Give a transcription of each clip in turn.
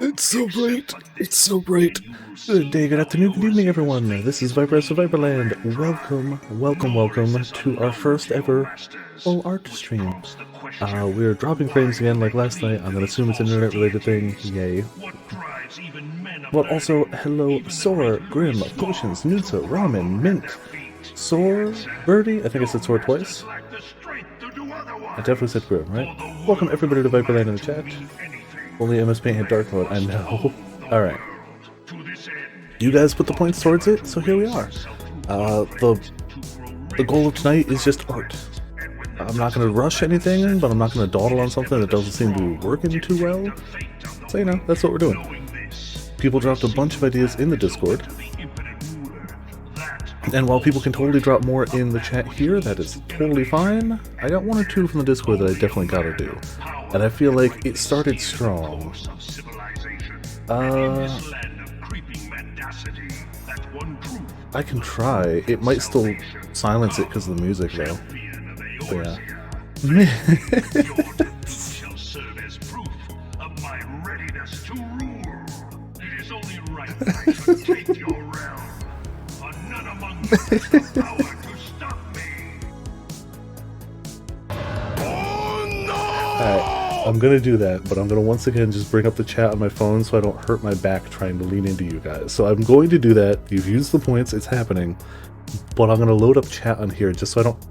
It's so bright. It's so bright. Good day, good afternoon, good evening, everyone. This is Viper of Viperland. Welcome to our first ever full art stream. We're dropping frames again like last night. I'm gonna assume it's an internet-related thing. Yay. But also, hello, Sora, Grim, Potions, Nutsa, Ramen, Mint, Soar, Birdie. I think I said Soar twice. I definitely said Grim, right? Welcome everybody to Viperland in the chat. Only MS Paint had dark mode, I know. Alright. You guys put the points towards it, so here we are. The goal of tonight is just art. I'm not going to rush anything, but I'm not going to dawdle on something that doesn't seem to be working too well. So, you know, that's what we're doing. People dropped a bunch of ideas in the Discord. And while people can totally drop more in the chat here, that is totally fine. I got one or two from the Discord that I definitely gotta do. And I feel like it started strong. I can try. It might still silence it because of the music, though. But yeah. Alright, I'm gonna do that, but I'm gonna once again just bring up the chat on my phone so I don't hurt my back trying to lean into you guys. So I'm going to do that. You've used the points, it's happening. But I'm gonna load up chat on here just so I don't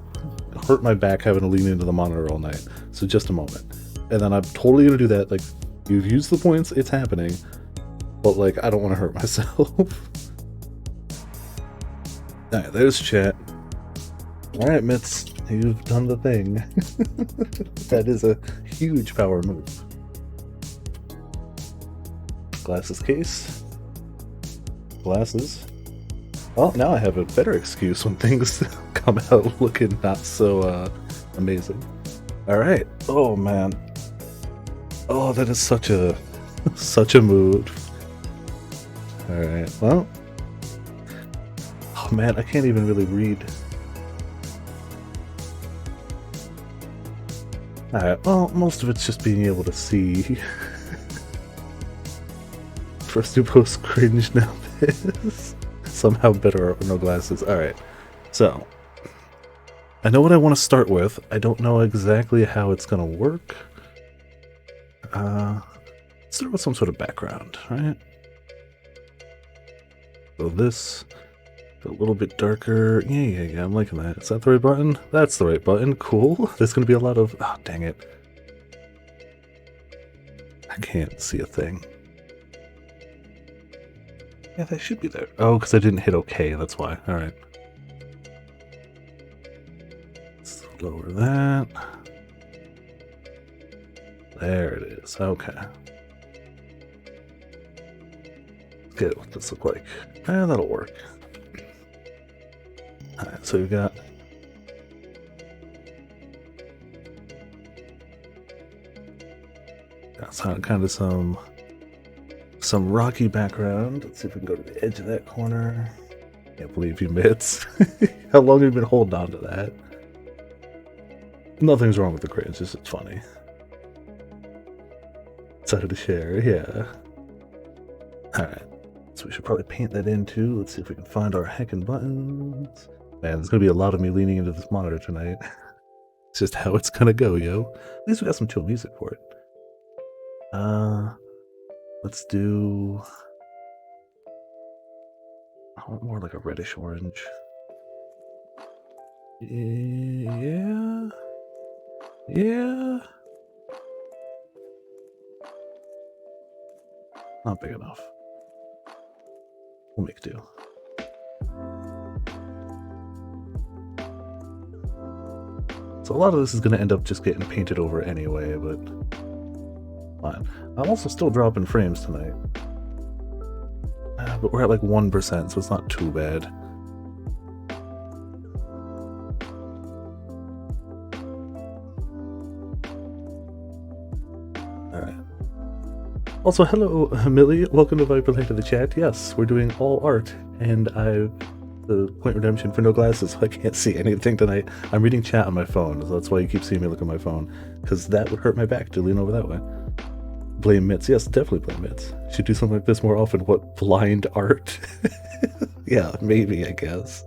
hurt my back having to lean into the monitor all night. So just a moment. And then I'm totally gonna do that. Like, you've used the points, it's happening. But like, I don't want to hurt myself. Alright, there's chat. Alright, Mitz, you've done the thing. That is a huge power move. Glasses case. Glasses. Well, now I have a better excuse when things come out looking not so amazing. Alright. Oh man. Oh, that is such a mood. Alright, well. Oh man, I can't even really read. Alright, well, most of it's just being able to see. First to post cringe, now this. Somehow better or no glasses. Alright, so. I know what I want to start with. I don't know exactly how it's gonna work. Let's start with some sort of background, right? So this. A little bit darker. Yeah, I'm liking that. Is that the right button? That's the right button. Cool. There's going to be a lot of... Oh, dang it. I can't see a thing. Yeah, that should be there. Oh, because I didn't hit OK. That's why. Alright. Let's lower that. There it is. Okay. Let's get what this looks like. That'll work. Alright, so we've got kind of some rocky background. Let's see if we can go to the edge of that corner. Can't believe you mitts. How long have you been holding on to that? Nothing's wrong with the cringe, it's just funny. Decided to share, yeah. Alright, so we should probably paint that in too. Let's see if we can find our heckin' buttons. Man, there's gonna be a lot of me leaning into this monitor tonight. It's just how it's gonna go, yo. At least we got some chill music for it. Let's do... I want more like a reddish orange. Yeah. Not big enough. We'll make do. So a lot of this is going to end up just getting painted over anyway, but fine. I'm also still dropping frames tonight. But we're at like 1%, so it's not too bad. Alright. Also, hello, Millie. Welcome to Viperland to the chat. Yes, we're doing all art, and I've the point redemption for no glasses, so I can't see anything tonight. I'm reading chat on my phone, so that's why you keep seeing me look at my phone, because that would hurt my back to lean over that way. Blame Mitz. Yes, definitely blame Mitz. Should do something like this more often. What, blind art? Yeah, maybe, I guess.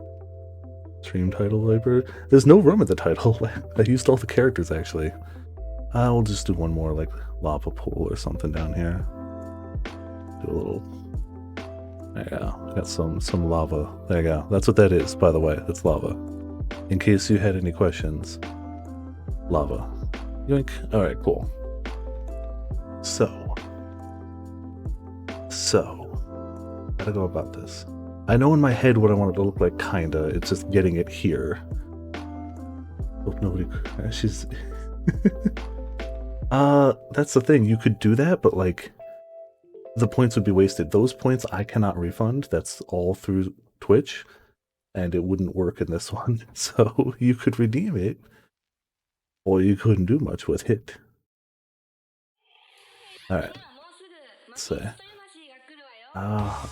Stream title library. There's no room at the title. I used all the characters, actually. We'll just do one more, like, lava pool or something down here. Do a little... There you go. Got some lava. There you go. That's what that is, by the way. That's lava. In case you had any questions. Lava. Yoink. Alright, cool. So, how to go about this? I know in my head what I want it to look like, kinda. It's just getting it here. Hope nobody crashes. That's the thing. You could do that, but like, the points would be wasted. Those points I cannot refund. That's all through Twitch, and it wouldn't work in this one. So you could redeem it, or you couldn't do much with it. Alright. Let's see.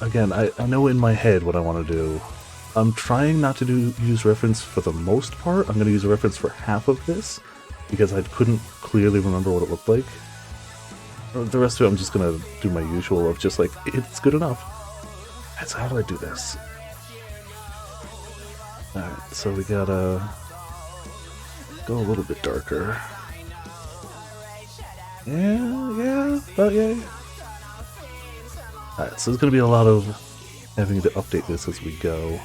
Again, I know in my head what I want to do. I'm trying not to use reference for the most part. I'm going to use a reference for half of this, because I couldn't clearly remember what it looked like. The rest of it I'm just going to do my usual of just like, it's good enough. Alright, so how do I do this? Alright, so we gotta go a little bit darker. Yeah, about yay. Alright, so there's going to be a lot of having to update this as we go.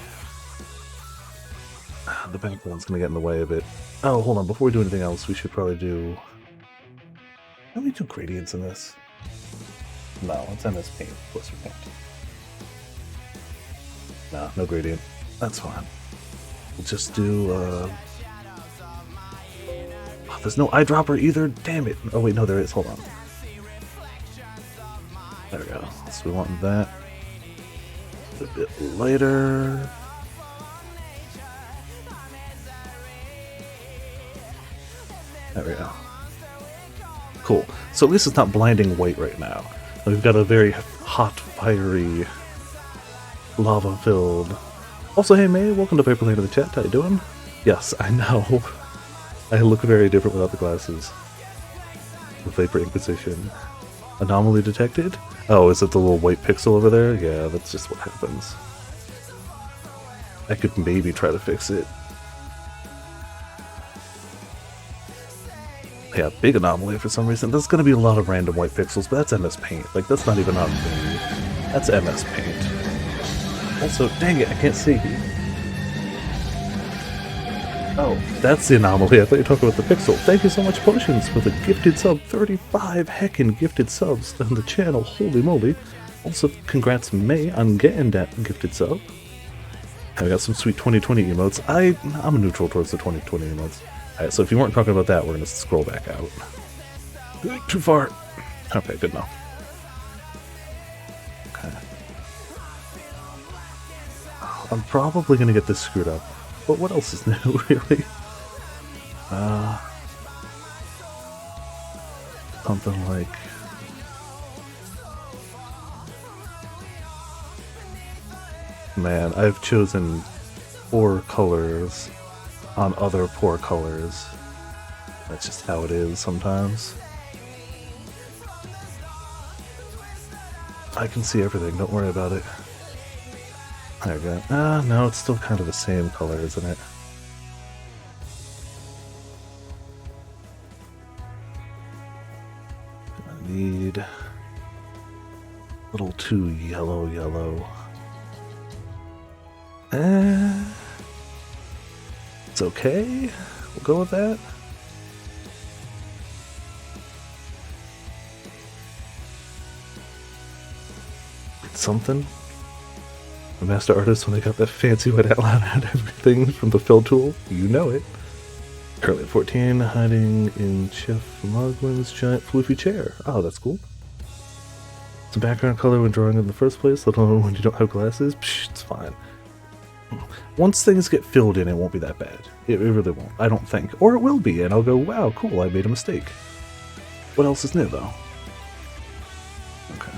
The background's going to get in the way of it. Oh, hold on, before we do anything else, we should probably do... How do we do gradients in this? No, it's MS Paint. Of course we can't. No gradient. That's fine. We'll just do, Oh, there's no eyedropper either, damn it! Oh wait, no there is, hold on. There we go. So we want that a bit lighter. There we go. Cool. So at least it's not blinding white right now. We've got a very hot, fiery, lava-filled... Also, hey May, welcome to Viperland in the chat. How you doing? Yes, I know. I look very different without the glasses. The Vapor Inquisition. Anomaly detected? Oh, is it the little white pixel over there? Yeah, that's just what happens. I could maybe try to fix it. Yeah, big anomaly for some reason. There's gonna be a lot of random white pixels, but that's MS Paint. Like, that's not even on me. That's MS Paint. Also, dang it, I can't see. Oh, that's the anomaly. I thought you were talking about the pixel. Thank you so much, Potions, for the gifted sub. 35 heckin' gifted subs on the channel. Holy moly. Also, congrats, May, on getting that gifted sub. I got some sweet 2020 emotes. I'm neutral towards the 2020 emotes. Alright, so if you weren't talking about that, we're going to scroll back out. Too far. Okay, good enough. Okay. I'm probably going to get this screwed up. But what else is new, really? Something like... Man, I've chosen 4 colors on other poor colors. That's just how it is sometimes. I can see everything, don't worry about it. There we go. No, it's still kind of the same color, isn't it? I need a little too yellow. It's okay. We'll go with that. It's something. The master artist, when they got that fancy white outline and everything from the fill tool, you know it. Currently at 14, hiding in Chef Moglin's giant floofy chair. Oh, that's cool. It's a background color when drawing in the first place, let alone when you don't have glasses. Psh, it's fine. Once things get filled in, it won't be that bad. It really won't, I don't think. Or it will be, and I'll go, wow, cool, I made a mistake. What else is new, though? Okay.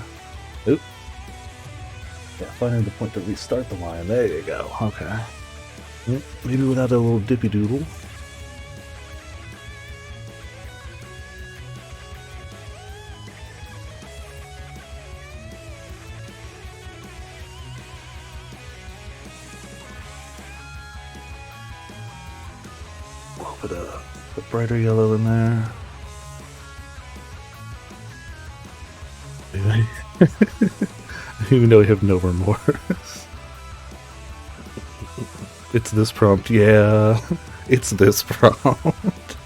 Oop. Yeah, finding the point to restart the line. There you go. Okay. Maybe without a little dippy doodle. put a brighter yellow in there. Even though we have no remorse. It's this prompt, yeah. It's this prompt.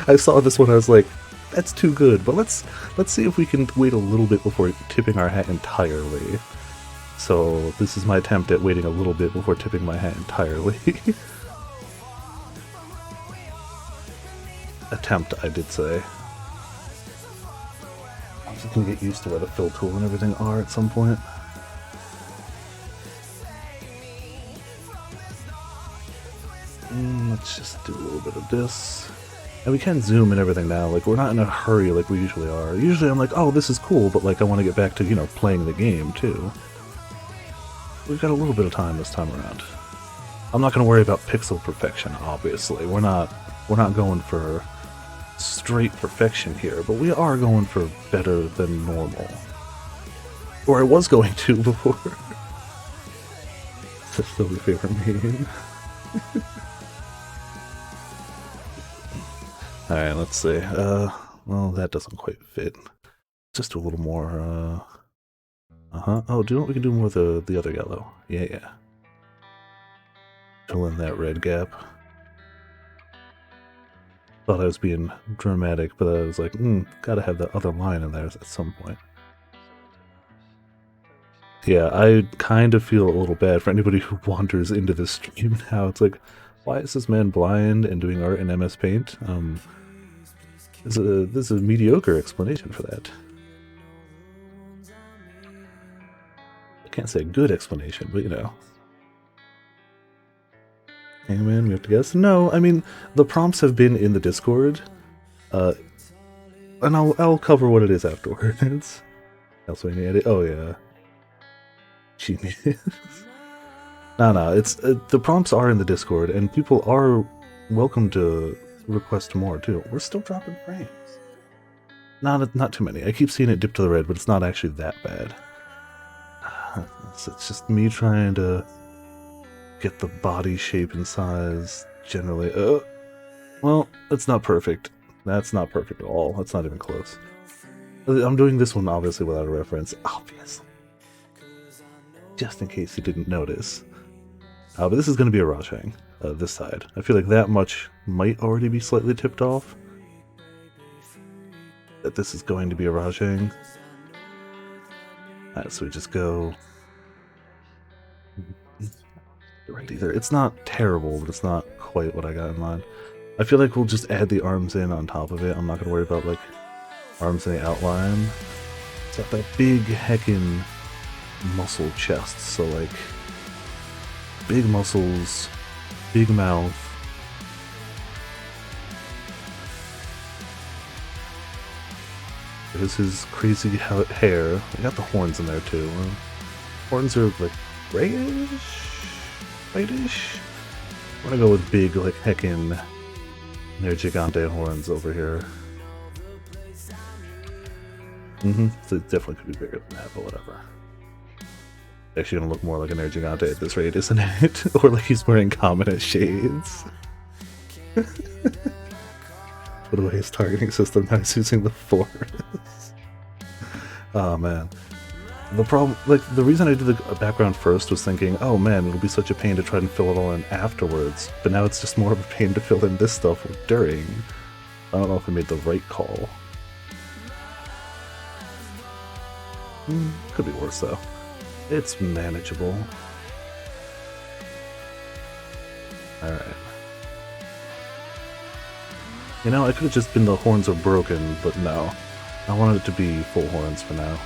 I saw this one, I was like, that's too good, but let's see if we can wait a little bit before tipping our hat entirely. So this is my attempt at waiting a little bit before tipping my hat entirely. Attempt, I did say. I'm just gonna get used to where the fill tool and everything are at some point. Let's just do a little bit of this. And we can zoom and everything now, like we're not in a hurry like we usually are. Usually I'm like, oh, this is cool, but like I want to get back to, you know, playing the game too. We've got a little bit of time this time around. I'm not going to worry about pixel perfection, obviously. We're not going for straight perfection here, but we are going for better than normal. Or I was going to before. That's still my favorite meme. Alright, let's see. Well, that doesn't quite fit. Just do a little more, Oh, do you know what we can do more with the other yellow? Yeah. Fill in that red gap. Thought I was being dramatic, but I was like, gotta have that other line in there at some point. Yeah, I kind of feel a little bad for anybody who wanders into this stream now. It's like, why is this man blind and doing art in MS Paint? There's a mediocre explanation for that. I can't say good explanation, but you know. Hangman, we have to guess? No, I mean, the prompts have been in the Discord, and I'll cover what it is afterwards. Else we need it. Oh yeah. Genius. No, it's the prompts are in the Discord, and people are welcome to request more too. We're still dropping frames. Not too many. I keep seeing it dip to the red, but it's not actually that bad. It's just me trying to get the body shape and size generally. Well, it's not perfect. That's not perfect at all. That's not even close. I'm doing this one obviously without a reference. Obviously. Just in case you didn't notice. But this is going to be a Rajang, this side. I feel like that much might already be slightly tipped off. That this is going to be a Rajang. Alright, so we just go... Right either. It's not terrible, but it's not quite what I got in mind. I feel like we'll just add the arms in on top of it. I'm not going to worry about, like, arms in the outline. It's got that big heckin' muscle chest, so, like, big muscles, big mouth. There's his crazy hair. We got the horns in there, too. Horns are, like, grayish? Whitish? I'm gonna go with big, like, heckin' Nergigante horns over here. So it definitely could be bigger than that, but whatever. Actually gonna look more like an Nergigante at this rate, isn't it? Or like he's wearing Common shades. Put away his targeting system, now he's using the Force. Oh man. The problem, like, the reason I did the background first was thinking, oh man, it'll be such a pain to try and fill it all in afterwards, but now it's just more of a pain to fill in this stuff during. I don't know if I made the right call. Could be worse though. It's manageable. Alright. You know, it could have just been the horns are broken, but no. I wanted it to be full horns for now.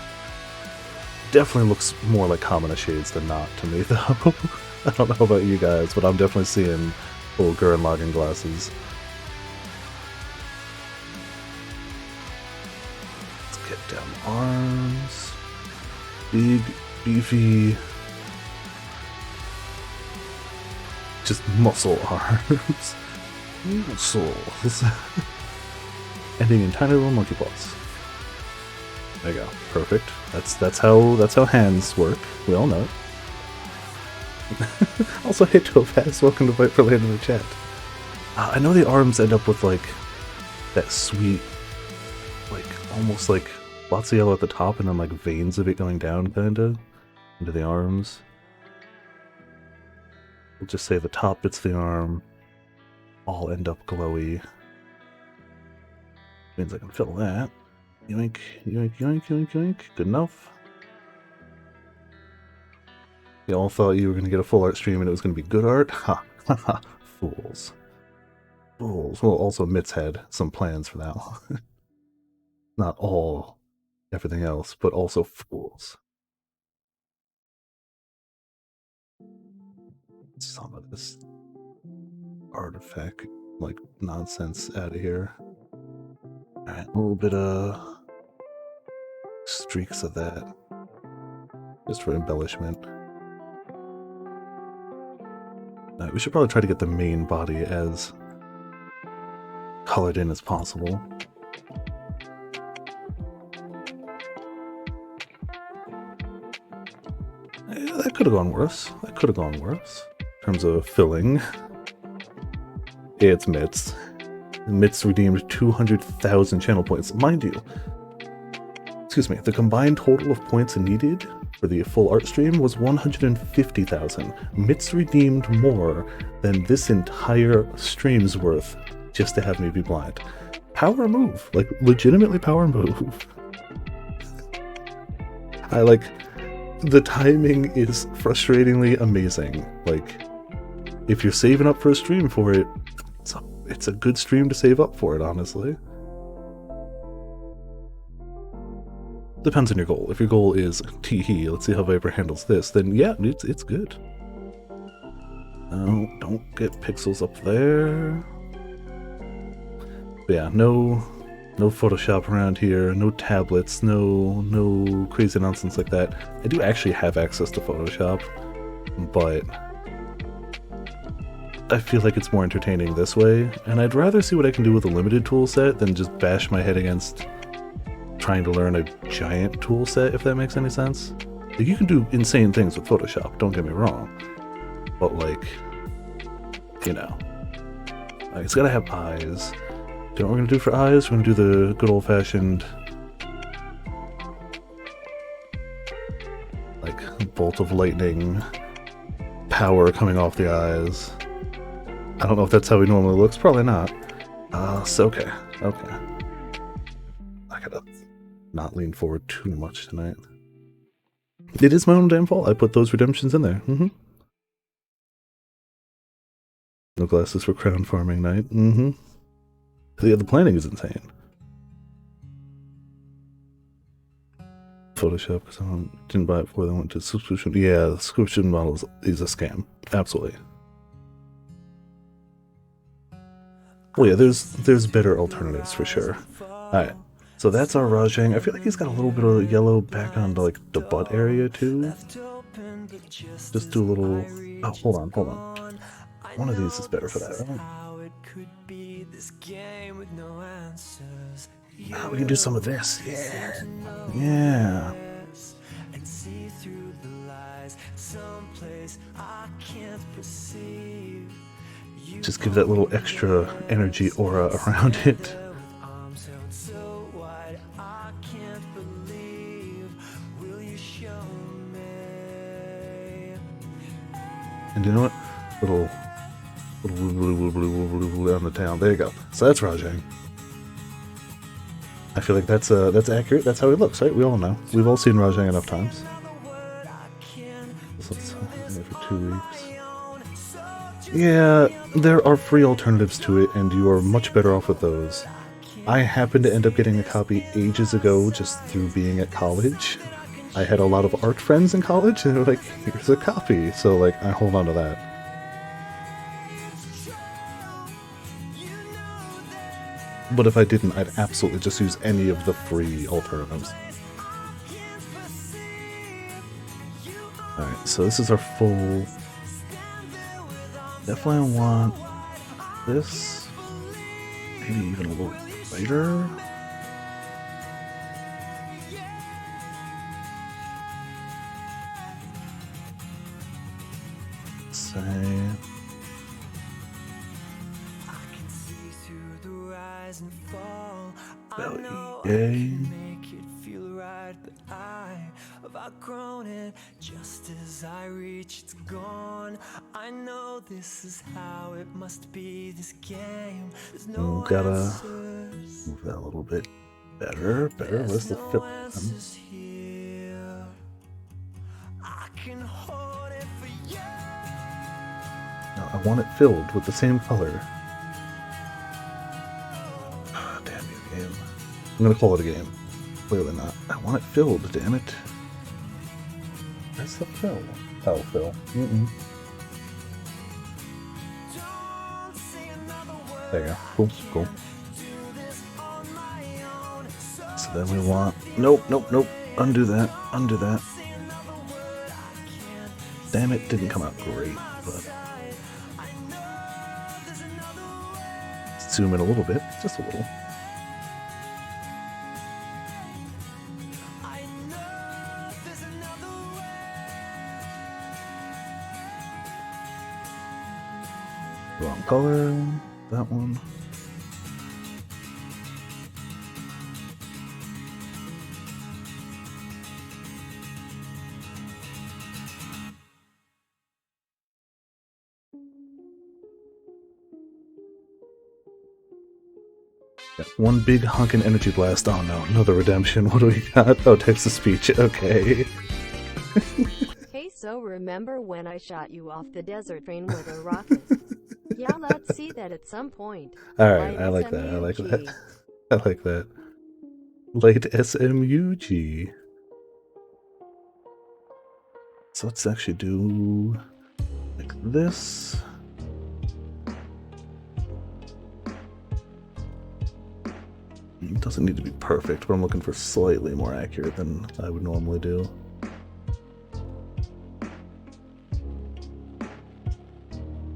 Definitely looks more like Common shades than not to me, though. I don't know about you guys, but I'm definitely seeing full Gurren Lagann glasses. Let's get down the arms. Big, beefy, just muscle arms. Muscles. Ending in tiny little monkey paws. There you go. Perfect. That's how hands work. We all know it. Also, hey Topaz, welcome to Viperland in the chat. I know the arms end up with like that sweet, like almost like lots of yellow at the top and then like veins of it going down kinda into the arms. We'll just say the top bits of the arm all end up glowy. Means I can fill that. Yoink, yoink, yoink, yoink, yoink. Good enough. You all thought you were going to get a full art stream and it was going to be good art? Ha, ha, ha. Fools. Fools. Well, also Mitz had some plans for that one. Not all everything else, but also fools. Some of this artifact, like, nonsense out of here. Alright, a little bit of streaks of that. Just for embellishment. We should probably try to get the main body as colored in as possible. Yeah, that could have gone worse. That could have gone worse. In terms of filling. Yeah, it's Mitz. Mitz redeemed 200,000 channel points. Mind you, excuse me, the combined total of points needed for the full art stream was 150,000. Mitz redeemed more than this entire stream's worth just to have me be blind. Power move. Like, legitimately power move. I like... The timing is frustratingly amazing. Like, if you're saving up for a stream for it, it's a good stream to save up for it, honestly. Depends on your goal. If your goal is tee-hee, let's see how Viper handles this, then yeah, it's good. No, don't get pixels up there. But yeah, no Photoshop around here, no tablets, no crazy nonsense like that. I do actually have access to Photoshop, but I feel like it's more entertaining this way, and I'd rather see what I can do with a limited tool set than just bash my head against trying to learn a giant tool set, if that makes any sense. Like, you can do insane things with Photoshop, don't get me wrong, but like, you know, like, it's gotta have eyes. Do you know what we're gonna do for eyes? We're gonna do the good old-fashioned, like, bolt of lightning power coming off the eyes. I don't know if that's how he normally looks. Probably not. So okay. Okay. I gotta not lean forward too much tonight. It is my own damn fault. I put those redemptions in there. No glasses for crown farming night. Yeah, the planning is insane. Photoshop, because I didn't buy it before they went to subscription. Yeah, the subscription model is a scam. Absolutely. Well, yeah, there's better alternatives for sure. Alright, so that's our Rajang. I feel like he's got a little bit of yellow back on like the butt area too. Just do a little... Oh, hold on. One of these is better for that, right? Oh, we can do some of this. Yeah. Just give that little extra energy aura around it. And you know what? Little on the town. There you go. So that's Rajang. I feel like that's accurate. That's how he looks, right? We all know. We've all seen Rajang enough times. So let's for 2 weeks. Yeah, there are free alternatives to it, and you are much better off with those. I happened to end up getting a copy ages ago just through being at college. I had a lot of art friends in college, and they were like, here's a copy. So, like, I hold on to that. But if I didn't, I'd absolutely just use any of the free alternatives. Alright, so this is our full... Definitely want this. Maybe even a little brighter. Say... rise and fall. I Belly, know I yay. can make it feel right, but I've outgrown it. Just as I reach, it's gone. I know this is how it must be. This game, there's no Gotta answers. move that a little bit better. Where's the No fill? answers here. I can hold it for you. No, I want it filled with the same color. Oh, damn you, game. I'm gonna call it a game. Clearly not. I want it filled, damn it. Where's the fill? Oh, fill. Don't say another word. There you go. Cool, cool. Do this on my own. So then we want... Nope. Undo that. Say another word. I can't. Damn it, didn't come out great, but... I know there's another way. Let's zoom in a little bit. Just a little. I know there's another way. Wrong color. That one. Yeah, one big honkin' energy blast. Oh no, another redemption. What do we got? Oh, text to speech. Okay. Hey, so remember when I shot you off the desert train with a rocket? Yeah, let's see that at some point. Alright, I Light like that. SMUG. I like that. Late SMUG. So let's actually do like this. It doesn't need to be perfect, but I'm looking for slightly more accurate than I would normally do.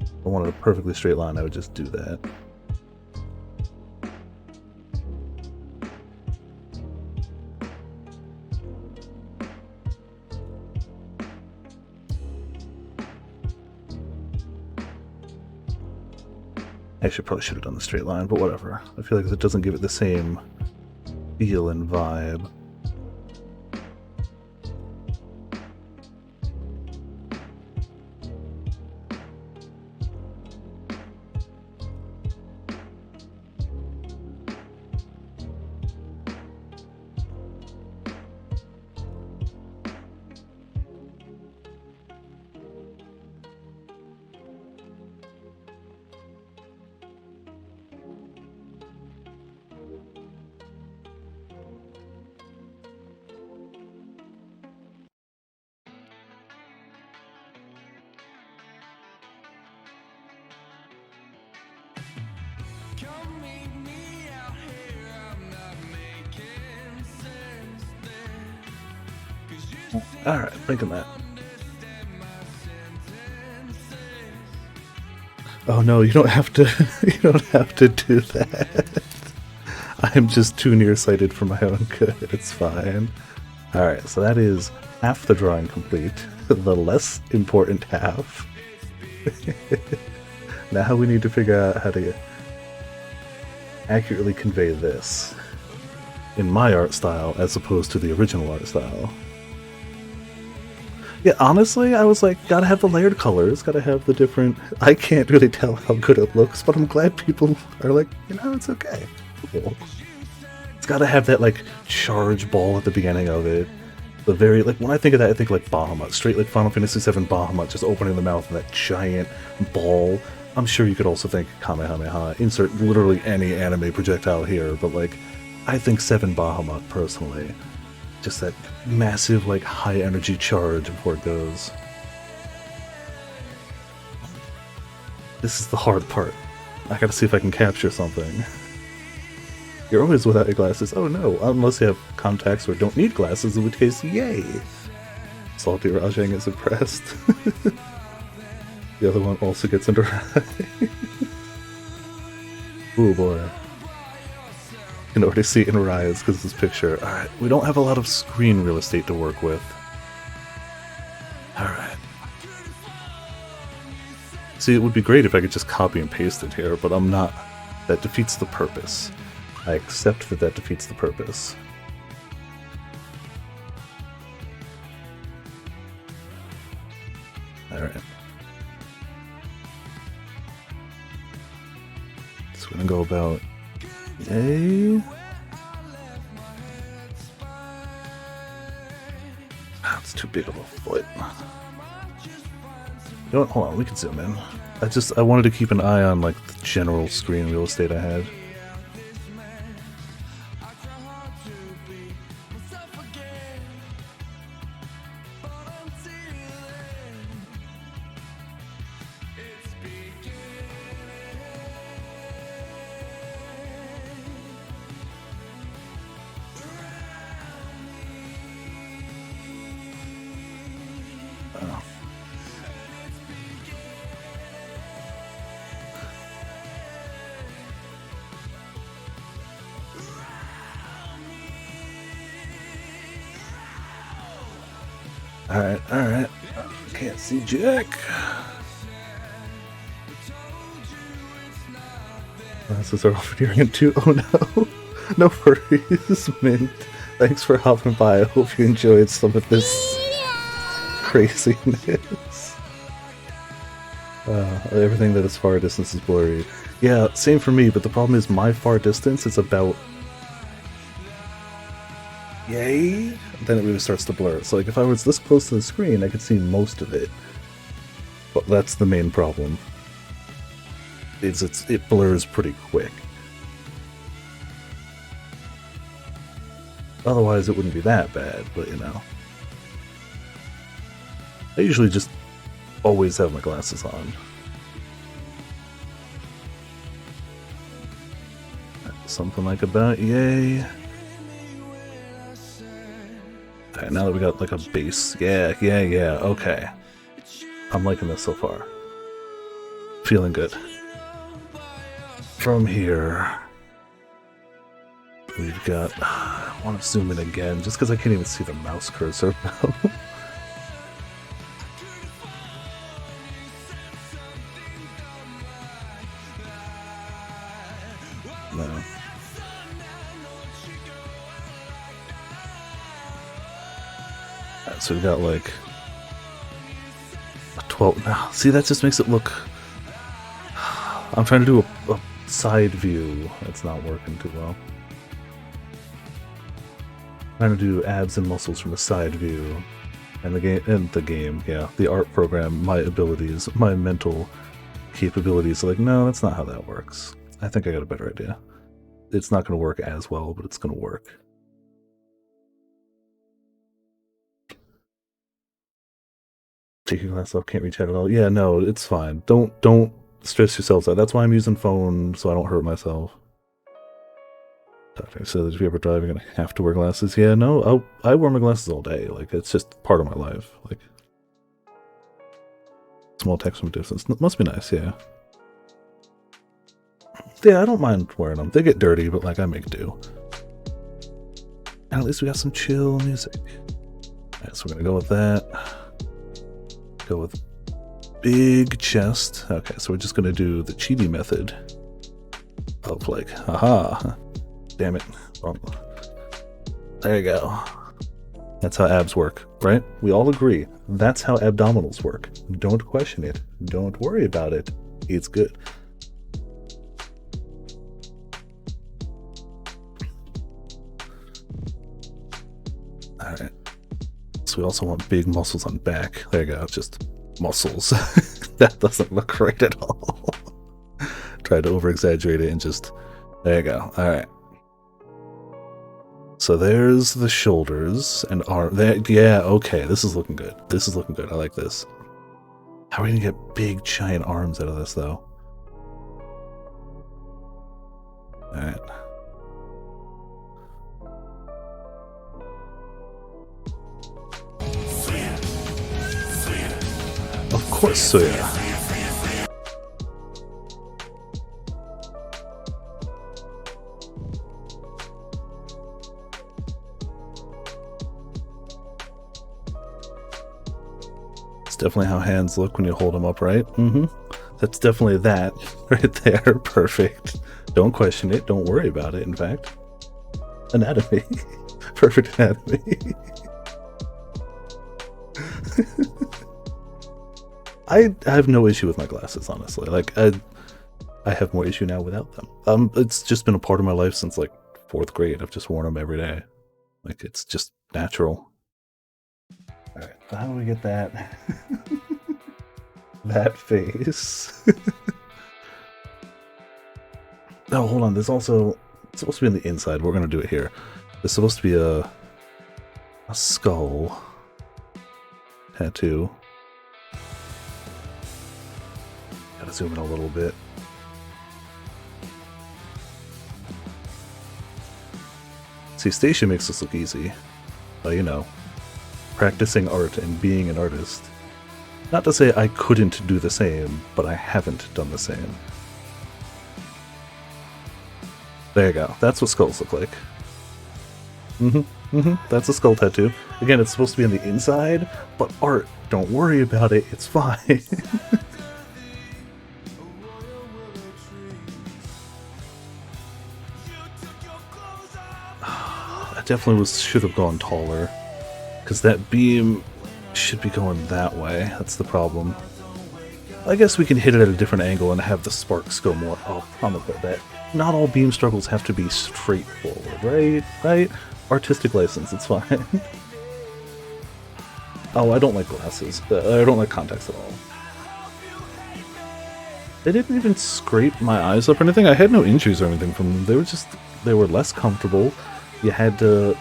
If I wanted a perfectly straight line, I would just do that. Actually, probably should have done the straight line, but whatever. I feel like it doesn't give it the same feel and vibe. Come meet me out here. I'm not making sense there. 'Cause you Alright, making that. understand my sentences. Oh no, you don't have to you don't have to do that. I'm just too nearsighted for my own good. It's fine. Alright, so that is half the drawing complete. The less important half. Now we need to figure out how to accurately convey this in my art style as opposed to the original art style. Yeah, honestly, I was like, gotta have the layered colors, gotta have the different... I can't really tell how good it looks, but I'm glad people are like, you know, it's okay. Cool. It's gotta have that, like, charge ball at the beginning of it. The very, like, when I think of that, I think, like, Bahamut. Straight, like, Final Fantasy VII Bahamut, just opening the mouth and that giant ball. I'm sure you could also think Kamehameha. Insert literally any anime projectile here, but, like, I think 7 Bahamut, personally. Just that massive, like, high-energy charge before it goes. This is the hard part. I gotta see if I can capture something. You're always without your glasses. Oh no, unless you have contacts or don't need glasses, in which case, yay! Salty Rajang is impressed. The other one also gets under eye. Oh boy. You can already see it in her eyes because of this picture. Alright, we don't have a lot of screen real estate to work with. Alright. See, it would be great if I could just copy and paste it here, but I'm not. That defeats the purpose. I accept that that defeats the purpose. Alright. So we're gonna go about yay. It's too big of a foot. You know what? Hold on, we can zoom in. I wanted to keep an eye on like the general screen real estate I had. Alright. Can't see Jack. Glasses are offering too. Oh no. No worries, Mint. Thanks for hopping by. I hope you enjoyed some of this craziness. Everything that is far distance is blurry. Yeah, same for me, but the problem is my far distance is about... Yay! Then it really starts to blur. So like if I was this close to the screen, I could see most of it. But that's the main problem. It blurs pretty quick. Otherwise it wouldn't be that bad, but you know. I usually just always have my glasses on. Something like about yay. Okay, now that we got like a base. Yeah, okay. I'm liking this so far. Feeling good. From here, we've got... I want to zoom in again, just because I can't even see the mouse cursor now. No. So we've got like a 12 now. See, that just makes it look... I'm trying to do a side view. That's not working too well. I'm trying to do abs and muscles from a side view. And the game, yeah. The art program, my abilities, my mental capabilities. Like, no, that's not how that works. I think I got a better idea. It's not going to work as well, but it's going to work. Take your glass off, can't reach out at all. Yeah, no, it's fine. Don't stress yourselves out. That's why I'm using phone, so I don't hurt myself. Doctor said, if you ever drive, you're gonna have to wear glasses. Yeah, no, I wear my glasses all day. Like, it's just part of my life. Like, small text from a distance. Must be nice, yeah. Yeah, I don't mind wearing them. They get dirty, but like, I make do. And at least we got some chill music. Alright, so we're gonna go with that. Go with big chest. Okay, so we're just gonna do the cheaty method of like, haha, damn it. Wrong. There you go. That's how abs work, right? We all agree. That's how abdominals work. Don't question it. Don't worry about it. It's good. Alright. So we also want big muscles on back. There you go. Just muscles. That doesn't look right at all. Try to over-exaggerate it and just... There you go. Alright. So there's the shoulders and arm. There, yeah, okay. This is looking good. This is looking good. I like this. How are we going to get big, giant arms out of this, though? Alright. Of course, so yeah. It's definitely how hands look when you hold them up, right? Mm-hmm. That's definitely that right there. Perfect. Don't question it. Don't worry about it. In fact, anatomy, perfect anatomy. I have no issue with my glasses, honestly. Like I have more issue now without them. It's just been a part of my life since like 4th grade. I've just worn them every day. Like it's just natural. All right, so how do we get that that face? Oh, hold on. There's also it's supposed to be on the inside. We're gonna do it here. There's supposed to be a skull tattoo. Gotta zoom in a little bit. See, Stacia makes this look easy. But you know, practicing art and being an artist. Not to say I couldn't do the same, but I haven't done the same. There you go. That's what skulls look like. That's a skull tattoo. Again, it's supposed to be on the inside, but art, don't worry about it, it's fine. I definitely should have gone taller, because that beam should be going that way. That's the problem. I guess we can hit it at a different angle and have the sparks go more. Oh, I'm gonna put that. Not all beam struggles have to be straightforward, right? Right? Artistic license, it's fine. Oh, I don't like glasses. I don't like contacts at all. They didn't even scrape my eyes up or anything. I had no injuries or anything from them. They were just, they were less comfortable. You had to,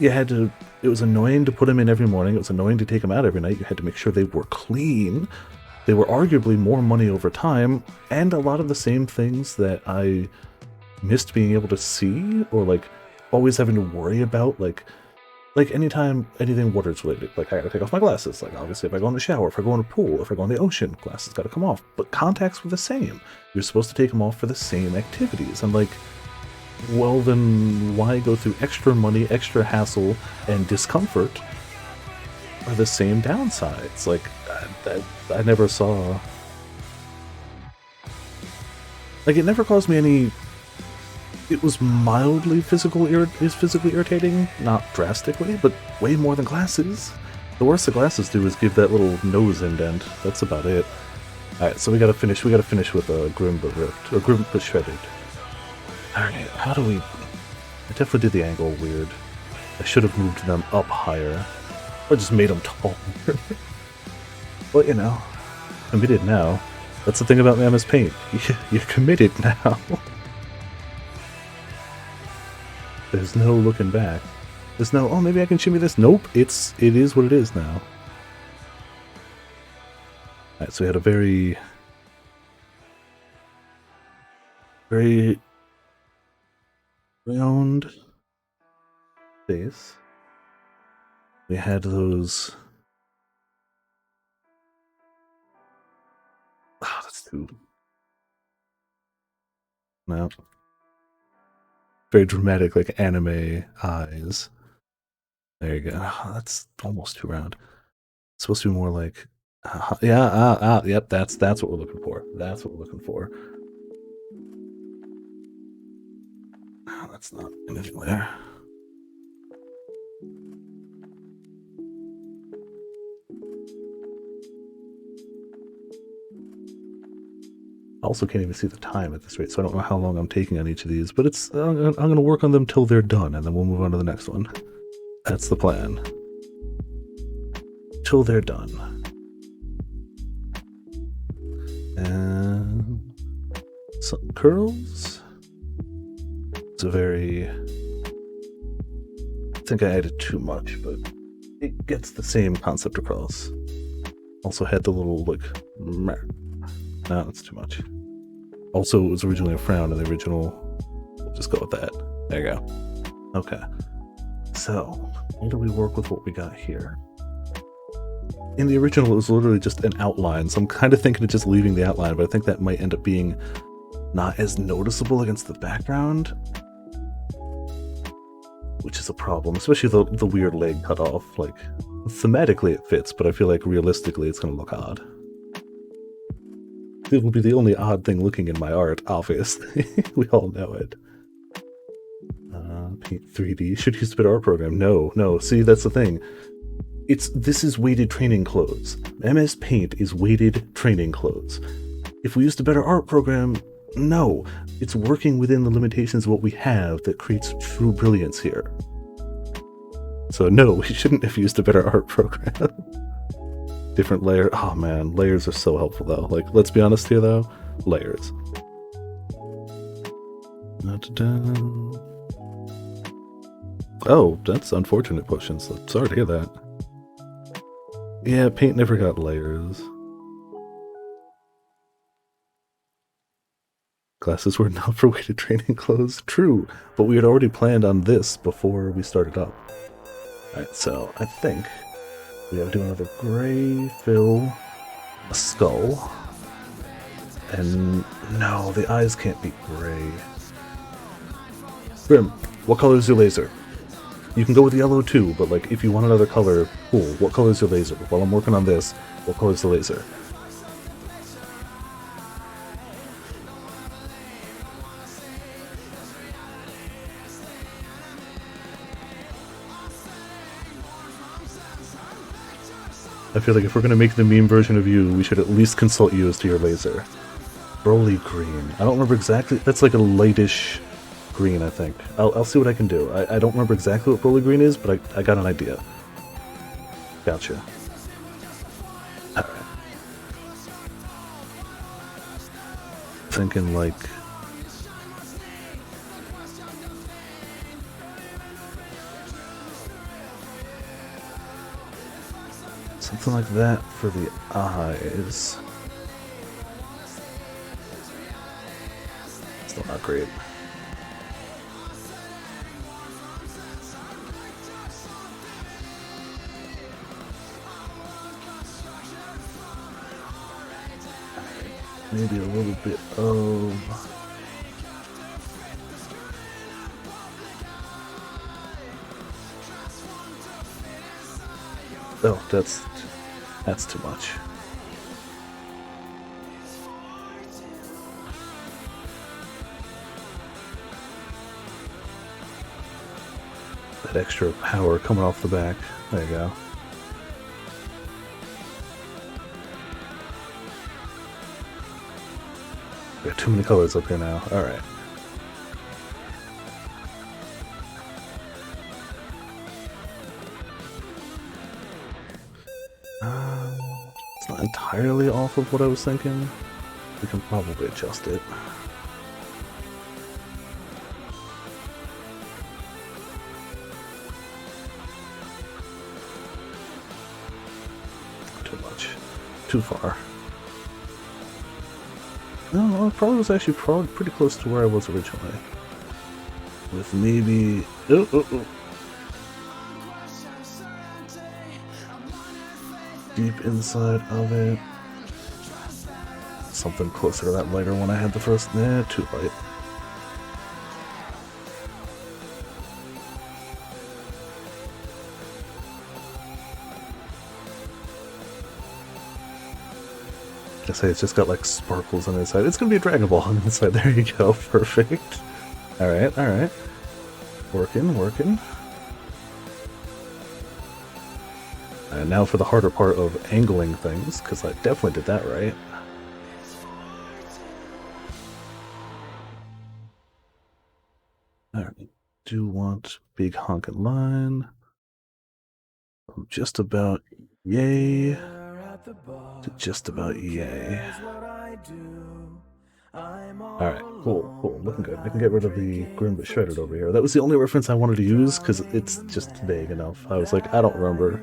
it was annoying to put them in every morning. It was annoying to take them out every night. You had to make sure they were clean. They were arguably more money over time, and a lot of the same things that I missed being able to see, or like always having to worry about, like anytime anything water's related, like I gotta take off my glasses. Like obviously if I go in the shower, if I go in a pool, if I go in the ocean, glasses gotta come off. But contacts were the same. You're supposed to take them off for the same activities. I'm like, well then why go through extra money, extra hassle, and discomfort are the same downsides? Like I never saw, like it never caused me any. It was mildly physically irritating, not drastically, but way more than glasses. The worst the glasses do is give that little nose indent. That's about it. Alright, so we gotta finish with a Grim but Ripped, or Grim but Shredded. Alright, how do we... I definitely did the angle weird. I should have moved them up higher. Or just made them taller. But you know, committed now. That's the thing about Mammoth's Paint. You're committed now. There's no looking back. There's no, oh, maybe I can shimmy this. Nope, it is what it is now. Alright, so we had a very round face. We had those... Oh, that's too... No. Very dramatic, like anime eyes. There you go. Oh, that's almost too round. It's supposed to be more like, yep. That's what we're looking for. That's what we're looking for. Oh, that's not anything there. I also can't even see the time at this rate, so I don't know how long I'm taking on each of these, but it's I'm going to work on them till they're done, and then we'll move on to the next one. That's the plan. Till they're done. And some curls. It's a very... I think I added too much, but it gets the same concept across. Also had the little, like... No, that's too much. Also, it was originally a frown in the original. We'll just go with that. There you go. Okay. So, how do we work with what we got here? In the original, it was literally just an outline, so I'm kind of thinking of just leaving the outline, but I think that might end up being not as noticeable against the background, which is a problem, especially the weird leg cut off. Like, thematically it fits, but I feel like realistically it's going to look odd. It will be the only odd thing looking in my art, obviously. We all know it. Paint 3D. Should use a better art program. No. See, that's the thing. This is weighted training clothes. MS Paint is weighted training clothes. If we used a better art program, no. It's working within the limitations of what we have that creates true brilliance here. So no, we shouldn't have used a better art program. Different layer. Oh man, layers are so helpful though. Like, let's be honest here though. Layers. Oh, that's unfortunate, Potions. Sorry to hear that. Yeah, paint never got layers. Glasses were not for weighted training clothes. True, but we had already planned on this before we started up. Alright, so I think we have to do another gray fill, a skull, and no, the eyes can't be gray. Grim, what color is your laser? You can go with yellow too, but like if you want another color, cool. What color is your laser? While I'm working on this, what color is the laser? I feel like if we're going to make the meme version of you, we should at least consult you as to your laser. Broly green. I don't remember exactly. That's like a lightish green, I think. I'll see what I can do. I don't remember exactly what Broly green is, but I got an idea. Gotcha. Alright. Thinking like... something like that for the eyes. Still not great. Maybe a little bit of... oh, that's too much. That extra power coming off the back. There you go. We got too many colors up here now. Alright. It's not entirely off of what I was thinking. We can probably adjust it. Too much. Too far. No, it probably was actually pretty close to where I was originally. With maybe... oh. Deep inside of it. Something closer to that lighter one I had the first... too light. I say it's just got like sparkles on the inside. It's gonna be a Dragon Ball on the inside. There you go. Perfect. Alright, alright. Working. And now for the harder part of angling things, because I definitely did that right. Alright. Do want big honking line. From just about yay to just about yay. Alright, cool. Looking good. I can get rid of the Grim but Shredded over here. That was the only reference I wanted to use because it's just vague enough. I was like, I don't remember.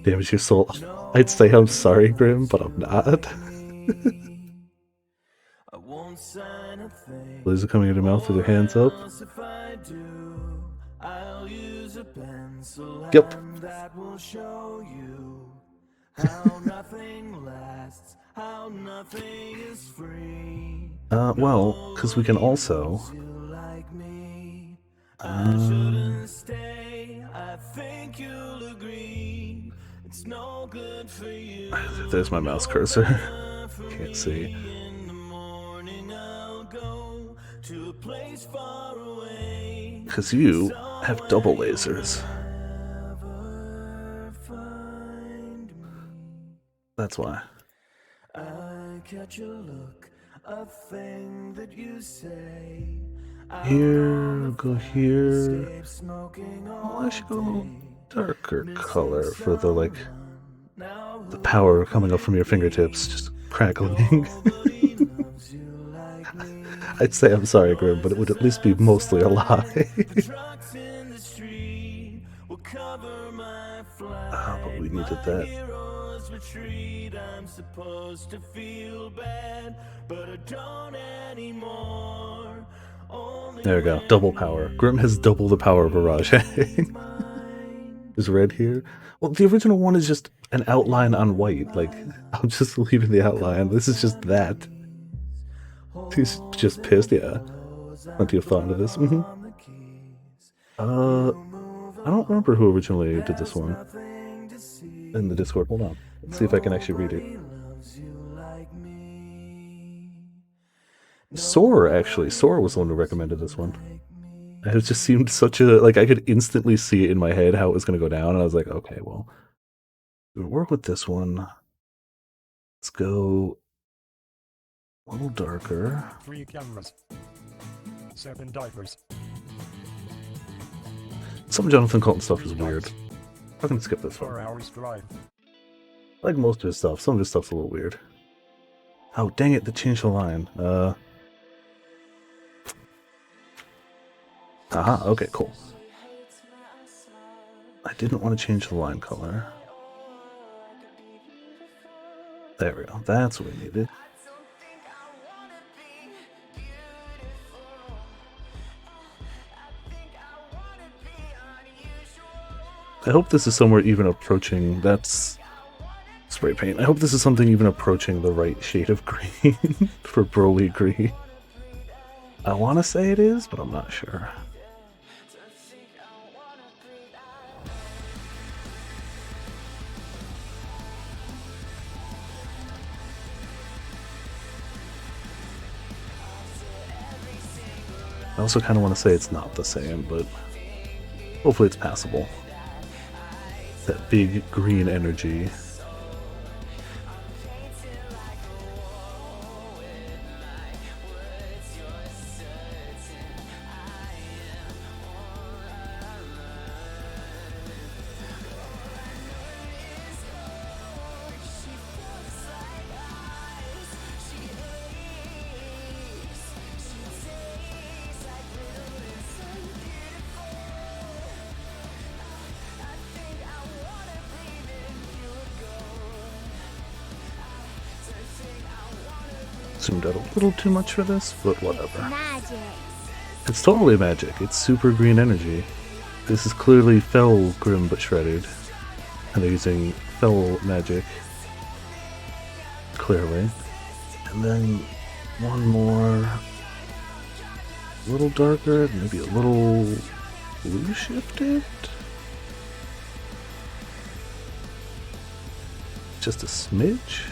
Damage your soul. I'd say I'm sorry, Grim, but I'm not. Laser coming out of your mouth with your hands up. Yep. Well, because we can also... there's my mouse cursor. Can't see. Because you have double lasers. That's why. I catch a look, a thing that you say. Here, go here. Oh, I should go a little darker color for the, like, the power coming up from your fingertips, just crackling. I'd say I'm sorry, Grim, but it would at least be mostly a lie. But we needed that. I'm supposed to feel bad, but I don't anymore. There we go, double power. Grim has double the power of a Rajang. Is red here? Well, the original one is just an outline on white. Like, I'm just leaving the outline. This is just that. He's just pissed, yeah. Plenty of thought into this. I don't remember who originally did this one in the Discord. Hold on. Let's see if I can actually read it. Soar, actually. Soar was the one who recommended this one. It just seemed such a... Like, I could instantly see it in my head how it was going to go down, and I was like, okay, well, we'll work with this one. Let's go a little darker. 3 cameras. 7 diapers. Some Jonathan Colton stuff is weird. I'm gonna skip this 4 one. hours drive. Like most of his stuff, some of his stuff's a little weird. Oh, dang it, they changed the line. Aha, okay, cool. I didn't want to change the line color. There we go, that's what we needed. I hope this is somewhere even approaching, that's spray paint. I hope this is something even approaching the right shade of green for Broly green. I want to say it is, but I'm not sure. I also kind of want to say it's not the same, but hopefully it's passable. That big green energy. Zoomed out a little too much for this, but whatever. Magic. It's totally magic. It's super green energy. This is clearly Fell Grim but shredded. And they're using Fell magic. Clearly. And then one more. A little darker, maybe a little blue shifted? Just a smidge?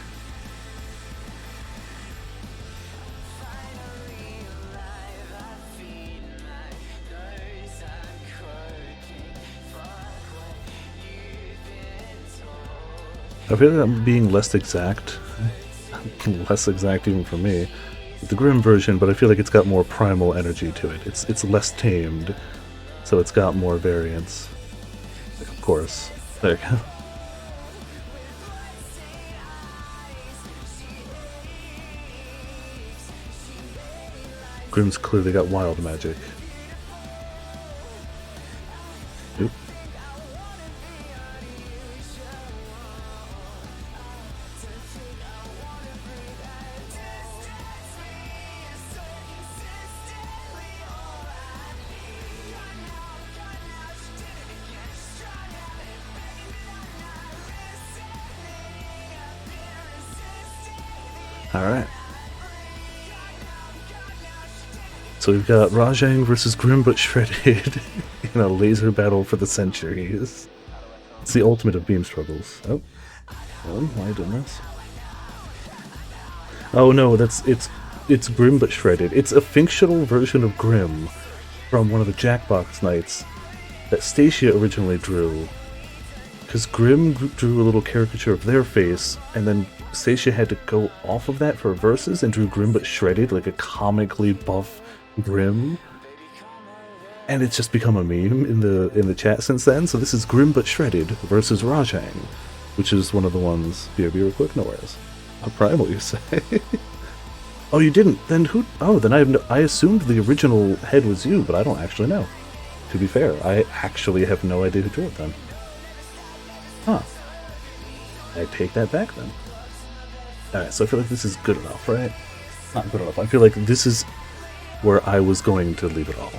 I feel like I'm being less exact even for me, with the Grim version, but I feel like it's got more primal energy to it. It's less tamed, so it's got more variance. Like, of course. There you go. Grim's clearly got wild magic. Oop. Alright. So we've got Rajang versus Grim but shredded in a laser battle for the centuries. It's the ultimate of beam struggles. Oh. Why are you doing this? Oh no, it's Grim but shredded. It's a fictional version of Grim from one of the Jackbox nights that Stacia originally drew. Because Grim drew a little caricature of their face, and then Stacia had to go off of that for verses and drew Grim but shredded, like a comically buff Grim. And it's just become a meme in the chat since then. So this is Grim but shredded versus Rajang, which is one of the ones. BRB real quick, no worries. A primal, you say? Oh, you didn't? Then who? Oh, then I assumed the original head was you, but I don't actually know. To be fair, I actually have no idea who drew it then. Huh. I take that back then. Alright, so I feel like this is good enough, right? Not good enough. I feel like this is where I was going to leave it all.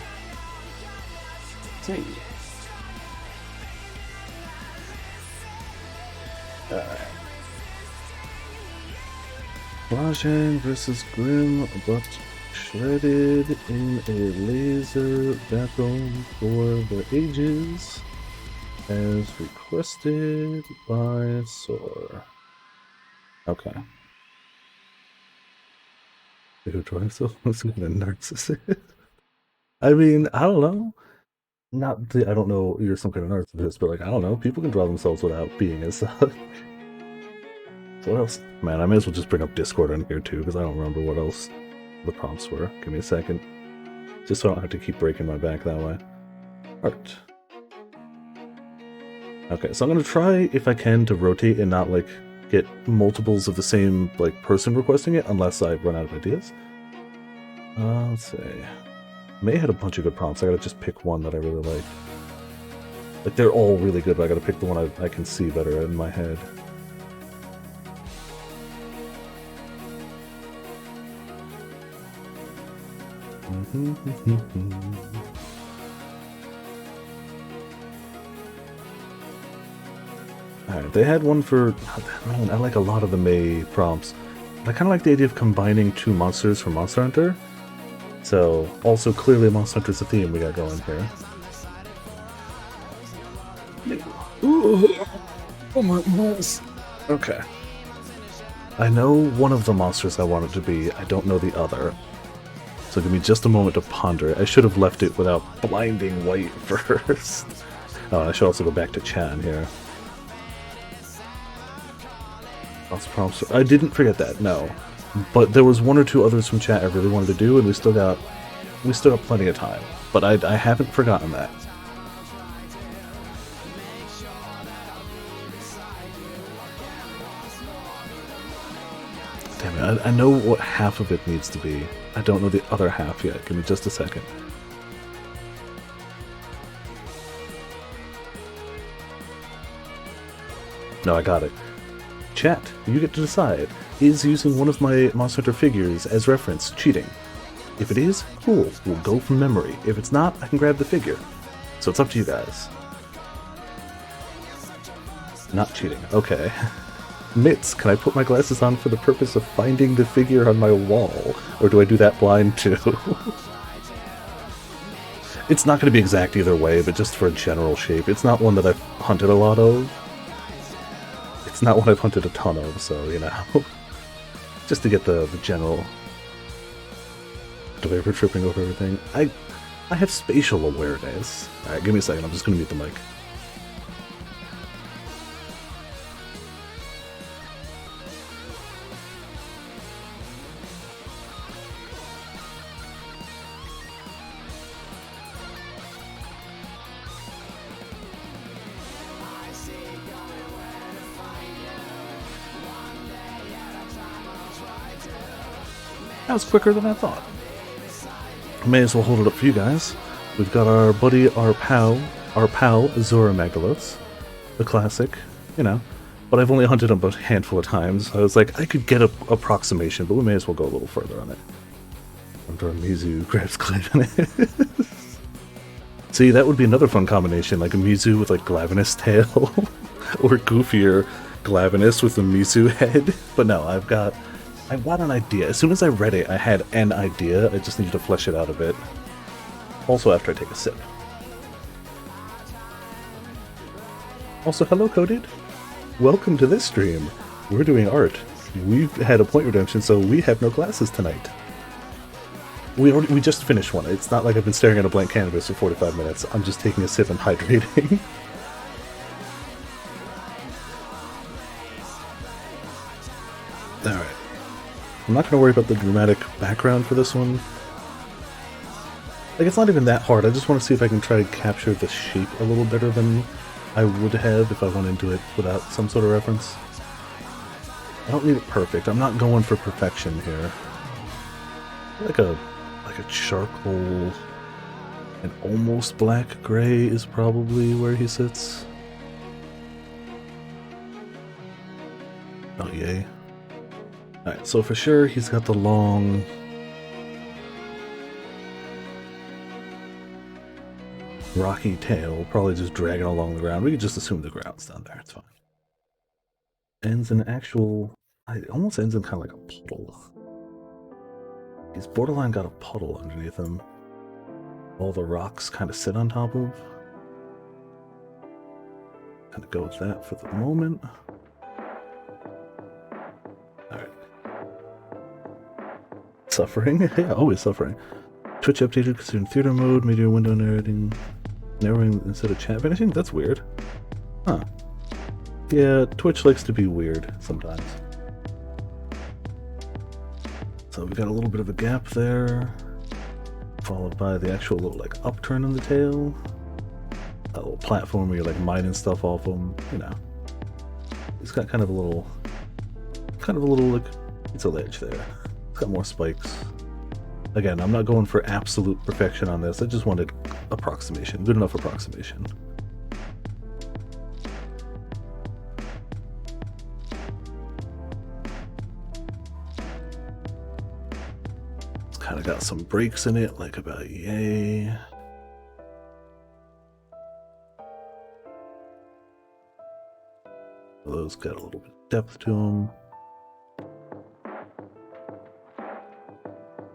See. Alright. Rajang versus Grim, but shredded in a laser battle for the ages, as requested by Sor. Okay. Who drives so much of a narcissist? I mean, I don't know. Not the, I don't know you're some kind of narcissist, but like, I don't know. People can draw themselves without being as such. So what else? Man, I may as well just bring up Discord on here too, because I don't remember what else the prompts were. Give me a second. Just so I don't have to keep breaking my back that way. Art. Okay, so I'm gonna try, if I can, to rotate and not, like, get multiples of the same, like, person requesting it, unless I run out of ideas. Let's see. May had a bunch of good prompts. I gotta just pick one that I really like. Like, they're all really good, but I gotta pick the one I can see better in my head. Alright, they had one for... Man, I like a lot of the May prompts. I kind of like the idea of combining two monsters from Monster Hunter. So, also clearly Monster Hunter's a theme we got going here. Ooh. Oh my balls. Okay. I know one of the monsters I want it to be, I don't know the other. So give me just a moment to ponder. I should have left it without blinding white first. Oh, I should also go back to Chan here. Lots of prompts. I didn't forget that, no. But there was one or two others from chat I really wanted to do, and we still got plenty of time. But I haven't forgotten that. Damn it, I know what half of it needs to be. I don't know the other half yet. Give me just a second. No, I got it. Chat, you get to decide. Is using one of my Monster Hunter figures as reference cheating? If it is, cool, we'll go from memory. If it's not, I can grab the figure. So it's up to you guys. Not cheating, okay. Mitz, can I put my glasses on for the purpose of finding the figure on my wall? Or do I do that blind too? It's not going to be exact either way, but just for a general shape. It's not one that I've hunted a lot of. It's not one I've hunted a ton of, so, you know. Just to get the general... Do I ever tripping over everything? I have spatial awareness. Alright, give me a second, I'm just going to mute the mic. That was quicker than I thought. May as well hold it up for you guys. We've got our buddy, our pal, Zora Magalos. The classic, you know. But I've only hunted him a handful of times. I was like, I could get an approximation, but we may as well go a little further on it. After Mizu grabs Glavenus. See, that would be another fun combination, like a Mizu with like Glavenus tail. Or goofier Glavenus with a Mizu head. But no, I've got an idea. As soon as I read it, I had an idea. I just needed to flesh it out a bit. Also after I take a sip. Also, hello, Coded. Welcome to this stream. We're doing art. we've had a point redemption, so we have no classes tonight. We just finished one. It's not like I've been staring at a blank canvas for 45 minutes. I'm just taking a sip and hydrating. Alright. I'm not going to worry about the dramatic background for this one. Like, it's not even that hard. I just want to see if I can try to capture the shape a little better than I would have if I went into it without some sort of reference. I don't need it perfect. I'm not going for perfection here. Like a charcoal and almost black gray is probably where he sits. Oh yay. Alright, so for sure he's got the long rocky tail, probably just dragging along the ground. We could just assume the ground's down there, it's fine. Ends in actual... it almost ends in kind of like a puddle. He's borderline got a puddle underneath him. All the rocks kind of sit on top of. Kind of go with that for the moment. Alright. Suffering? Yeah, always suffering. Twitch updated considering theater mode, media window narrating instead of chat finishing? That's weird. Huh. Yeah, Twitch likes to be weird sometimes. So we got a little bit of a gap there, followed by the actual little like upturn in the tail. A little platform where you're like mining stuff off them, you know. It's got kind of a little like, it's a ledge there. It's got more spikes. Again, I'm not going for absolute perfection on this. I just wanted approximation, good enough approximation. Kind of got some breaks in it, like about yay. Those got a little bit of depth to them.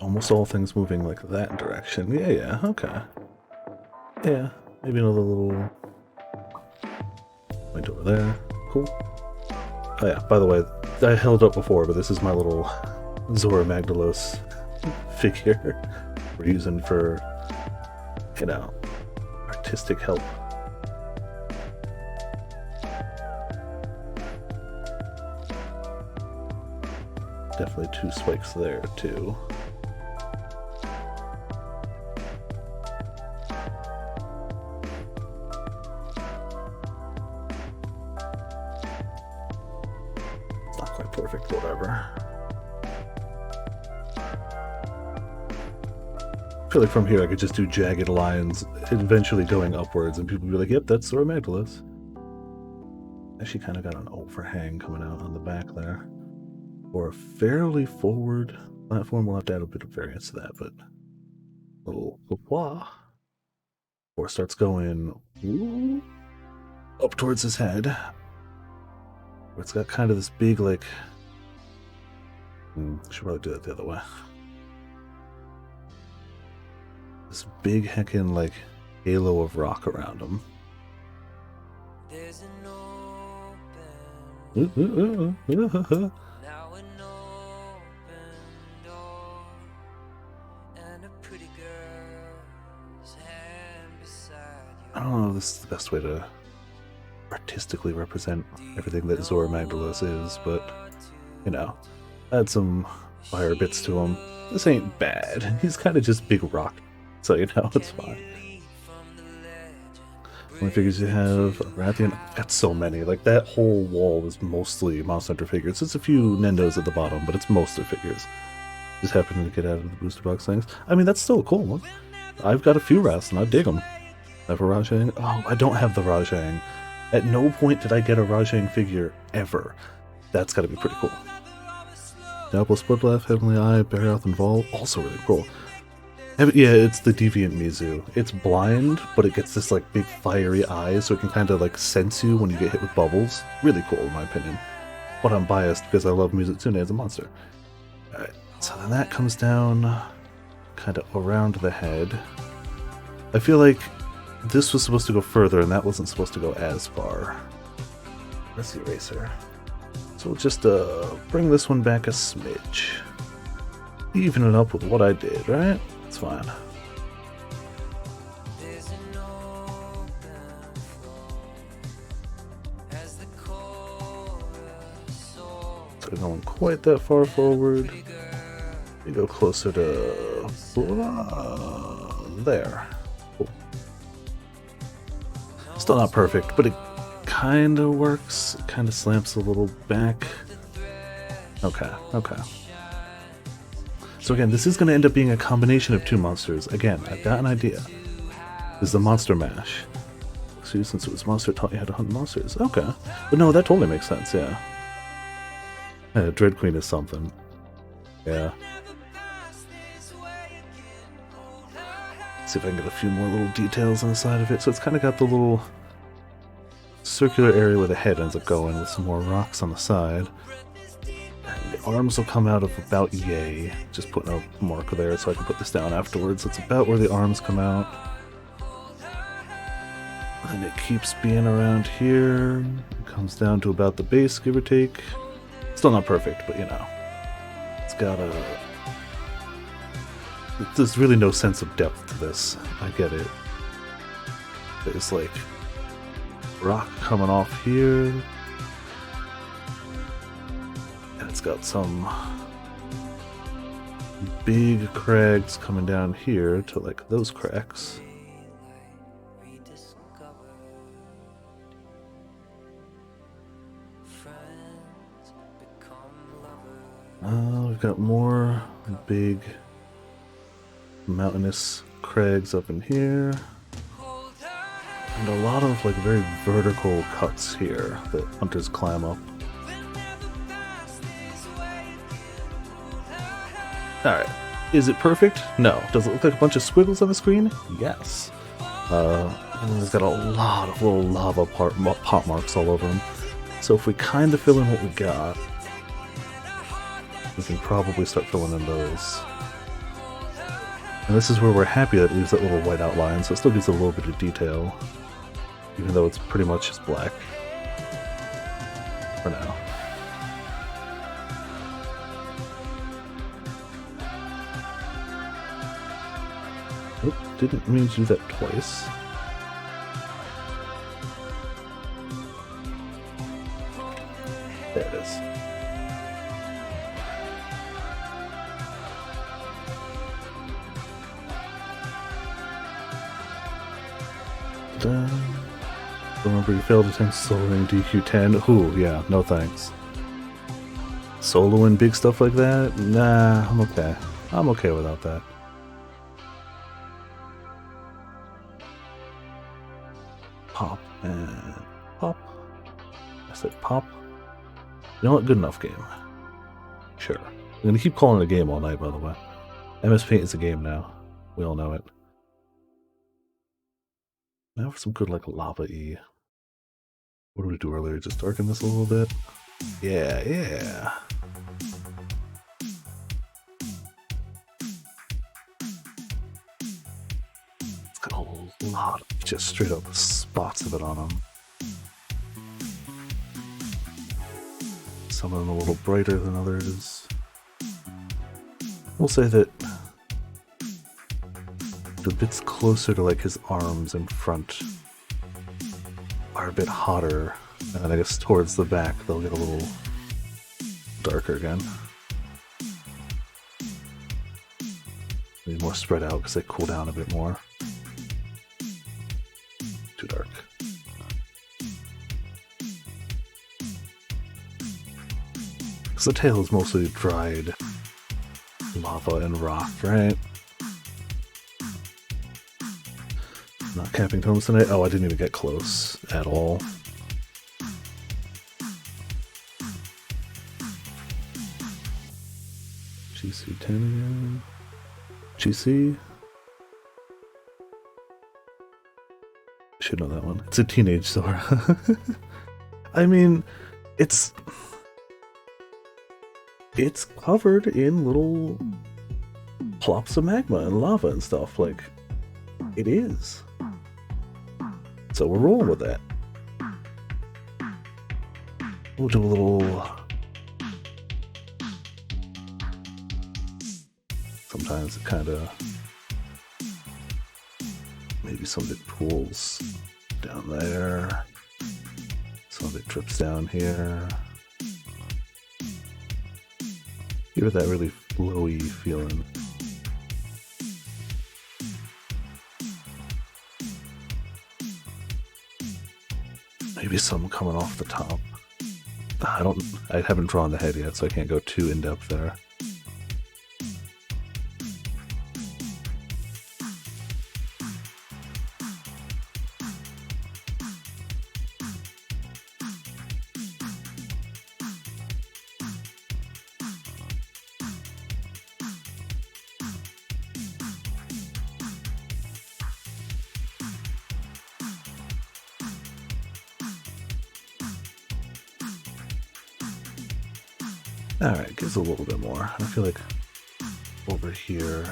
Almost all things moving like that direction. Yeah, okay. Yeah, maybe another little point over there. Cool. Oh yeah, by the way, I held up before, but this is my little Zora Magdalos figure we're using for, you know, artistic help. Definitely two spikes there too. It's not quite perfect, whatever. I feel like from here I could just do jagged lines, eventually going upwards, and people would be like, yep, that's Zora Magdalos. Actually kind of got an overhang coming out on the back there. For a fairly forward platform, we'll have to add a bit of variance to that, but a little wah. Before it starts going up towards his head. Where it's got kind of this big, like... should probably do that the other way. This big heckin' like halo of rock around him. There's an Ooh. now an open door and a pretty girl's hand beside I don't know if this is the best way to artistically represent everything that Zora Magdalos is, but, you know, add some fire bits to him. This ain't bad. He's kind of just big rock, so, you know, it's fine. How many figures you have? Rathian? I've got so many. Like, that whole wall is mostly Monster Hunter figures. It's a few Nendos at the bottom, but it's most of figures. Just happened to get out of the booster box things. I mean, that's still a cool one. I've got a few Wraths, and I dig them. I have a Rajang. Oh, I don't have the Rajang. At no point did I get a Rajang figure, ever. That's gotta be pretty cool. Diablo Splitlaugh, Heavenly Eye, Barioth, and Vol, also really cool. Yeah, it's the Deviant Mizu. It's blind, but it gets this like big fiery eyes, so it can kind of like sense you when you get hit with bubbles. Really cool, in my opinion. But I'm biased because I love Mizutsune as a monster. Alright, so then that comes down kind of around the head. I feel like this was supposed to go further, and that wasn't supposed to go as far. Where's the eraser? So we'll just bring this one back a smidge. Even it up with what I did, right? It's fine. So we're going quite that far forward. You go closer to there. Cool. Still not perfect, but it kind of works. It kind of slamps a little back. Okay, okay. So again, this is going to end up being a combination of two monsters. Again, I've got an idea. This is the Monster Mash. See, since it was Monster taught you how to hunt monsters. Okay. But no, that totally makes sense, yeah. Dread Queen is something. Yeah. See if I can get a few more little details on the side of it. So it's kind of got the little circular area where the head ends up going with some more rocks on the side. And the arms will come out of about yay. Just putting a marker there so I can put this down afterwards. It's about where the arms come out. And it keeps being around here. It comes down to about the base, give or take. Still not perfect, but you know. It's got a... There's really no sense of depth to this. I get it. There's like rock coming off here. And it's got some big crags coming down here to like those cracks. We've got more big mountainous crags up in here. And a lot of like very vertical cuts here that hunters climb up. Alright. Is it perfect? No. Does it look like a bunch of squiggles on the screen? Yes. And it's got a lot of little lava pot marks all over them. So if we kind of fill in what we got, we can probably start filling in those. And this is where we're happy that it leaves that little white outline, so it still gives it a little bit of detail, even though it's pretty much just black for now. Oop, didn't mean to do that twice. There it is. Remember you failed to attempt soloing DQ10. Ooh, yeah, no thanks. Soloing big stuff like that? Nah, I'm okay. I'm okay without that. Pop and pop. I said pop. You know what? Good enough game. Sure. I'm gonna keep calling it a game all night, by the way. MS Paint is a game now. We all know it. Now for some good, like, lava-y. What did we do earlier? Just darken this a little bit? Yeah, yeah. It's got a lot of just straight up spots of it on them. Some of them a little brighter than others. We'll say that the bits closer to like his arms in front are a bit hotter, and then I guess towards the back they'll get a little darker again. Maybe more spread out because they cool down a bit more. Too dark. Because the tail is mostly dried lava and rock, right? Not camping tomes tonight? Oh, I didn't even get close at all. GC10 again. GC? Should know that one. It's a teenage Zora. I mean, it's covered in little plops of magma and lava and stuff. Like, it is. So we're rolling with that. We'll do a little. Sometimes it kind of. Maybe some of it pools down there. Some of it drips down here. Give it that really flowy feeling. Maybe some coming off the top. I haven't drawn the head yet, so I can't go too in depth there. Alright, gives a little bit more. I feel like over here.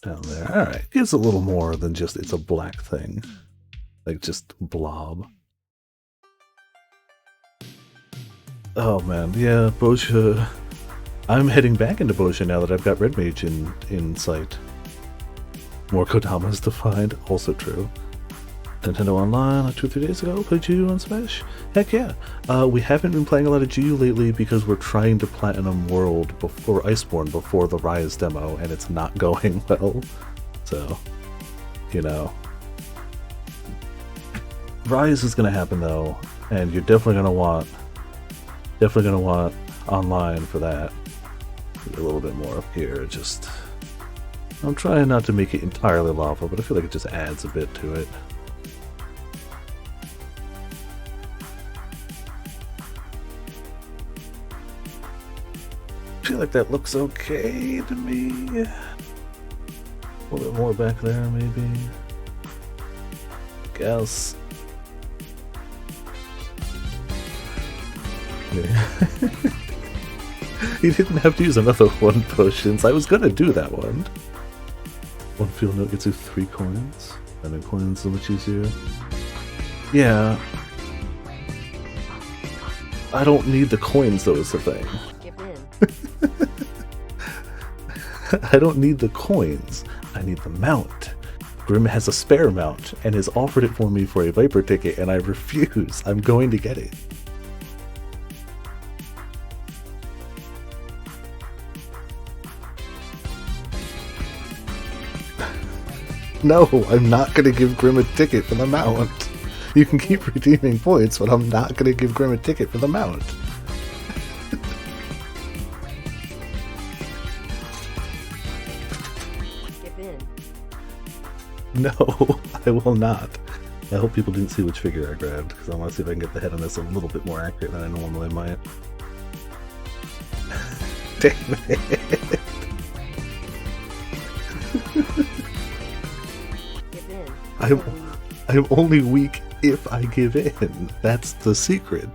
Down there. Alright, gives a little more than just it's a black thing. Like just blob. Oh man, yeah, Boscia. I'm heading back into Boscia now that I've got Red Mage in sight. More Kodamas to find, also true. Nintendo Online like 2 or 3 days ago, played GU on Smash? Heck yeah. We haven't been playing a lot of GU lately because we're trying to Platinum World before Iceborne before the Rise demo, and it's not going well. So, you know. Rise is gonna happen though, and you're definitely gonna want online for that. A little bit more up here, just I'm trying not to make it entirely lava, but I feel like it just adds a bit to it. I feel like that looks okay to me. A little bit more back there, maybe. Guess. Yeah. You didn't have to use another 1 potions. I was gonna do that one. 1 field note gets you 3 coins. And then coins so much easier. Yeah. I don't need the coins though is the thing. Give in. I don't need the coins. I need the mount. Grim has a spare mount and has offered it for me for a Viper ticket and I refuse. I'm going to get it. No, I'm not going to give Grim a ticket for the mount. You can keep redeeming points, but I'm not going to give Grim a ticket for the mount. Give in. No, I will not. I hope people didn't see which figure I grabbed, because I want to see if I can get the head on this a little bit more accurate than I normally might. Damn it. I'm only weak if I give in. That's the secret.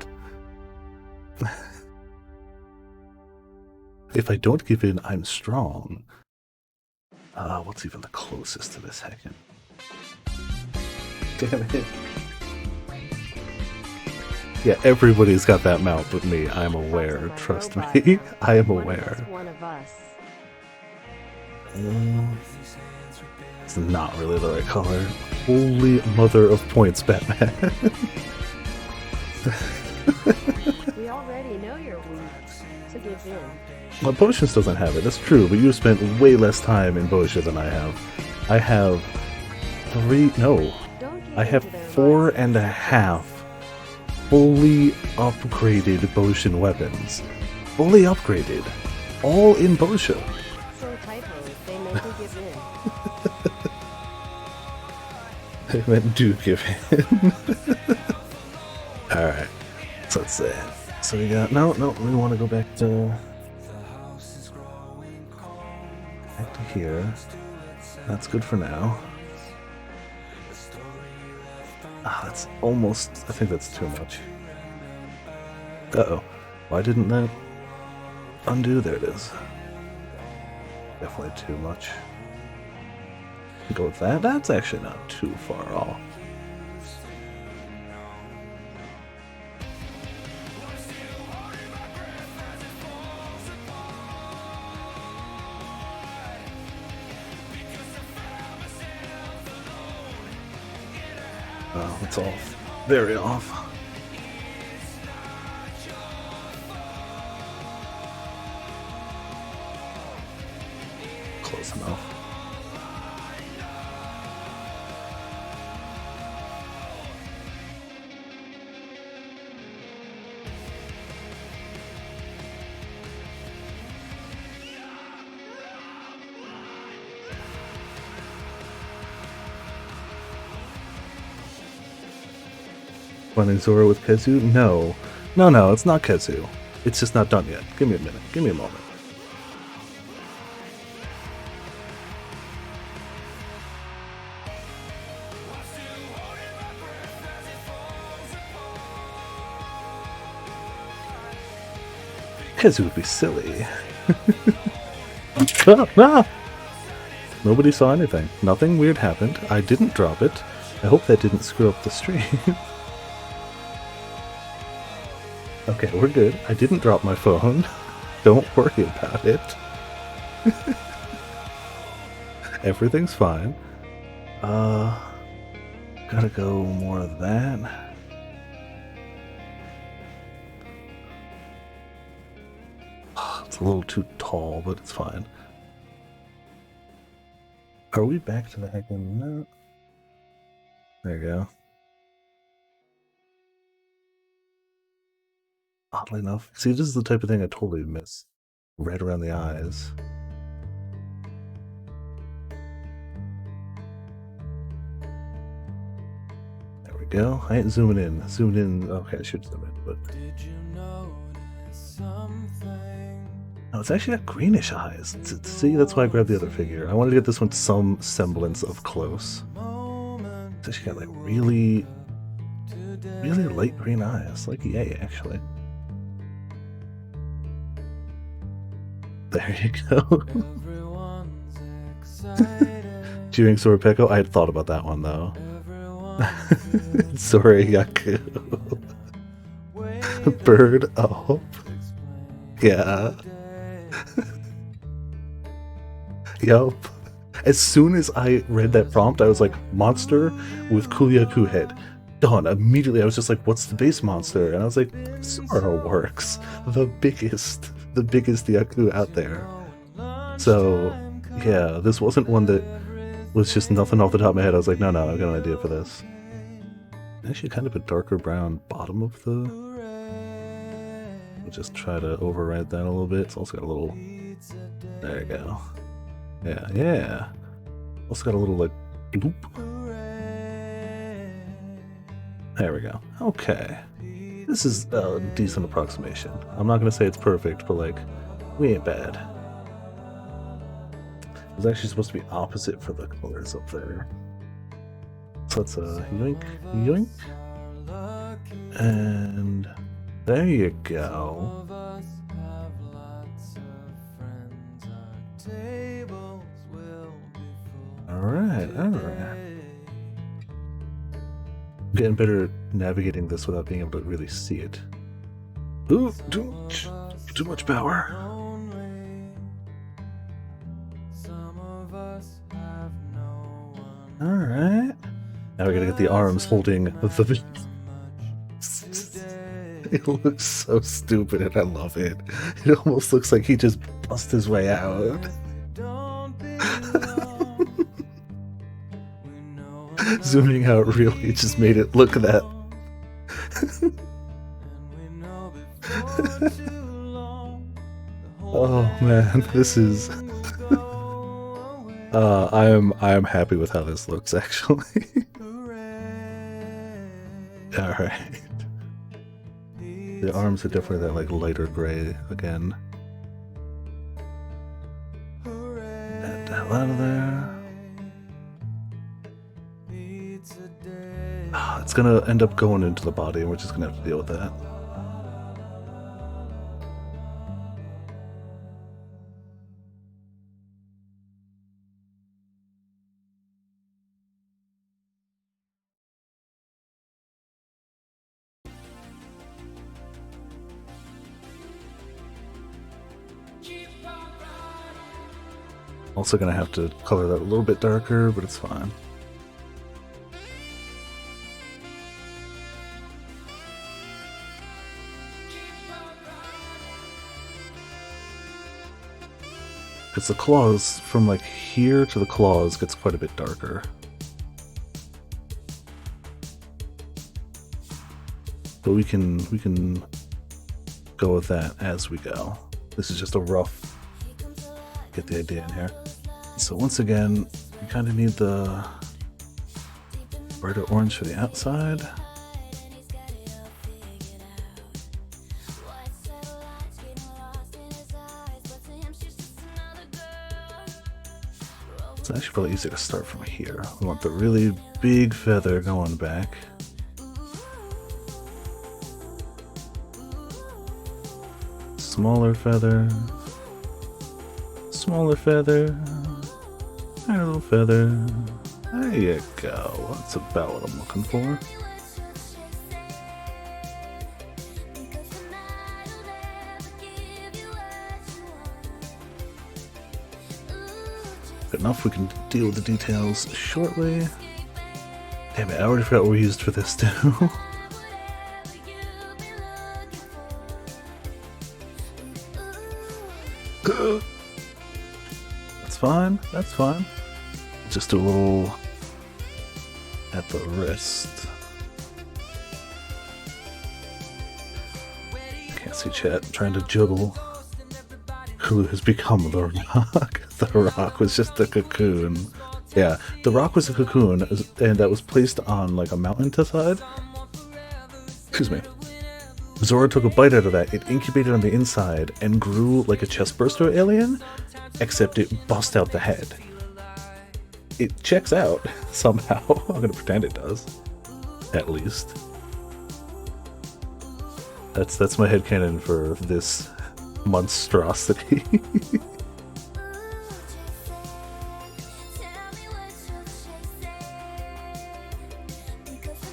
If I don't give in, I'm strong. What's even the closest to this heckin'? Damn it. Yeah, everybody's got that mount but me. I'm aware. Trust me. I am aware. One of us. It's not really the right color. Holy mother of points, Batman. We already know you're weak, so give in. Well, Potions doesn't have it, that's true, but you spent way less time in Boscia than I have. I have 4.5 fully upgraded Boscian weapons. Fully upgraded. All in Boscia. So typos, they make you give in. I meant do give in. Alright. So let's see. So we got no, we want to go back to here. That's good for now. That's almost, I think that's too much. Uh-oh. Why didn't that undo? There it is. Definitely too much. Go with that. That's actually not too far off. Oh, it's off. Very off. Close enough. Running Zora with Kezu? No. No, it's not Kezu. It's just not done yet. Give me a minute. Give me a moment. Kezu would be silly. Ah! Nobody saw anything. Nothing weird happened. I didn't drop it. I hope that didn't screw up the stream. Okay, we're good. I didn't drop my phone. Don't worry about it. Everything's fine. Gotta go more of that. It's a little too tall, but it's fine. Are we back to the hacking? No. There you go. Oddly enough. See, this is the type of thing I totally miss. Red around the eyes. There we go. I ain't zooming in. Zooming in. Okay, I should zoom in, but. Did you notice something? No, it's actually got greenish eyes. See, that's why I grabbed the other figure. I wanted to get this one some semblance of close. It's actually got like really light green eyes. Like yay, actually. There you go. Cheering Sorapeko? I had thought about that one though. Sorayaku. Bird up. Yeah. Yup. As soon as I read that prompt, I was like, monster with Kuliaku head. Done. Immediately, I was just like, what's the base monster? And I was like, Sora works. The biggest Yaku out there. So, yeah, this wasn't one that was just nothing off the top of my head. I was like, no, I've got an idea for this. Actually, kind of a darker brown bottom of the... We'll just try to override that a little bit. It's also got a little... There you go. Yeah. Also got a little, like, loop. There we go. Okay. This is a decent approximation. I'm not going to say it's perfect, but, like, we ain't bad. It was actually supposed to be opposite for the colors up there. So let's, yoink. And there you go. Alright. I'm getting better navigating this without being able to really see it. Ooh, too much power. Alright. Now we gotta get the arms holding the... It looks so stupid and I love it. It almost looks like he just bust his way out. Zooming out really just made it look at that. Oh man, this is... I am happy with how this looks actually. Alright. The arms are definitely that like lighter gray again. Get the hell out of there. It's gonna end up going into the body and we're just gonna have to deal with that. Also gonna have to color that a little bit darker, but it's fine. Because the claws, from like here to the claws, gets quite a bit darker. But we can go with that as we go. This is just a rough, get the idea in here. So once again, we kind of need the brighter orange for the outside. It's actually probably easier to start from here. We want the really big feather going back. Smaller feather. Smaller feather. Tiny little feather. There you go. That's about what I'm looking for. Good enough, we can deal with the details shortly. Damn it, I already forgot what we used for this too. That's fine, that's fine. Just do a little at the wrist. Can't see chat, I'm trying to juggle. Who has become the Rock? The Rock was just a cocoon. Yeah, the Rock was a cocoon, and that was placed on like a mountainside. Excuse me. Zora took a bite out of that. It incubated on the inside and grew like a chestburster alien, except it bust out the head. It checks out somehow. I'm gonna pretend it does, at least. That's my headcanon for this monstrosity.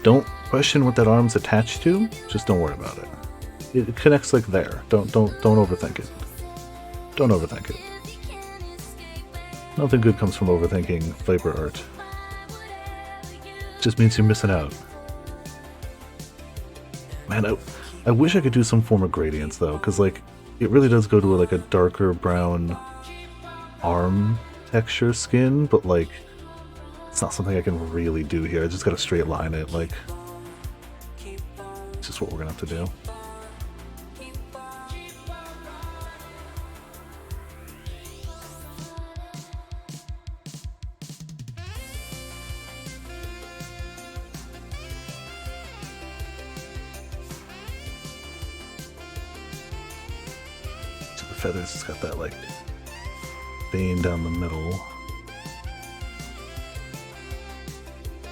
Don't question what that arm's attached to. Just don't worry about it. It connects like there. Don't overthink it. Don't overthink it. Nothing good comes from overthinking Viper art. Just means you're missing out. Man, I wish I could do some form of gradients though, because like it really does go to like a darker brown arm texture skin, but like it's not something I can really do here. I just gotta straight line it, like it's just what we're gonna have to do. Feathers, it's got that like vein down the middle.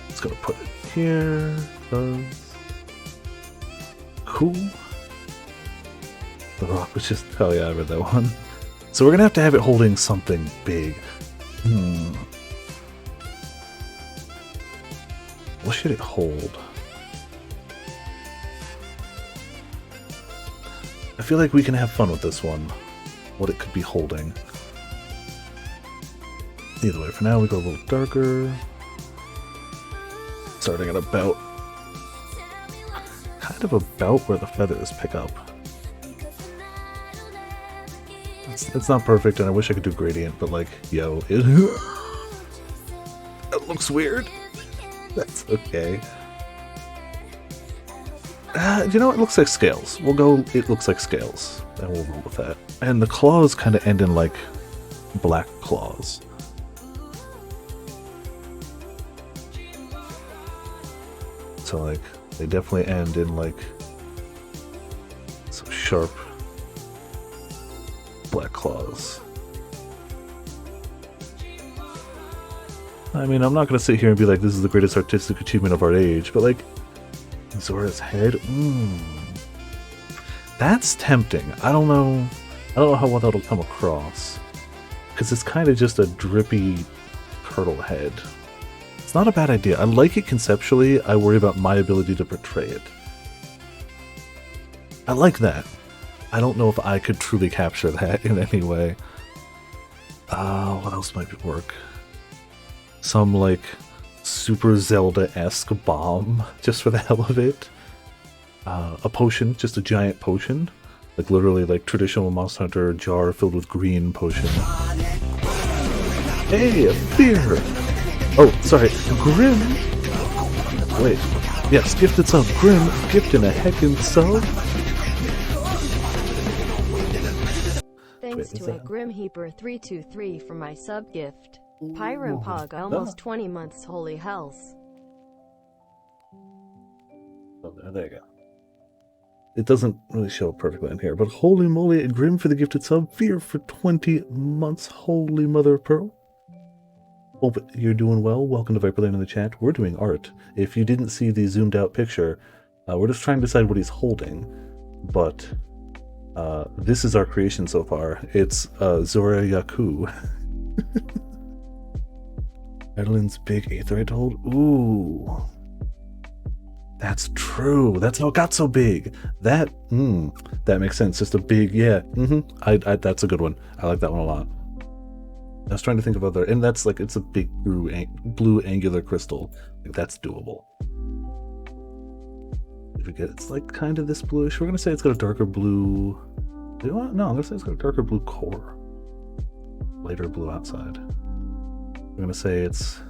Just gonna put it here. Cool. The Rock was just, oh yeah, I read that one. So we're gonna have it holding something big. What should it hold? I feel like we can have fun with this one. What it could be holding. Either way, for now we go a little darker. Starting at about... kind of about where the feathers pick up. It's not perfect, and I wish I could do gradient, but like, yo, it looks weird. That's okay. You know, it looks like scales. We'll go, it looks like scales, and we'll roll with that. And the claws kind of end in like black claws. So like, they definitely end in like some sharp black claws. I mean, I'm not going to sit here and be like, this is the greatest artistic achievement of our age, but like, Zora's head? That's tempting. I don't know how well that'll come across. Because it's kind of just a drippy turtle head. It's not a bad idea. I like it conceptually. I worry about my ability to portray it. I like that. I don't know if I could truly capture that in any way. What else might work? Some like Super Zelda-esque bomb, just for the hell of it. A potion, just a giant potion. Like literally like traditional Monster Hunter jar filled with green potion. Hey, a beer! Oh, sorry, Grim! Wait, yes, gifted sub. Grim, gifting a heckin' sub. Thanks to a Grim Heaper 323 for my sub gift. Pyro Pog almost 20 months, holy hells. Oh, there you go. It doesn't really show up perfectly in here, but holy moly, Grim for the gifted sub, Fear for 20 months, holy mother of pearl. Hope you're doing well. Welcome to Viperland in the chat. We're doing art. If you didn't see the zoomed out picture, we're just trying to decide what he's holding, but this is our creation so far. It's Zora Yaku. Adeline's big aetherite to hold? Ooh. That's true. That's how it got so big. That makes sense. Just a big, yeah. That's a good one. I like that one a lot. I was trying to think of other, and that's like, it's a big blue angular crystal. Like, that's doable. If we get, it's like kind of this bluish. We're gonna say it's got a darker blue. You know what? No, I'm gonna say it's got a darker blue core. Lighter blue outside. I'm gonna say it's,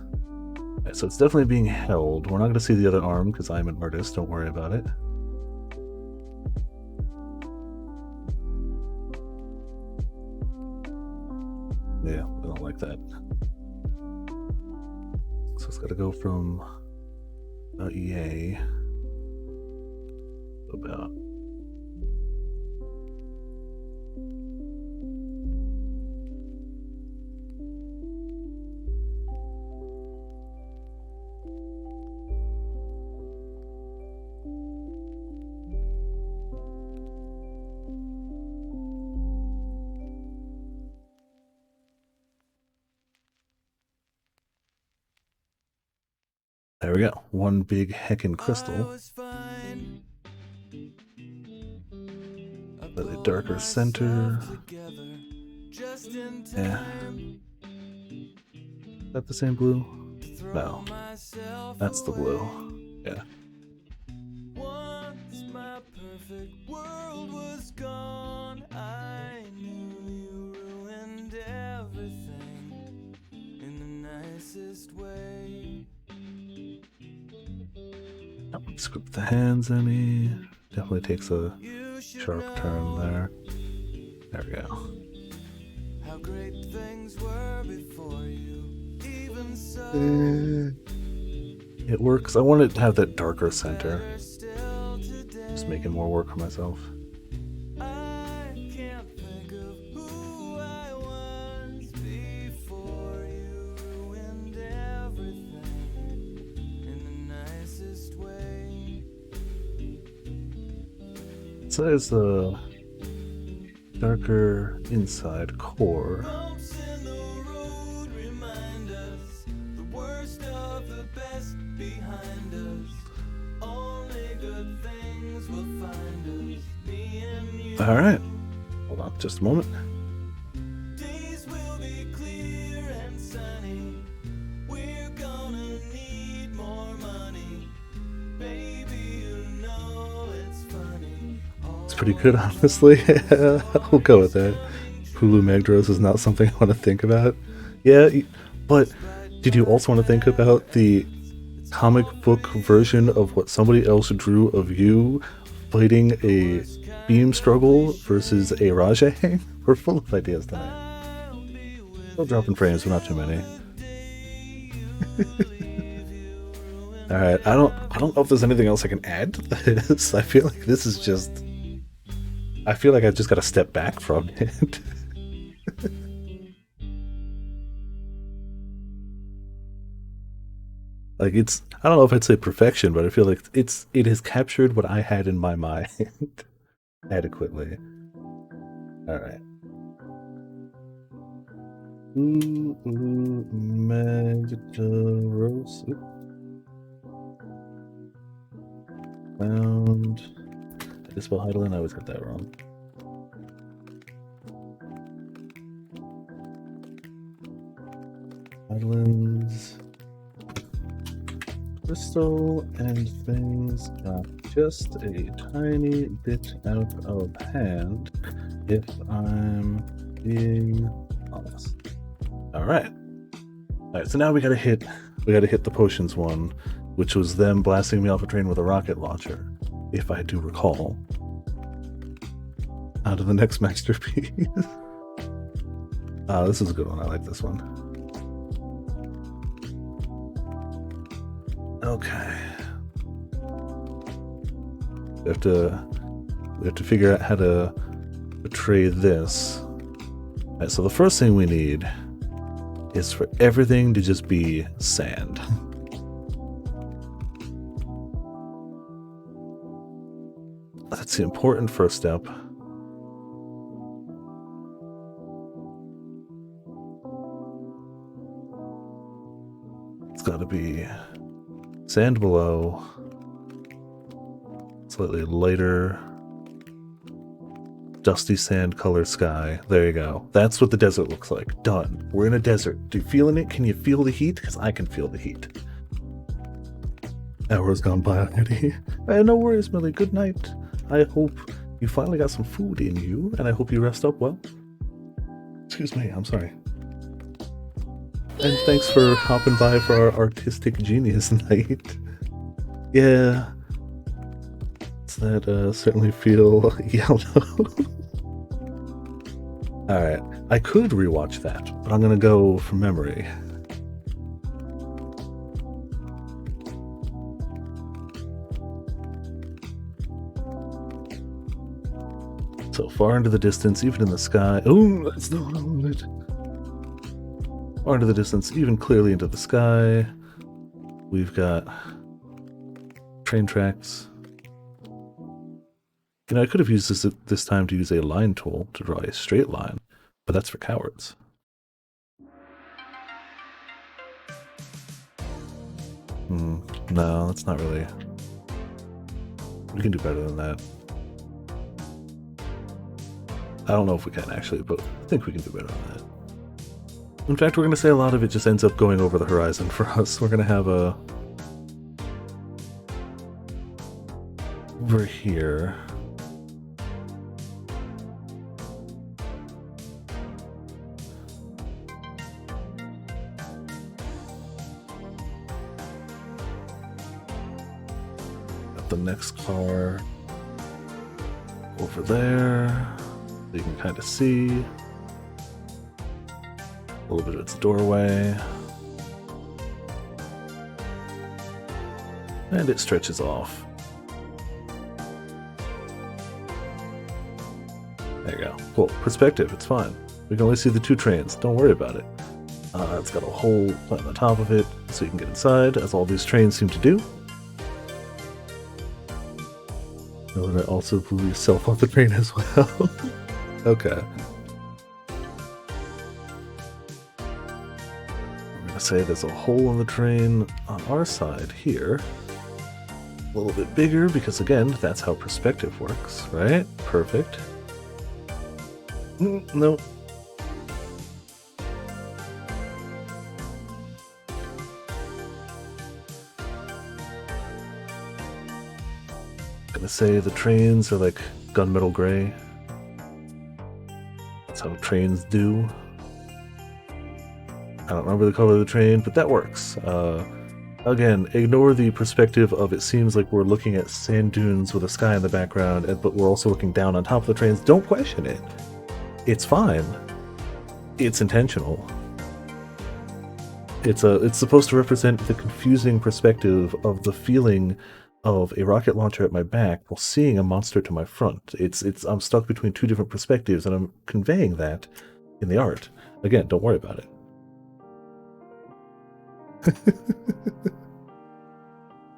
so it's definitely being held. We're not gonna see the other arm because I'm an artist. Don't worry about it. Yeah, I don't like that. So it's got to go from EA about. There we go. One big heckin' crystal. With a darker center. Yeah. Is that the same blue? No. That's the blue. Yeah. Once my perfect world was gone, I knew you ruined everything in the nicest way. Script the hands any. Definitely takes a sharp turn there. There we go. How great things were before you, even so. It works. I wanted to have that darker center. Just making more work for myself. I can't think of who I was before you ruined everything in the nicest way. So there's the darker inside core. Bumps in the road remind us the worst of the best behind us. Only good things will find us, me and you. All right. Hold on just a moment. Days will be clear and sunny. We're gonna need more money. Baby, you know it's funny. It's pretty good, honestly. I'll go with that. Hulu Magdaros is not something I want to think about. Yeah, but did you also want to think about the comic book version of what somebody else drew of you fighting a beam struggle versus a Rajang? We're full of ideas tonight. Still dropping frames, but not too many. Alright, I don't know if there's anything else I can add to this. I feel like this is just, I feel like I just gotta step back from it. Like, it's, I don't know if I'd say perfection, but I feel like it has captured what I had in my mind adequately. Alright. Magdaros. Found. Did I spell Heidelin? I always get that wrong. Islands, crystal, and things got just a tiny bit out of hand, if I'm being honest. Alright. Alright, so now we gotta hit the potions one, which was them blasting me off a train with a rocket launcher, if I do recall. On to the next masterpiece. This is a good one. I like this one. Okay. We have to figure out how to portray this. Alright, so the first thing we need is for everything to just be sand. That's the important first step. It's got to be sand below, slightly lighter, dusty sand color sky. There you go. That's what the desert looks like. Done. We're in a desert. Do you feeling it? Can you feel the heat? Because I can feel the heat. Hours gone by already. No worries, Millie. Good night. I hope you finally got some food in you, and I hope you rest up well. Excuse me, I'm sorry. And thanks for hopping by for our artistic genius night. Yeah. Does that certainly feel yellow? Alright, I could rewatch that, but I'm gonna go from memory. So far into the distance, even in the sky. Oh, that's not what I wanted. Far into the distance, even clearly into the sky. We've got train tracks. You know, I could have used this time to use a line tool to draw a straight line, but that's for cowards. No, that's not really. We can do better than that. I don't know if we can actually, but I think we can do better than that. In fact, we're going to say a lot of it just ends up going over the horizon for us. We're going to have a... over here. Got the next car over there. You can kind of see a little bit of its doorway, and it stretches off. There you go. Cool. Perspective, it's fine. We can only see the two trains. Don't worry about it. It's got a hole on the top of it so you can get inside, as all these trains seem to do. Oh, and it also blew yourself off the train as well. Okay. I'm going to say there's a hole in the train on our side here. A little bit bigger because, again, that's how perspective works, right? Perfect. No. I'm going to say the trains are like gunmetal gray. That's how trains do. I don't remember the color of the train, but that works. Again, ignore the perspective of it seems like we're looking at sand dunes with a sky in the background, but we're also looking down on top of the trains. Don't question it. It's fine. It's intentional. It's supposed to represent the confusing perspective of the feeling of a rocket launcher at my back while seeing a monster to my front. I'm stuck between two different perspectives, and I'm conveying that in the art. Again, don't worry about it.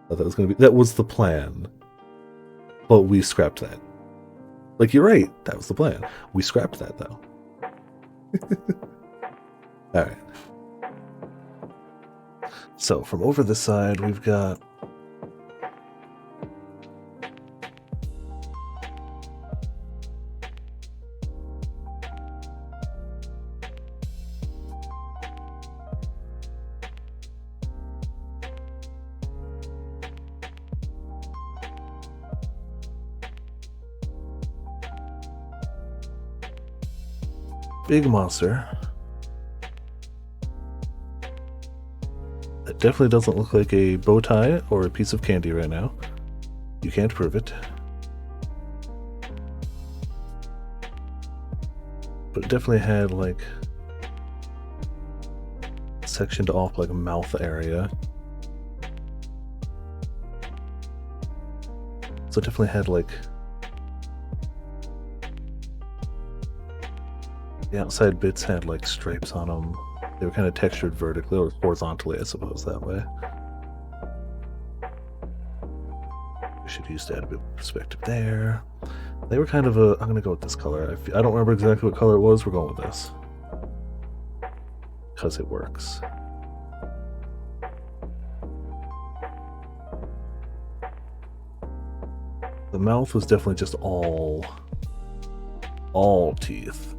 That was the plan, but we scrapped that. Like, you're right, that was the plan. We scrapped that though. All right. So from over this side, we've got big monster. It definitely doesn't look like a bow tie or a piece of candy right now. You can't prove it. But it definitely had like sectioned off like a mouth area. So it definitely had like the outside bits had like stripes on them. They were kind of textured vertically or horizontally, I suppose, that way. We should use to add a bit of perspective there. They were kind of a... I'm going to go with this color. I don't remember exactly what color it was. We're going with this. Because it works. The mouth was definitely just all teeth.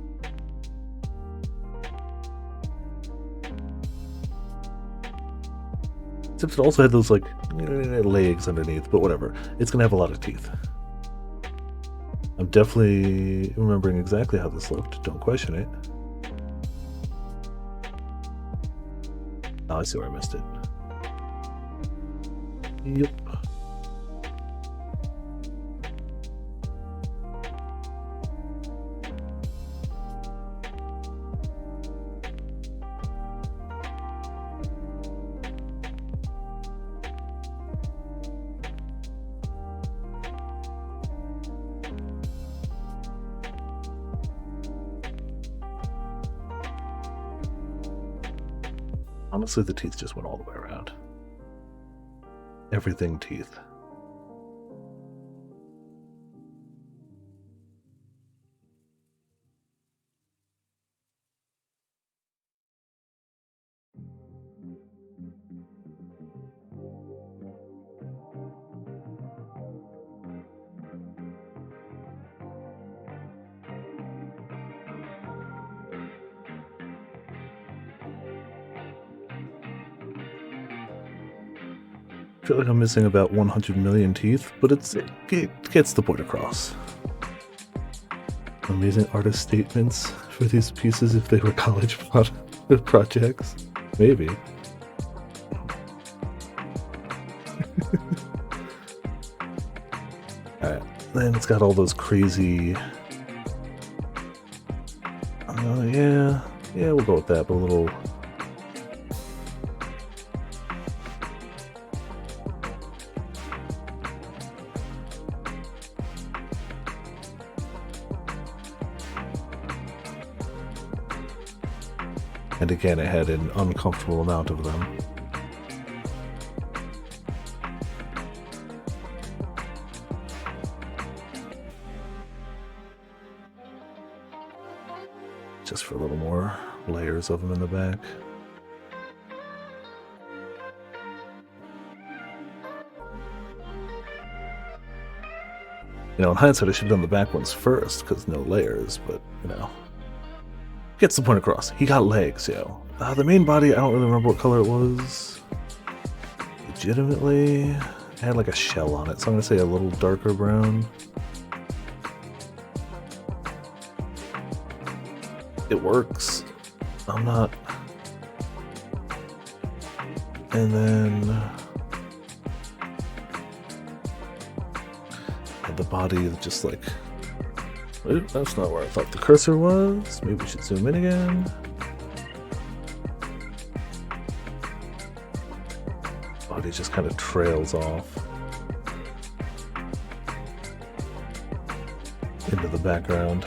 Except it also had those like legs underneath, but whatever. It's gonna have a lot of teeth. I'm definitely remembering exactly how this looked. Don't question it. Oh, I see where I missed it. Yep. Honestly, the teeth just went all the way around. Everything teeth. I feel like I'm missing about 100 million teeth, but it gets the point across. Amazing artist statements for these pieces if they were college projects. Maybe. Alright, then it's got all those crazy... yeah, we'll go with that, but a little... And again, it had an uncomfortable amount of them. Just for a little more layers of them in the back. You know, in hindsight, I should have done the back ones first, because no layers, but, you know. Gets the point across. He got legs, yo. The main body, I don't really remember what color it was. Legitimately, it had like a shell on it, so I'm gonna say a little darker brown. It works. I'm not. And then the body just like. Oop, that's not where I thought the cursor was. Maybe we should zoom in again. Body just kind of trails off into the background.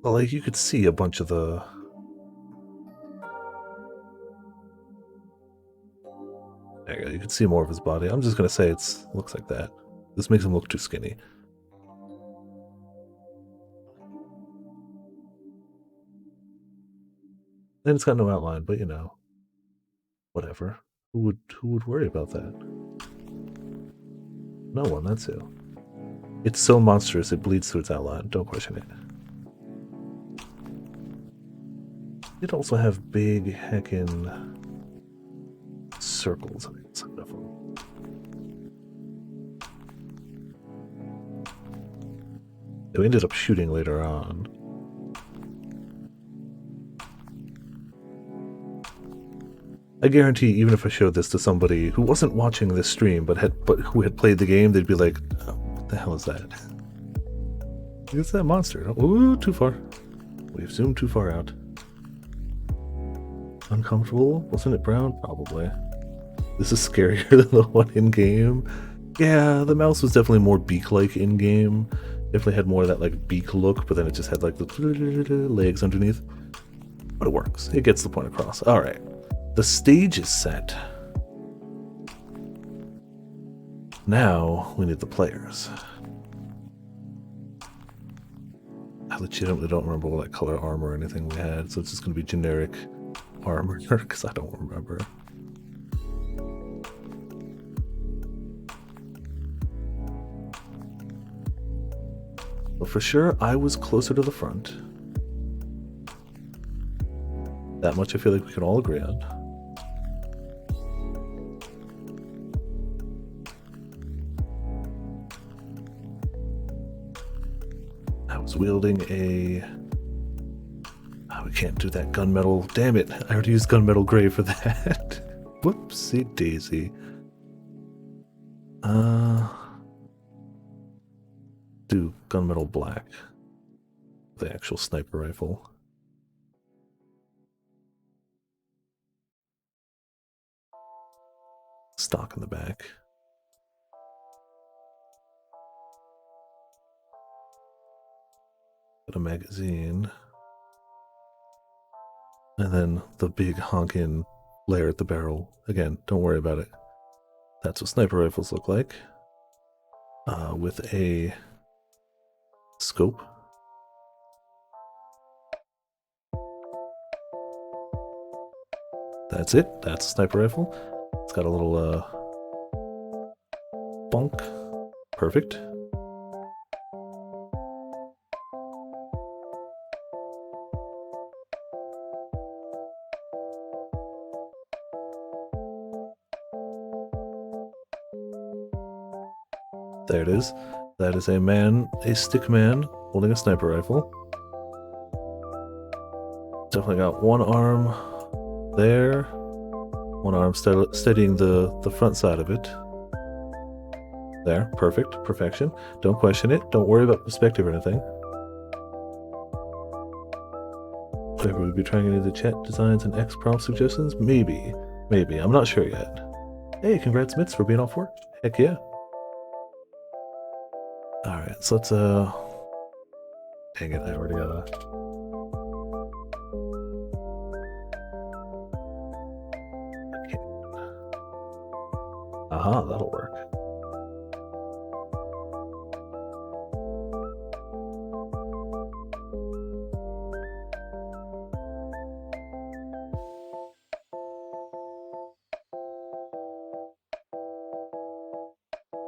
Well, like you could see a bunch of the there you go, you could see more of his body. I'm just gonna say it looks like that. This makes him look too skinny. Then it's got no outline, but you know. Whatever. Who would worry about that? No one, that's who. It's so monstrous it bleeds through its outline. Don't question it. It also have big heckin' circles on the inside of them. We ended up shooting later on. I guarantee, even if I showed this to somebody who wasn't watching this stream but who had played the game, they'd be like, oh, "What the hell is that? It's that monster." Ooh, too far. We've zoomed too far out. Uncomfortable? Wasn't it brown? Probably. This is scarier than the one in game. Yeah, the mouse was definitely more beak-like in game. Definitely had more of that like beak look, but then it just had like the legs underneath. But it works. It gets the point across. All right. The stage is set. Now we need the players. I legitimately don't remember what color armor or anything we had, so it's just going to be generic armor because I don't remember. But for sure, I was closer to the front. That much I feel like we can all agree on. I was wielding a... Oh, we can't do that gunmetal. Damn it, I already used gunmetal gray for that. Whoopsie daisy. Do gunmetal black. The actual sniper rifle. Stock in the back. Got a magazine. And then the big honkin' layer at the barrel. Again, don't worry about it. That's what sniper rifles look like. With a scope. That's it. That's a sniper rifle. It's got a little bunk. Perfect. There it is. That is a man, a stick man, holding a sniper rifle. Definitely got one arm there. One arm steadying the front side of it. There, perfect, perfection. Don't question it. Don't worry about perspective or anything. Maybe we'd be trying any of the chat designs and X prompt suggestions? Maybe. Maybe. I'm not sure yet. Hey, congrats Mitz for being off work. Heck yeah. Alright, so let's dang it, I already okay. Aha, that'll work.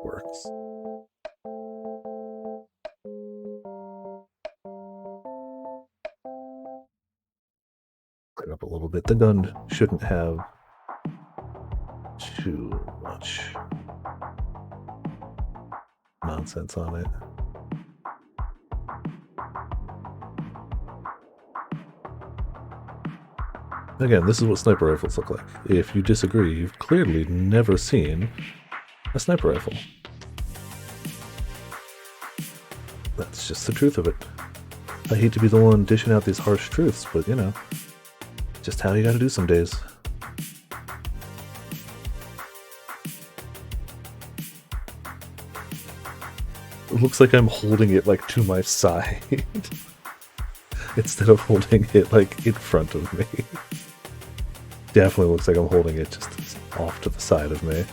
Works. Clear up a little bit. The gun shouldn't have too much nonsense on it. Again, this is what sniper rifles look like. If you disagree, you've clearly never seen a sniper rifle. That's just the truth of it. I hate to be the one dishing out these harsh truths, but you know, just how you gotta do some days. It looks like I'm holding it like to my side instead of holding it like in front of me. Definitely looks like I'm holding it just off to the side of me.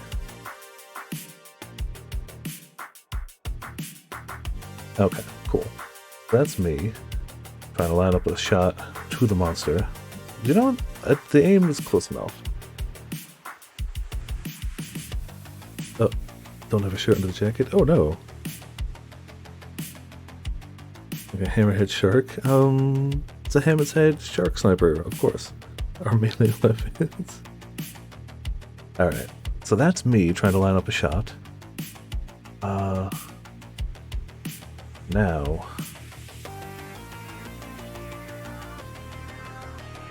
Okay, cool. That's me trying to line up a shot to the monster. You know what? The aim is close enough. Oh, don't have a shirt under the jacket? Oh no. Okay, hammerhead shark. It's a Hammer's Head Shark Sniper, of course. Our melee weapons. Alright, so that's me trying to line up a shot. Now,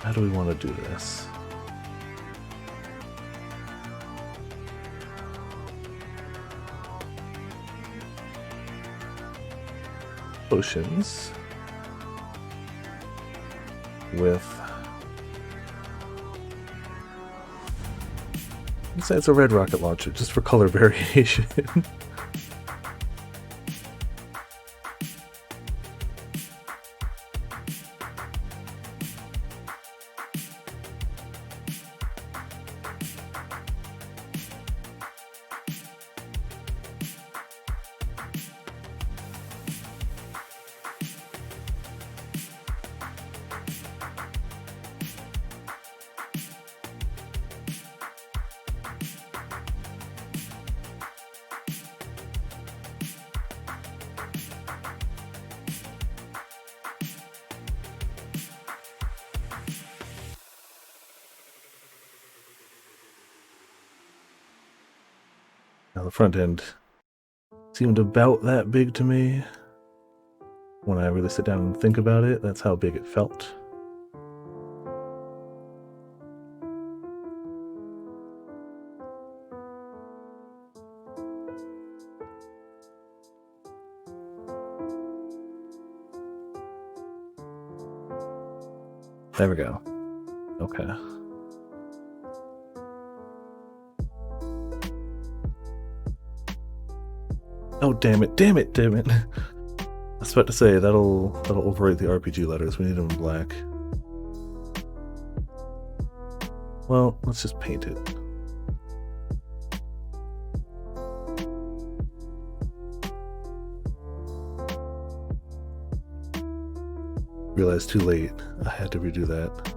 how do we want to do this? Potions with, let's say it's a red rocket launcher just for color variation. Now the front end seemed about that big to me. When I really sit down and think about it, that's how big it felt. There we go. Okay. Oh, damn it, damn it, damn it. I was about to say, that'll overwrite the RPG letters. We need them in black. Well, let's just paint it. Realized too late. I had to redo that.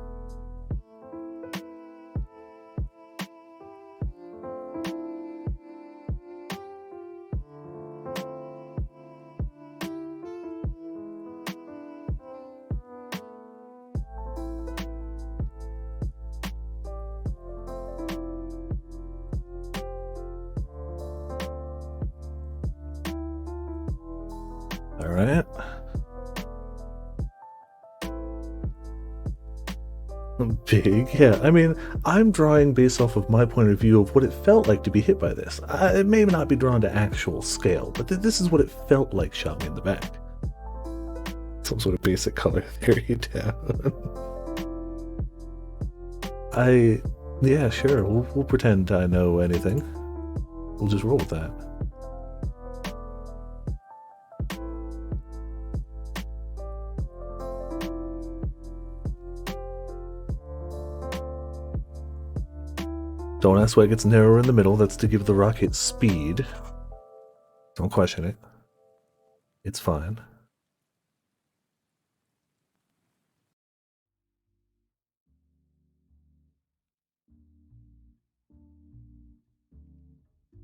All right. Big, yeah. I mean, I'm drawing based off of my point of view of what it felt like to be hit by this. It may not be drawn to actual scale, but this is what it felt like shot me in the back. Some sort of basic color theory down. Yeah, sure. We'll pretend I know anything. We'll just roll with that. Don't ask why it gets narrower in the middle. That's to give the rocket speed. Don't question it. It's fine.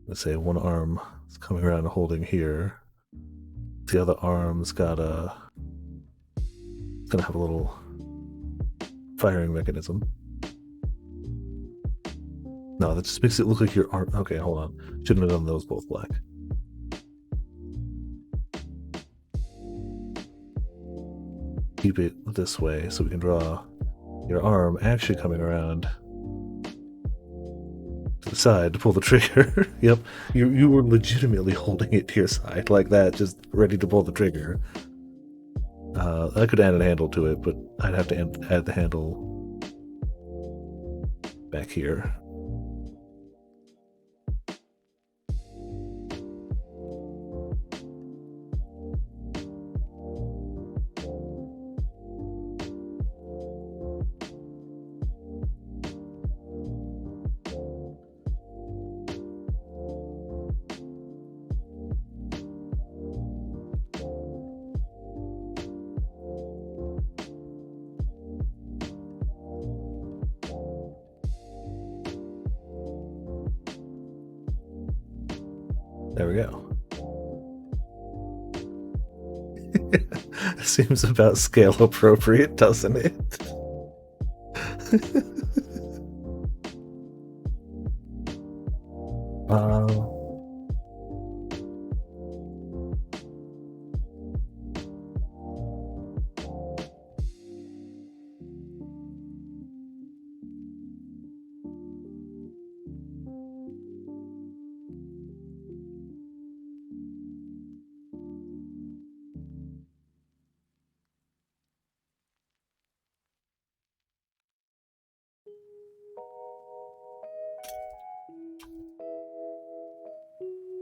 Let's say one arm is coming around and holding here. The other arm's got it's gonna have a little firing mechanism. No, that just makes it look like your arm. Okay, hold on. Shouldn't have done those both black. Keep it this way so we can draw your arm actually coming around to the side to pull the trigger. Yep, you were legitimately holding it to your side like that, just ready to pull the trigger. I could add a handle to it, but I'd have to add the handle back here. There we go. Seems about scale appropriate, doesn't it?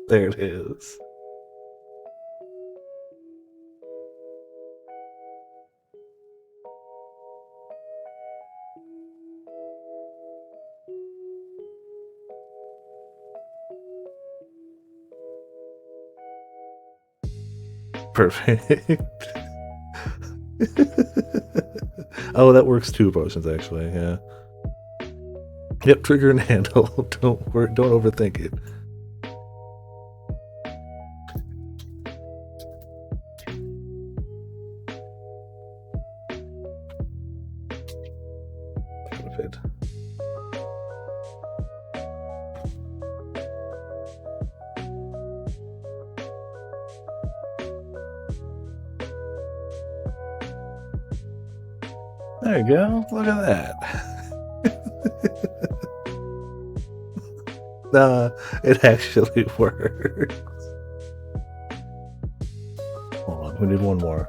There it is. Perfect. Oh, that works too, potions, actually, yeah. Yep, trigger and handle. Don't overthink it. Perfect. There you go. Look at that. Nah, it actually works. Hold on, we need one more.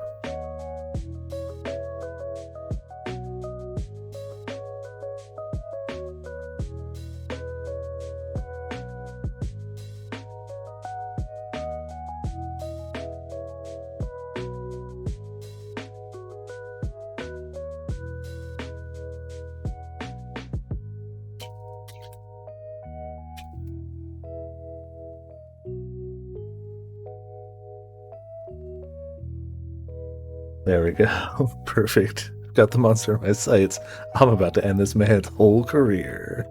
There we go. Perfect. Got the monster in my sights. I'm about to end this man's whole career.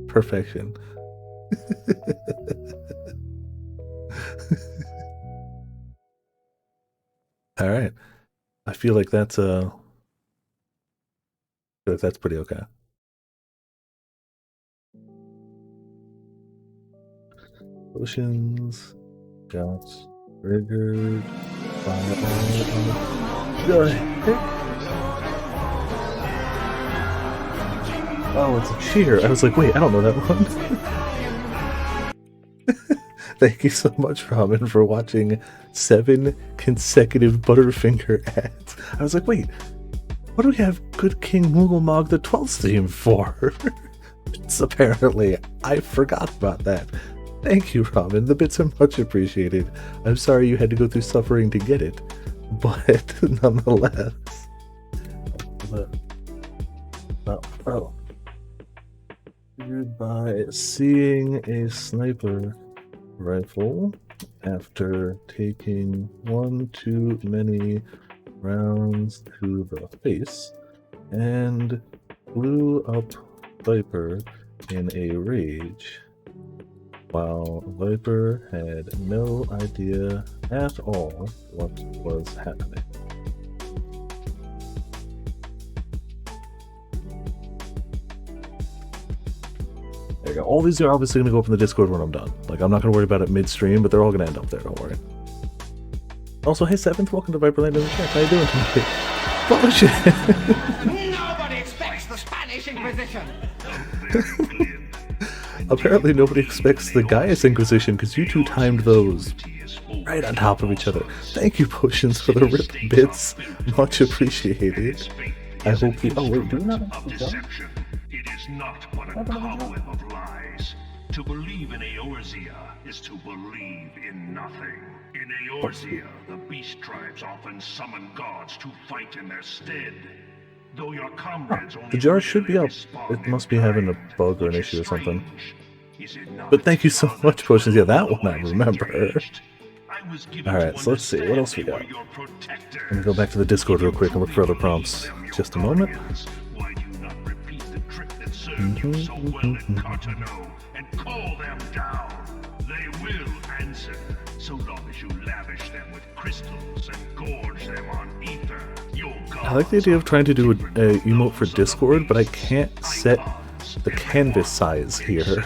Perfection. All right. I feel like that's pretty okay. Potions, shots, triggered. Oh, it's a cheer. I was like, wait, I don't know that one. Thank you so much, Robin, for watching 7 consecutive Butterfinger ads. I was like, wait, what do we have Good King Moogle the 12th theme for? It's apparently, I forgot about that. Thank you, Robin. The bits are much appreciated. I'm sorry you had to go through suffering to get it, but nonetheless. Oh. Triggered by seeing a sniper rifle after taking one too many rounds to the face and blew up Viper in a rage, while Viper had no idea at all what was happening. There you go. All these are obviously going to go up in the Discord when I'm done. Like, I'm not going to worry about it midstream, but they're all going to end up there, don't worry. Also, hey, Seventh, welcome to Viperland in the chat. How you doing tonight? Bullshit! Nobody expects the Spanish Inquisition! Apparently nobody expects the Gaius Inquisition, because you two timed those right on top of each other. Thank you, Potions, for the ripped bits. Much appreciated. I hope you... Oh, wait, do we not have to jump? It is not but a cobweb of lies. To believe in Eorzea is to believe in nothing. In Eorzea, the beast tribes often summon gods to fight in their stead. Though your comrades only The jar should be up. It must be having a bug or an issue or something. But thank you so much, Potions. Yeah, that one I remember. Alright, so let's see. What else we got? Let me go back to the Discord real quick and look for other prompts. Just a moment. And call them down. They will answer, so long as you lavish them with crystals and gold. I like the idea of trying to do a emote for Discord, but I can't set the canvas size here.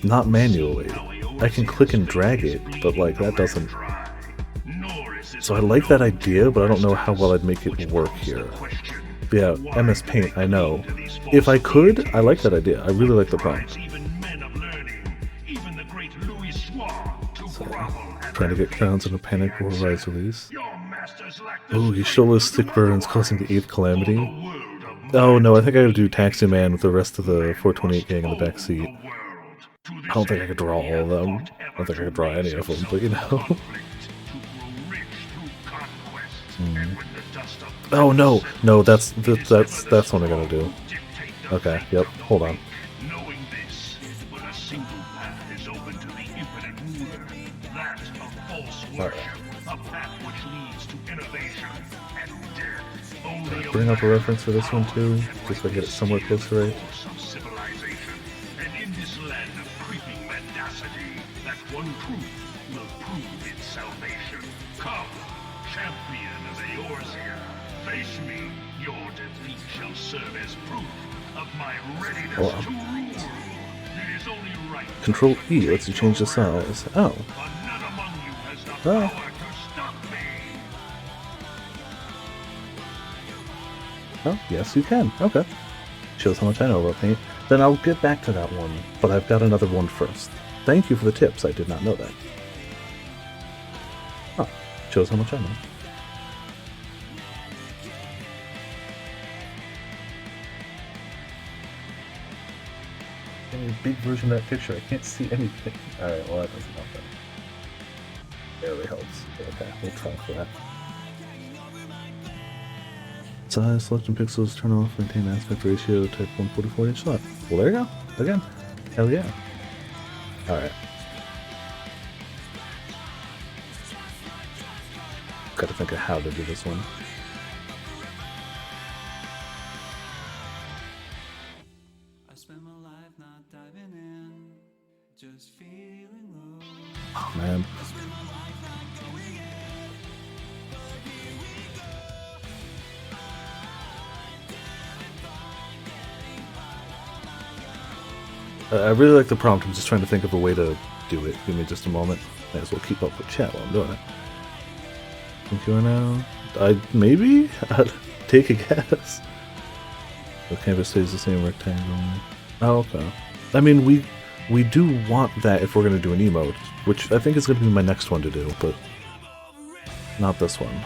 Not manually. I can click and drag it, but like that doesn't. So I like that idea, but I don't know how well I'd make it work here. But yeah, MS Paint, I know. If I could, I like that idea. I really like the prompt. So, trying to get crowns in a panic before Rise release. Oh, you show us stick burns causing the 8th calamity. Oh no, I think I gotta do Taxi Man with the rest of the 428 gang in the back seat. I don't think I could draw all of them. I don't think I could draw any of them, but you know. Oh no, no, that's what I gotta do. Okay, yep, hold on. Knowing this, but a single path is open to the infinite ruler, that of false worship, a path which leads to innovation and death. Only Bring up a reference for this one too, just so I get it somewhere close to right. of civilization, and in this land of creeping mendacity, that one truth will prove its salvation. Come, champion of Eorzea, face me. Your defeat shall serve as proof of my readiness to rule. It is only right. Control E lets you change the size. Oh. But none among you has the Oh. power to stop me. Oh, yes you can. Okay. Shows how much I know about paint. Then I'll get back to that one, but I've got another one first. Thank you for the tips, I did not know that. Oh, shows how much I know. A big version of that picture, I can't see anything. Alright, well that doesn't help then. Barely helps. Okay, we'll try for that. Size, selection pixels, turn off, maintain aspect ratio, type 144 inch slot. Well, there you go. Again. Hell yeah. Alright. Gotta think of how to do this one. I spend my life not diving in, just feeling low. Oh, man. I really like the prompt. I'm just trying to think of a way to do it. Give me just a moment. May as well keep up with chat while I'm doing it. Think you are now? Maybe? I'd take a guess. The canvas stays the same rectangle. Oh, okay. I mean, we do want that if we're going to do an emote, which I think is going to be my next one to do, but not this one.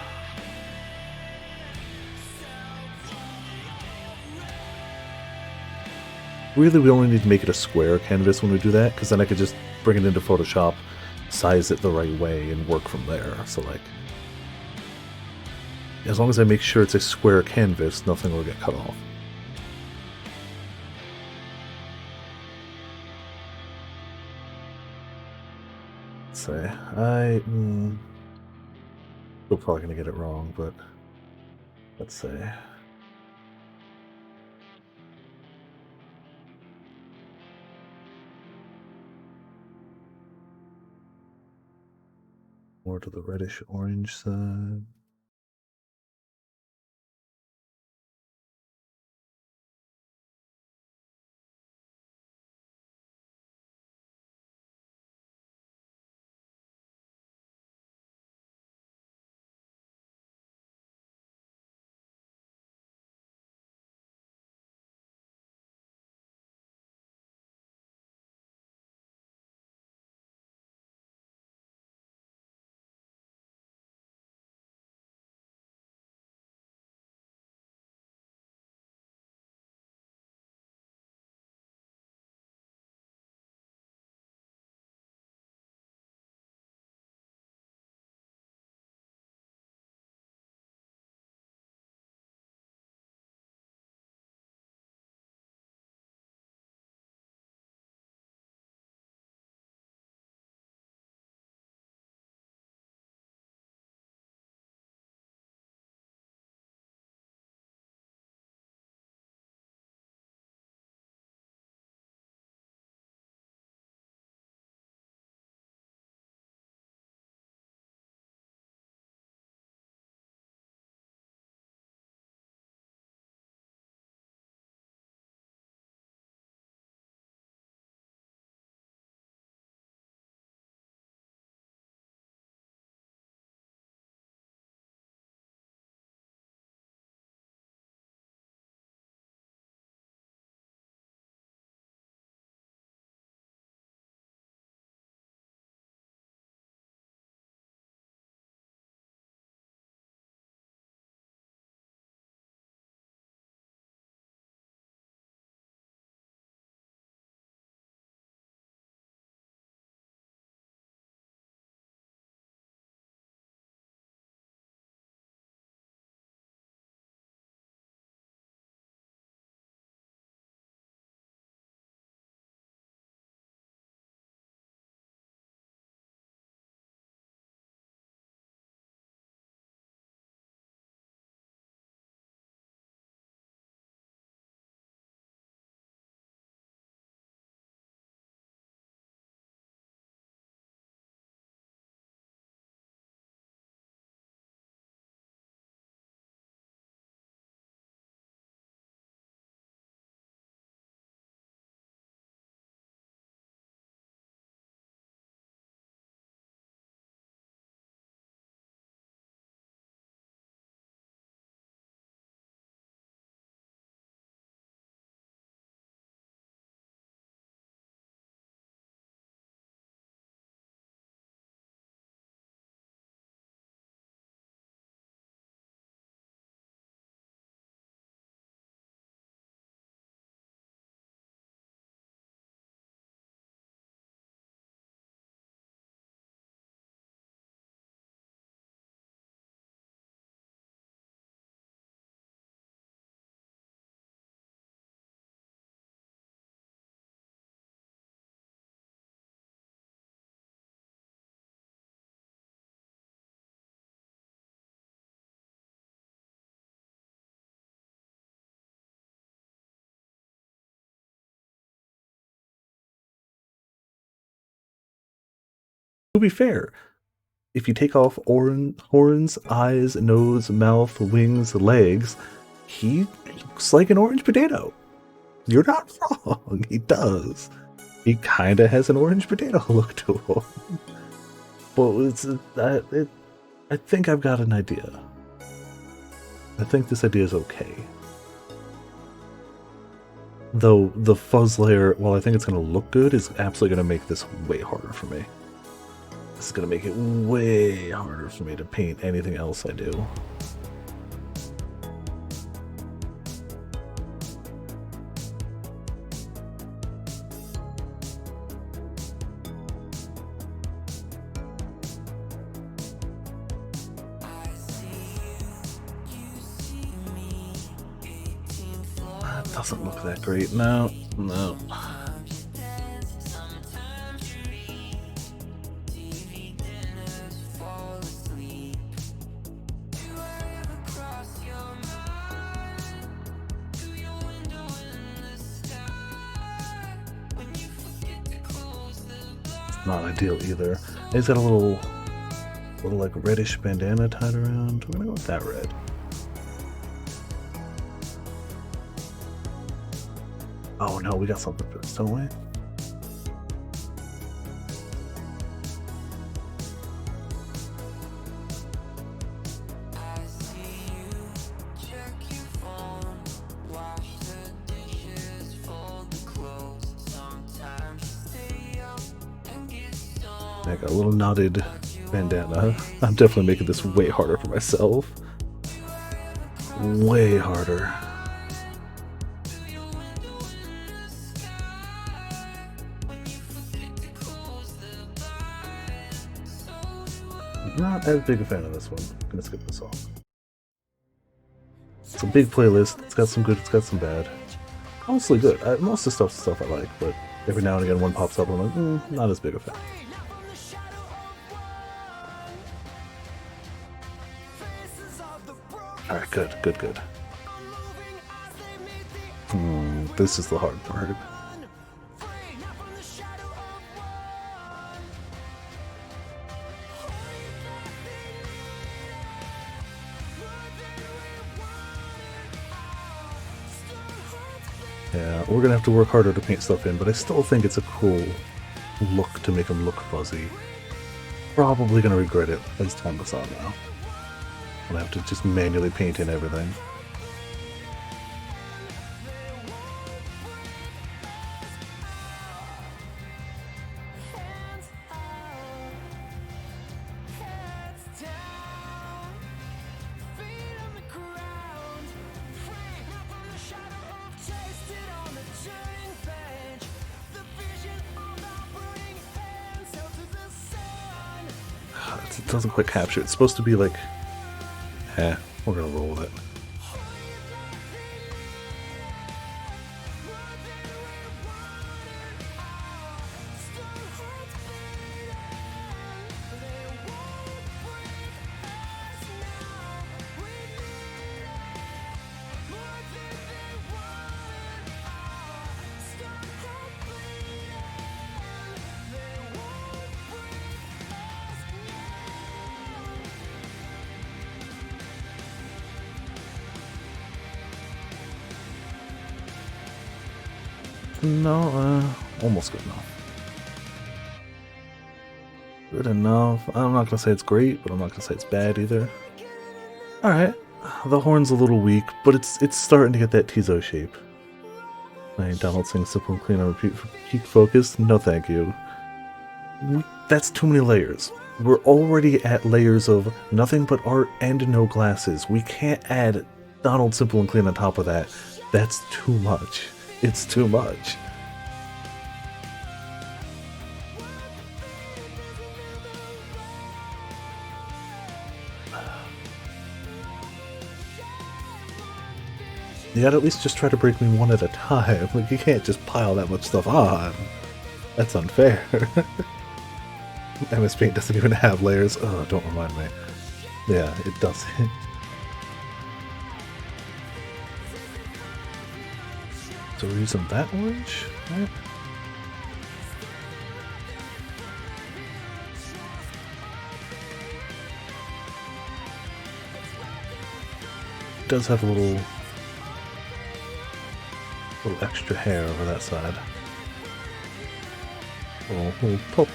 Really, we only need to make it a square canvas when we do that, because then I could just bring it into Photoshop, size it the right way, and work from there. So, like, as long as I make sure it's a square canvas, nothing will get cut off. Let's say, we're probably going to get it wrong, but let's say. More to the reddish orange side. to be fair, if you take off horns, eyes, nose, mouth, wings, legs, he looks like an orange potato. You're not wrong. He does. He kind of has an orange potato look to him. But I think I've got an idea. I think this idea is okay. Though the fuzz layer, while I think it's going to look good, is absolutely going to make this way harder for me. This is going to make it way harder for me to paint anything else I do. That doesn't look that great. No. Not ideal either. He's got a little like reddish bandana tied around. I'm gonna go with that red. Oh no, we got something for this, don't we? I got a little knotted bandana. I'm definitely making this way harder for myself. Way harder. Not as big a fan of this one. I'm gonna skip this off. It's a big playlist. It's got some good, it's got some bad. Mostly good. Most of the stuff I like, but every now and again one pops up and I'm like, not as big a fan. Alright, good. This is the hard part. Yeah, we're gonna have to work harder to paint stuff in, but I still think it's a cool look to make them look fuzzy. Probably gonna regret it as time goes on now. I'll have to just manually paint in everything. It doesn't quite capture. It's supposed to be like, we're gonna roll with it. No, almost good enough. Good enough. I'm not gonna say it's great, but I'm not gonna say it's bad either. Alright. The horn's a little weak, but it's starting to get that Tizo shape. Donald sings simple and clean on repeat for peak focus. No thank you. That's too many layers. We're already at layers of nothing but art and no glasses. We can't add Donald simple and clean on top of that. That's too much. It's too much. You gotta at least just try to break me one at a time. Like, you can't just pile that much stuff on. That's unfair. MS Paint doesn't even have layers. Oh, don't remind me. Yeah, it doesn't. So we're using that orange, right? does have a little extra hair over that side. Little popped.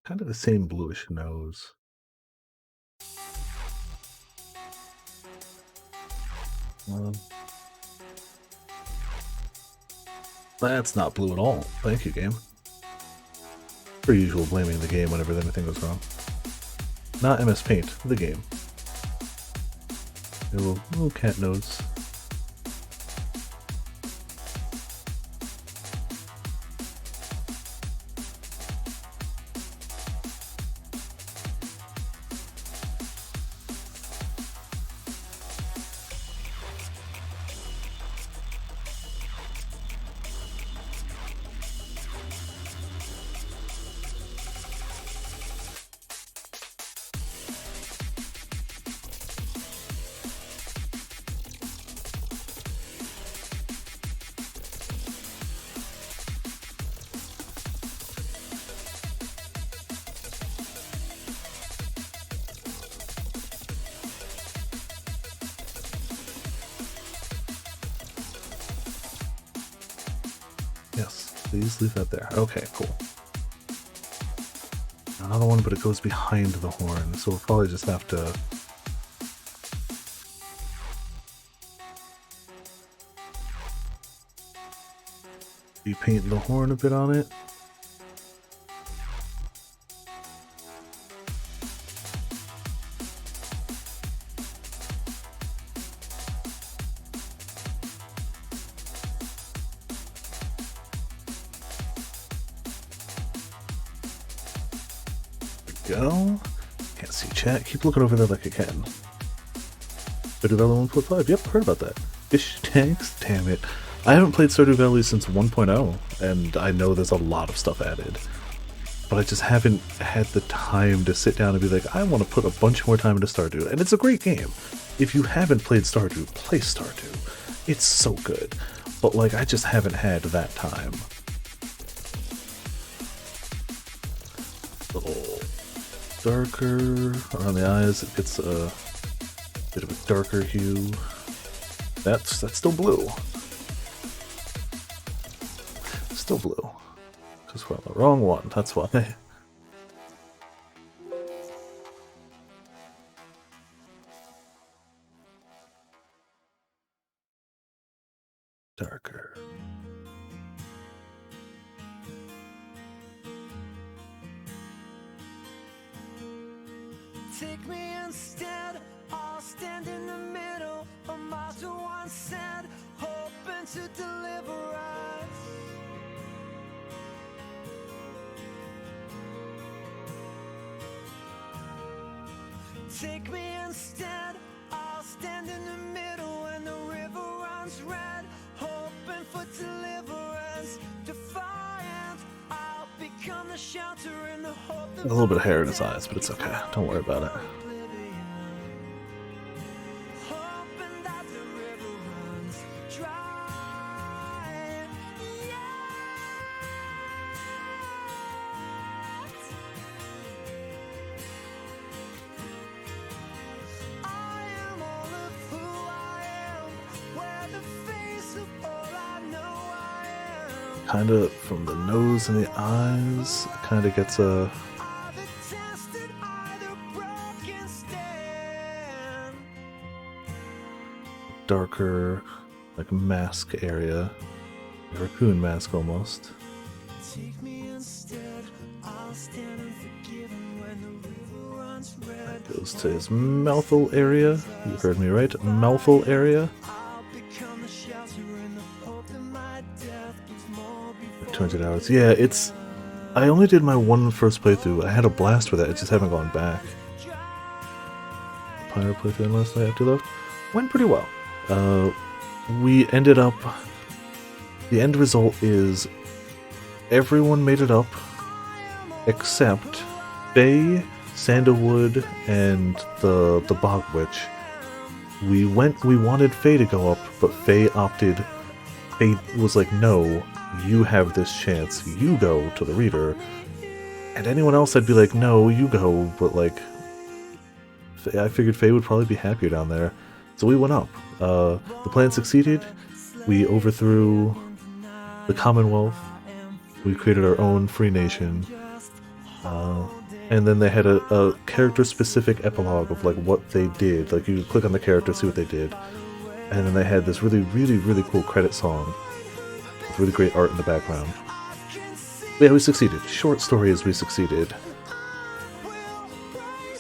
Kind of the same bluish nose. That's not blue at all. Thank you, game. Per usual, blaming the game whenever anything goes wrong. Not MS Paint, the game. A little cat nose. Yes, please leave that there. Okay, cool. Another one, but it goes behind the horn, so we'll probably just have to... repaint the horn a bit on it. Go. Can't see chat. Keep looking over there like I can. Stardew Valley 1.5. Yep, heard about that. Fish tanks? Damn it. I haven't played Stardew Valley since 1.0, and I know there's a lot of stuff added. But I just haven't had the time to sit down and be like, I want to put a bunch more time into Stardew. And it's a great game. If you haven't played Stardew, play Stardew. It's so good. But, like, I just haven't had that time. Little darker around the eyes. It gets a bit of a darker hue. That's still blue. Still blue. Because we're on the wrong one, that's why. Darker. Take me instead, I'll stand in the middle. A motto once said, hoping to deliver us. Take me instead, I'll stand in the middle when the river runs red, hoping for deliverance. Defiant, I'll become the shelter in the hope that A little bit of hair in his eyes, but it's okay. Don't worry about it. hoping that the river runs dry. I am all of who I am, where the face of all I know I am. Kind of from the nose and the eyes, it kind of gets a Are the tested, either broken stand. darker, like mask area. A raccoon mask almost. Take me instead, I'll stand unforgiven when the river runs red. Goes to his mouthful area. You heard me right. Mouthful area. I'll become the shelter in the hope that my death gives more before 200 hours. Yeah, it's... I only did my first playthrough. I had a blast with it. I just haven't gone back. Pirate playthrough last night after left. Went pretty well. We ended up... The end result is... Everyone made it up. Except... Faye, Sandalwood and the Bog Witch. We wanted Faye to go up, but Faye opted. Faye was like, no, you have this chance, you go to the reader. And anyone else I'd be like, no, you go, but like, I figured Faye would probably be happier down there. So we went up. The plan succeeded. We overthrew the Commonwealth. We created our own free nation. And then they had a character-specific epilogue of like what they did. Like you click on the character, see what they did. And then they had this really, really, really cool credit song with really great art in the background. But yeah, we succeeded. Short story is we succeeded.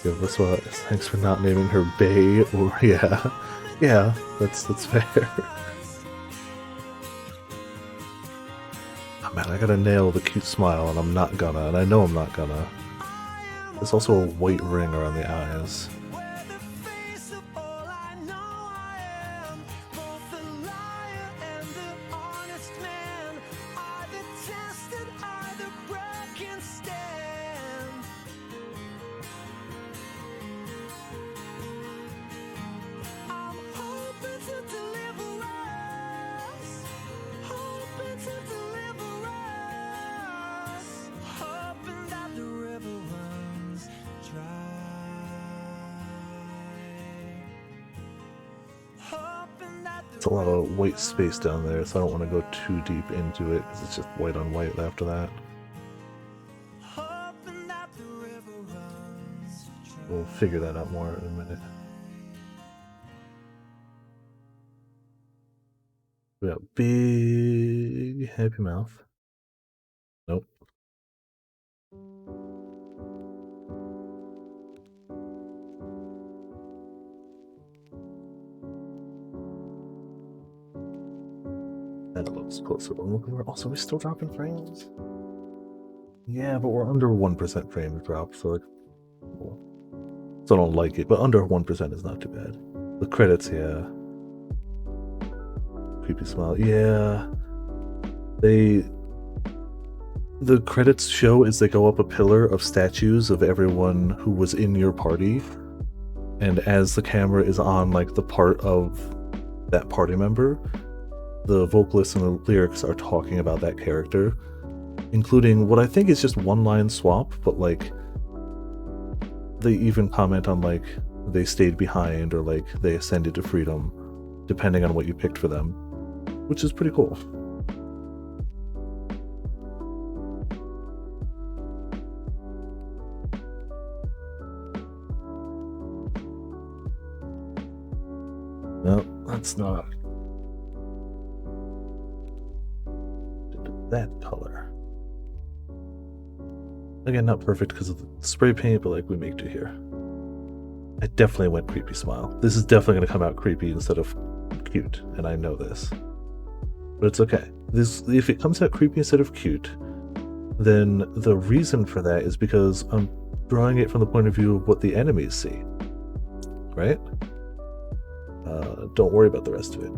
Yeah, that's why. Thanks for not naming her Bay or yeah, that's fair. Oh man, I gotta nail the cute smile, and I'm not gonna, and I know I'm not gonna. There's also a white ring around the eyes. It's a lot of white space down there, so I don't want to go too deep into it, because it's just white on white after that. We'll figure that out more in a minute. We got big happy mouth. Nope. That looks closer. Also, we're still dropping frames. Yeah, but we're under 1% frame drop, so like, well, so I don't like it. But under 1% is not too bad. The credits, yeah. Creepy smile, yeah. The credits show as they go up a pillar of statues of everyone who was in your party, and as the camera is on like the part of that party member, the vocalists and the lyrics are talking about that character, including what I think is just one line swap, but like they even comment on like they stayed behind or like they ascended to freedom, depending on what you picked for them, which is pretty cool. No, that's not. That color. Again, not perfect because of the spray paint, but like we make do here. I definitely went creepy smile. This is definitely going to come out creepy instead of cute, and I know this. But it's okay. If it comes out creepy instead of cute, then the reason for that is because I'm drawing it from the point of view of what the enemies see. Right? Don't worry about the rest of it.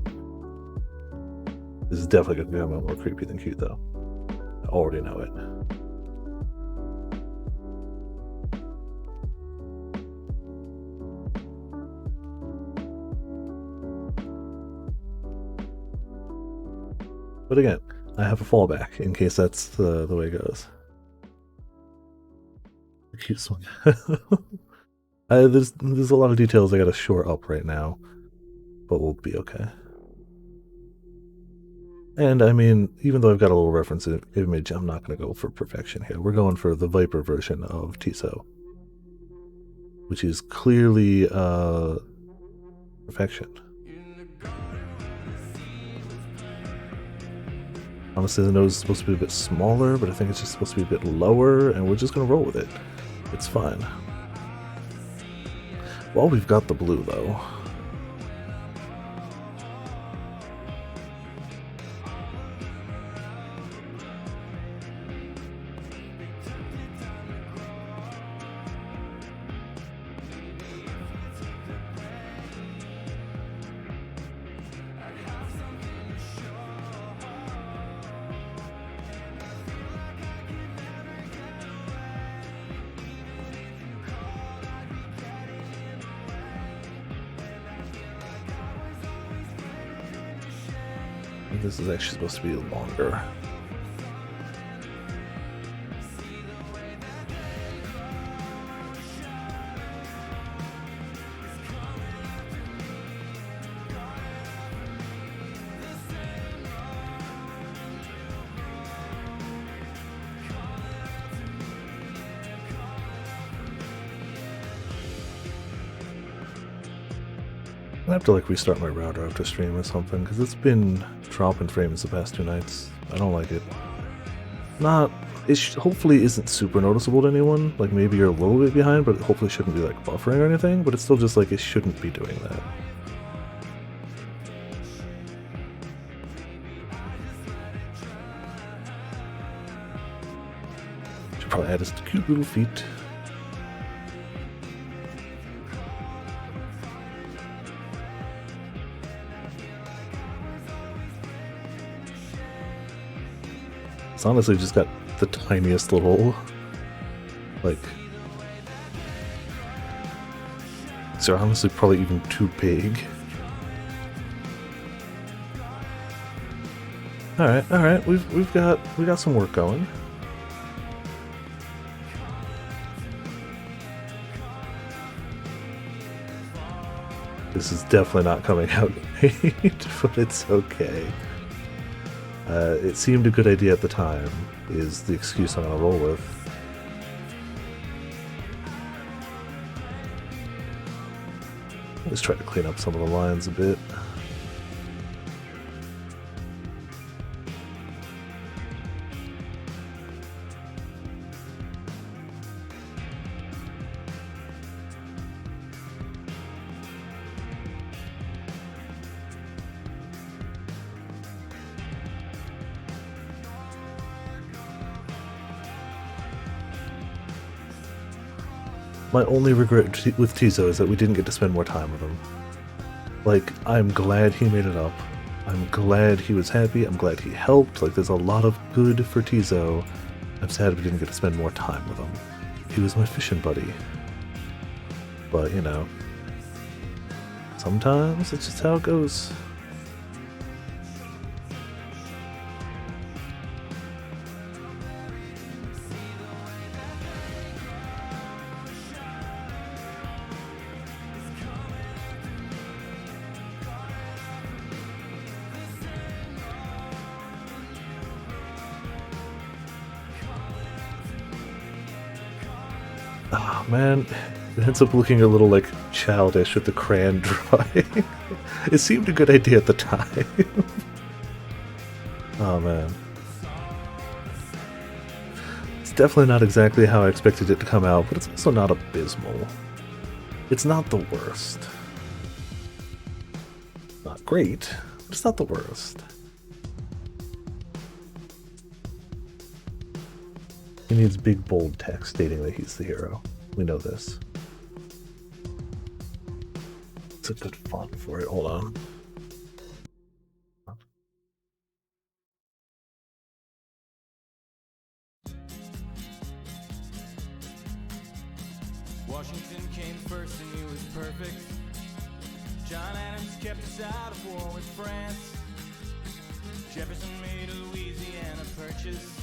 This is definitely going to come out more creepy than cute, though. I already know it. But again, I have a fallback in case that's the way it goes. The cute one. There's a lot of details I gotta shore up right now, but we'll be okay. And I mean, even though I've got a little reference image, I'm not going to go for perfection here. We're going for the Viper version of Tiso, which is clearly perfection. Honestly, the nose is supposed to be a bit smaller, but I think it's just supposed to be a bit lower, and we're just going to roll with it. It's fine. Well, we've got the blue, though. This is actually supposed to be longer. I have to like restart my router after stream or something because it's been dropping frames the past 2 nights. I don't like it. Hopefully isn't super noticeable to anyone. Like maybe you're a little bit behind, but it hopefully shouldn't be like buffering or anything. But it's still just like it shouldn't be doing that. Should probably add his cute little feet. It's honestly just got the tiniest little, like, these are honestly probably even too big. Alright, we got some work going. This is definitely not coming out great, but it's okay. It seemed a good idea at the time, is the excuse I'm gonna roll with. Let's try to clean up some of the lines a bit. My only regret with Tizo is that we didn't get to spend more time with him. Like, I'm glad he made it up. I'm glad he was happy. I'm glad he helped. Like, there's a lot of good for Tizo. I'm sad we didn't get to spend more time with him. He was my fishing buddy. But, you know, sometimes it's just how it goes. Oh man, it ends up looking a little like childish with the crayon drawing. It seemed a good idea at the time. Oh man. It's definitely not exactly how I expected it to come out, but it's also not abysmal. It's not the worst. Not great, but it's not the worst. He needs big bold text stating that he's the hero. We know this. It's a good font for it. Hold on. Washington came first and he was perfect. John Adams kept us out of war with France. Jefferson made Louisiana purchase.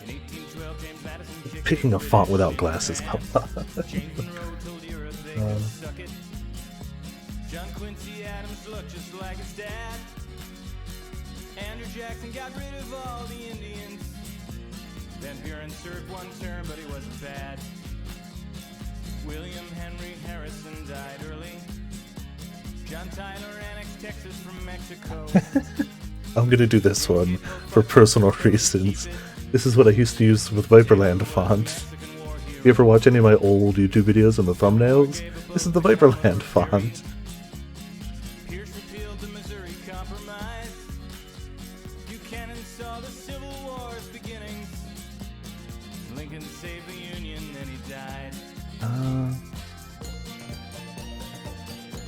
In 1812, James Madison kicked Picking a font without glasses. James Monroe told Europe they could suck it. John Quincy Adams looked just like his dad. Andrew Jackson got rid of all the Indians. Van Buren served one term, but he wasn't bad. William Henry Harrison died early. John Tyler annexed Texas from Mexico. I'm gonna do this one for personal reasons. This is what I used to use with Viperland font. You ever watch any of my old YouTube videos and the thumbnails? This is the Viperland font. Pierce repealed the Missouri Compromise. Buchanan saw the Civil War's beginnings. Lincoln saved the Union, then he died.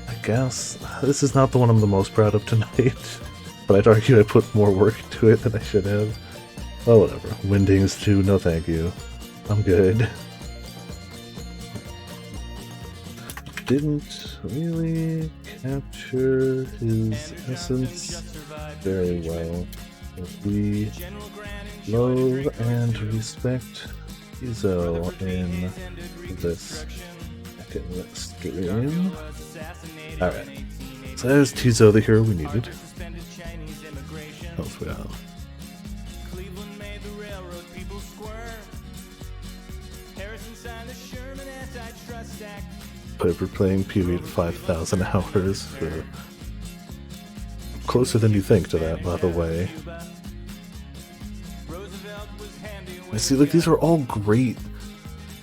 I guess this is not the one I'm the most proud of tonight, but I'd argue I put more work into it than I should have. Oh, whatever. Windings too, no thank you. I'm good. didn't really capture his essence very well. But we love and respect Tizo in this second stream. Alright, so there's Tizo, the hero we needed. What else we got? Cleveland made the railroad people squirm. Harrison signed the Sherman Antitrust Act. Piper playing Pee-wee at 5,000 hours for closer than you think to that, by the way. Roosevelt was handy I see, like, these are all great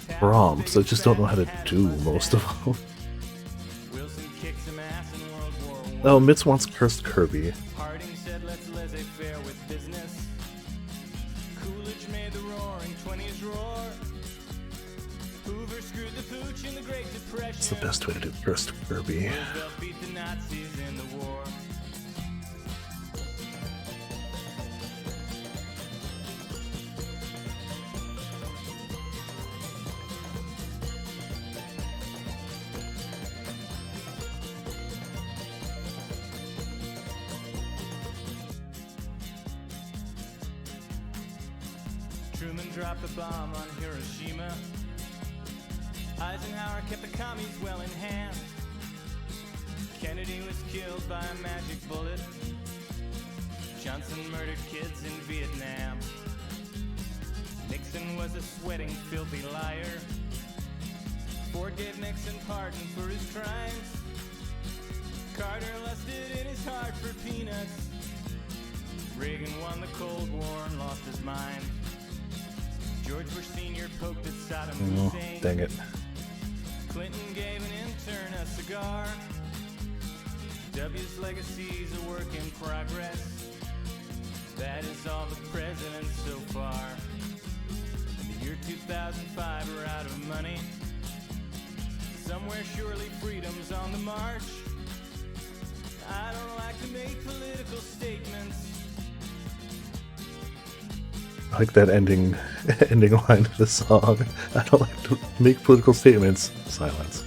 prompts. I just don't know how to do most of them. Wilson kicked some ass in World War I. Oh, Mitz wants Cursed Kirby. Harding said let's laissez-faire with business. Coolidge made the roaring 20s roar. Hoover screwed the pooch in the Great Depression. It's the best way to do Cursed Kirby. Roosevelt beat the Nazis in the war. Truman dropped the bomb on Hiroshima. Eisenhower kept the commies well in hand. Kennedy was killed by a magic bullet. Johnson murdered kids in Vietnam. Nixon was a sweating, filthy liar. Ford gave Nixon pardon for his crimes. Carter lusted in his heart for peanuts. Reagan won the Cold War and lost his mind. George Bush Sr. poked at Saddam Oh, Hussein. dang it. Clinton gave an intern a cigar. W's legacy's a work in progress. That is all the presidents so far. In the year 2005, we're out of money. Somewhere surely freedom's on the march. I don't like to make political statements. I like that ending line of the song. I don't like to make political statements. Silence.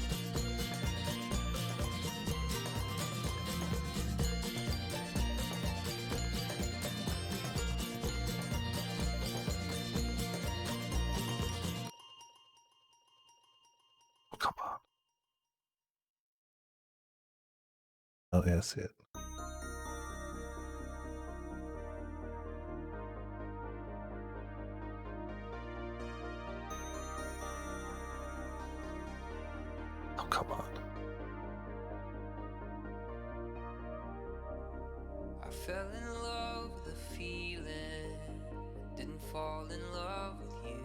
Oh, come on. Oh, yeah, I see it. Oh, come on. I fell in love with a feeling, didn't fall in love with you.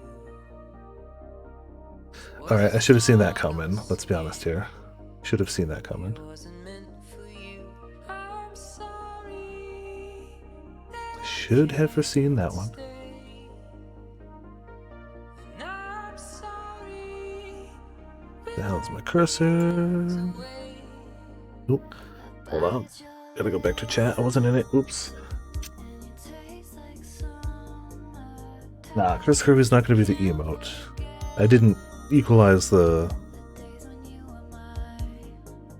Alright, I should have seen that coming. Let's be honest here. Should have seen that coming. It wasn't meant for you. I'm sorry. Should have foreseen that one. And I'm sorry. The hell's my cursor? Oop. Hold on. Gotta go back to chat. I wasn't in it. Oops. Nah, Chris Kirby's not gonna be the emote. I didn't equalize the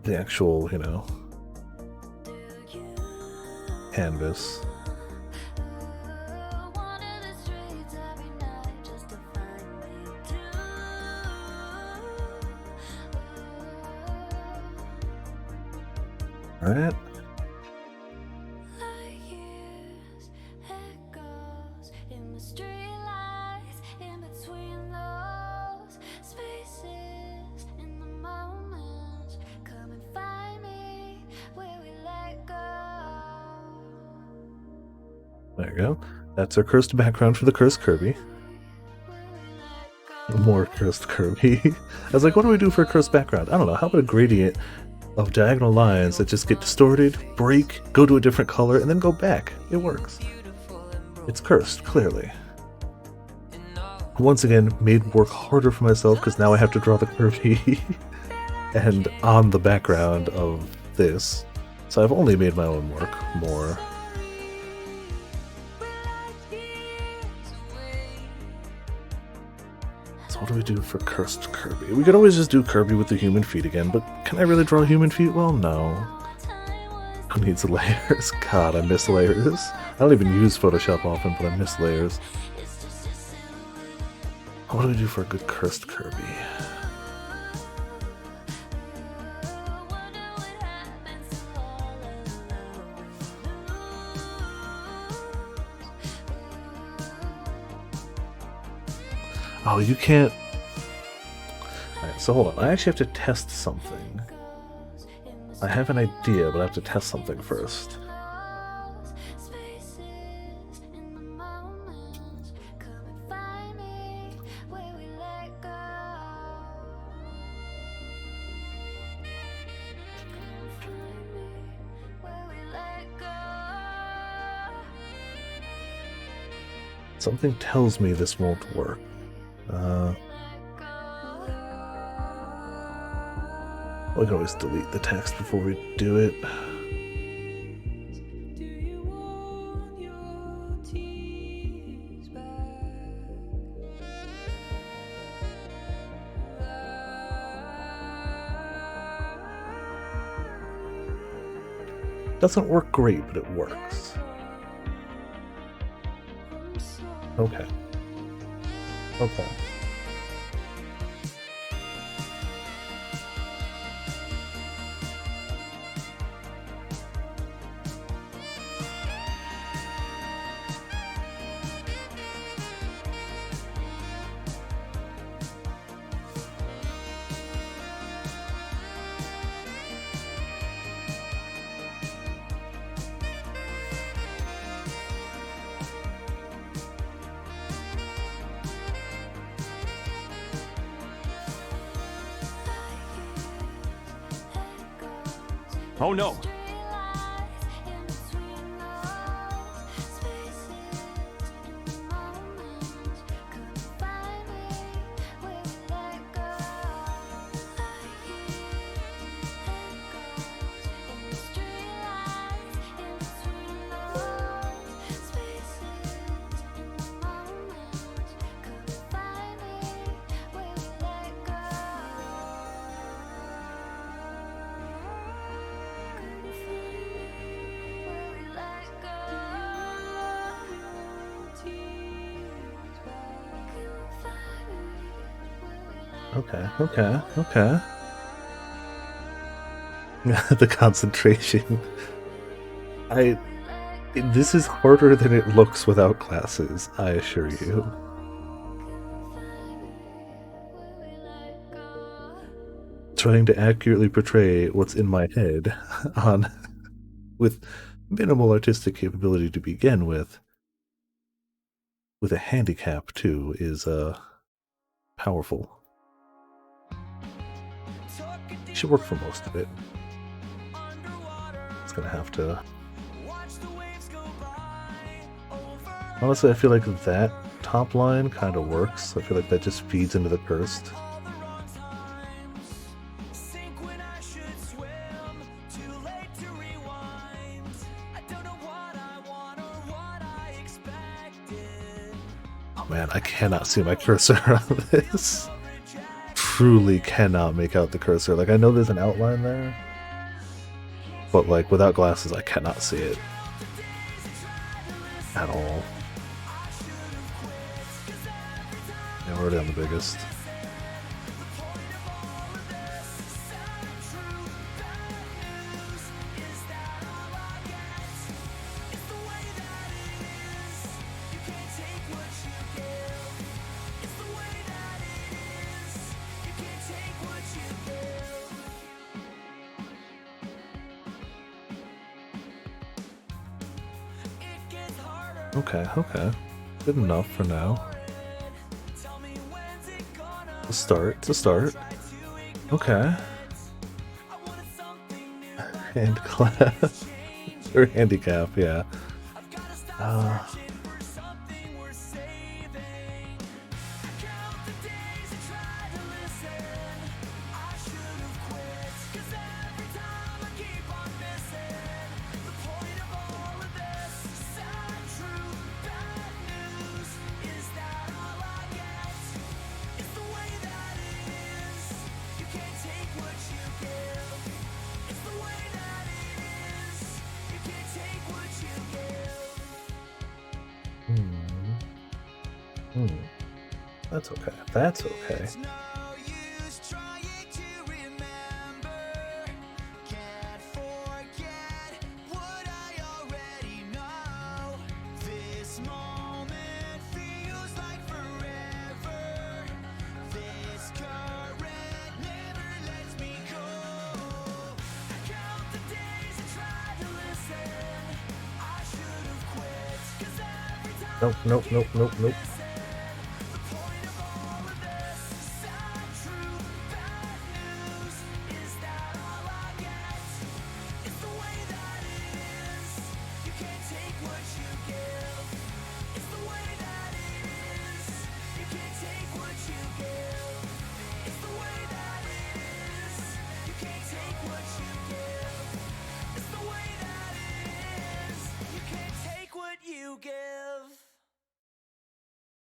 actual, you know, canvas. Alright. There you go. That's our cursed background for the cursed Kirby. More cursed Kirby. I was like, what do we do for a cursed background? I don't know. How about a gradient of diagonal lines that just get distorted, break, go to a different color, and then go back? It works. It's cursed, clearly. Once again, made work harder for myself because now I have to draw the Kirby and on the background of this. So I've only made my own work more. So what do we do for cursed Kirby? We could always just do Kirby with the human feet again, but can I really draw human feet? Well, no. Who needs layers? God, I miss layers. I don't even use Photoshop often, but I miss layers. What do we do for a good cursed Kirby? Oh, you can't... Alright, so hold on. I actually have to test something. I have an idea, but I have to test something first. Something tells me this won't work. We can always delete the text before we do it. Doesn't work great, but it works. Okay. Okay. Oh no! Okay. The concentration. This is harder than it looks without glasses, I assure you. Trying to accurately portray what's in my head with minimal artistic capability to begin with a handicap too, is powerful. Should work for most of it. It's gonna have to. Honestly, I feel like that top line kind of works. I feel like that just feeds into the cursed. Oh man, I cannot see my cursor on this. Truly cannot make out the cursor. Like, I know there's an outline there, but like without glasses I cannot see it at all. Yeah, we're already on the biggest. Okay. Good enough for now. It's a start. Okay. Hand clap. Or handicap, yeah. Hmm. That's okay. That's okay. Nope, nope, nope, nope, nope.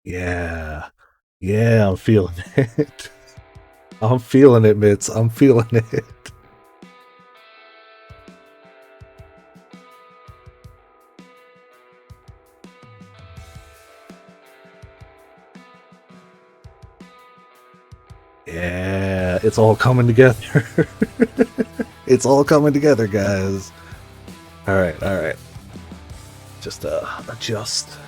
Yeah. Yeah, I'm feeling it. I'm feeling it, Mitz. I'm feeling it. Yeah, it's all coming together. It's all coming together, guys. All right, all right. Just adjust.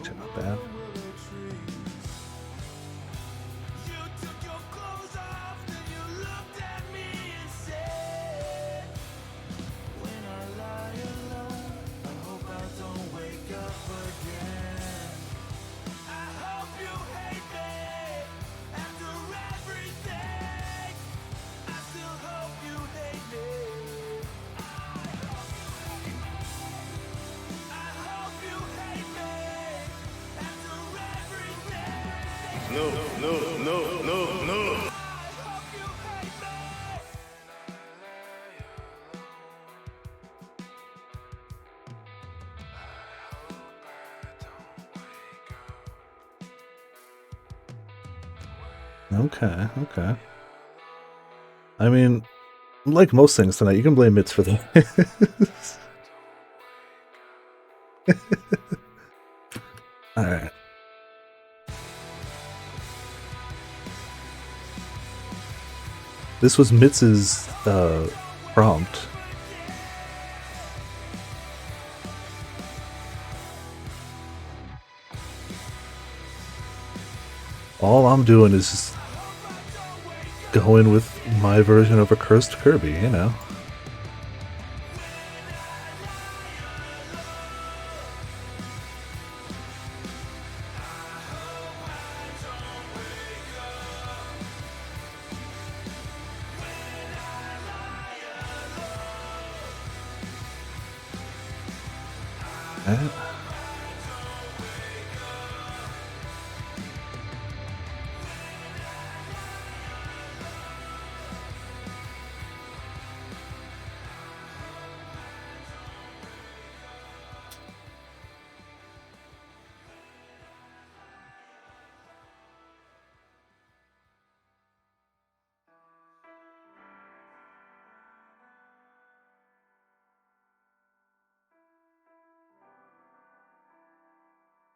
Not bad. Okay, okay. I mean, like most things tonight, you can blame Mitz for this. Alright. This was Mitz's prompt. All I'm doing is just going with my version of a cursed Kirby, you know.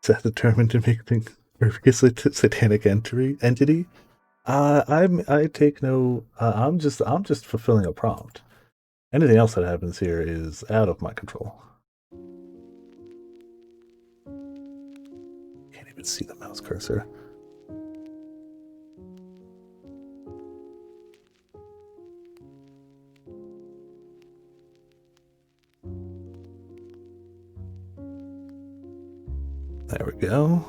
Is that determined to make things previously satanic entity? I take no. I'm just fulfilling a prompt. Anything else that happens here is out of my control. Can't even see the mouse cursor. There we go.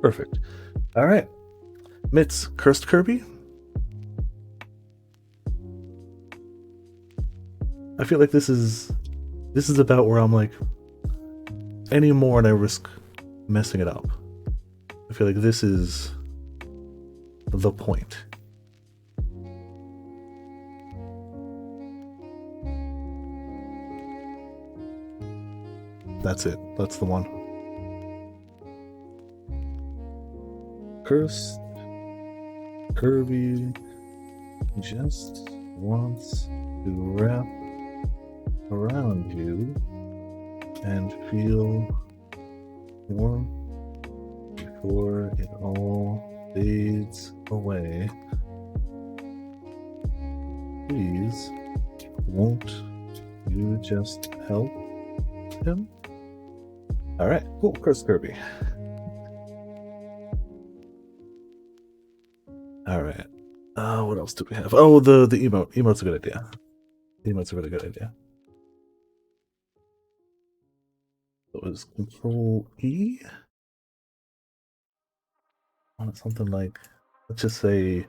Perfect. All right. Mitz, Cursed Kirby? I feel like this is about where I'm like, any more and I risk messing it up. I feel like this is the point. That's it. That's the one. Cursed Kirby just wants to wrap around you and feel warm before it all fades away. Please, won't you just help him? Alright, cool. Cursed Kirby. Alright. What else do we have? Oh, the emote. Emote's a good idea. The emote's a really good idea. It was Control E? On something like, let's just say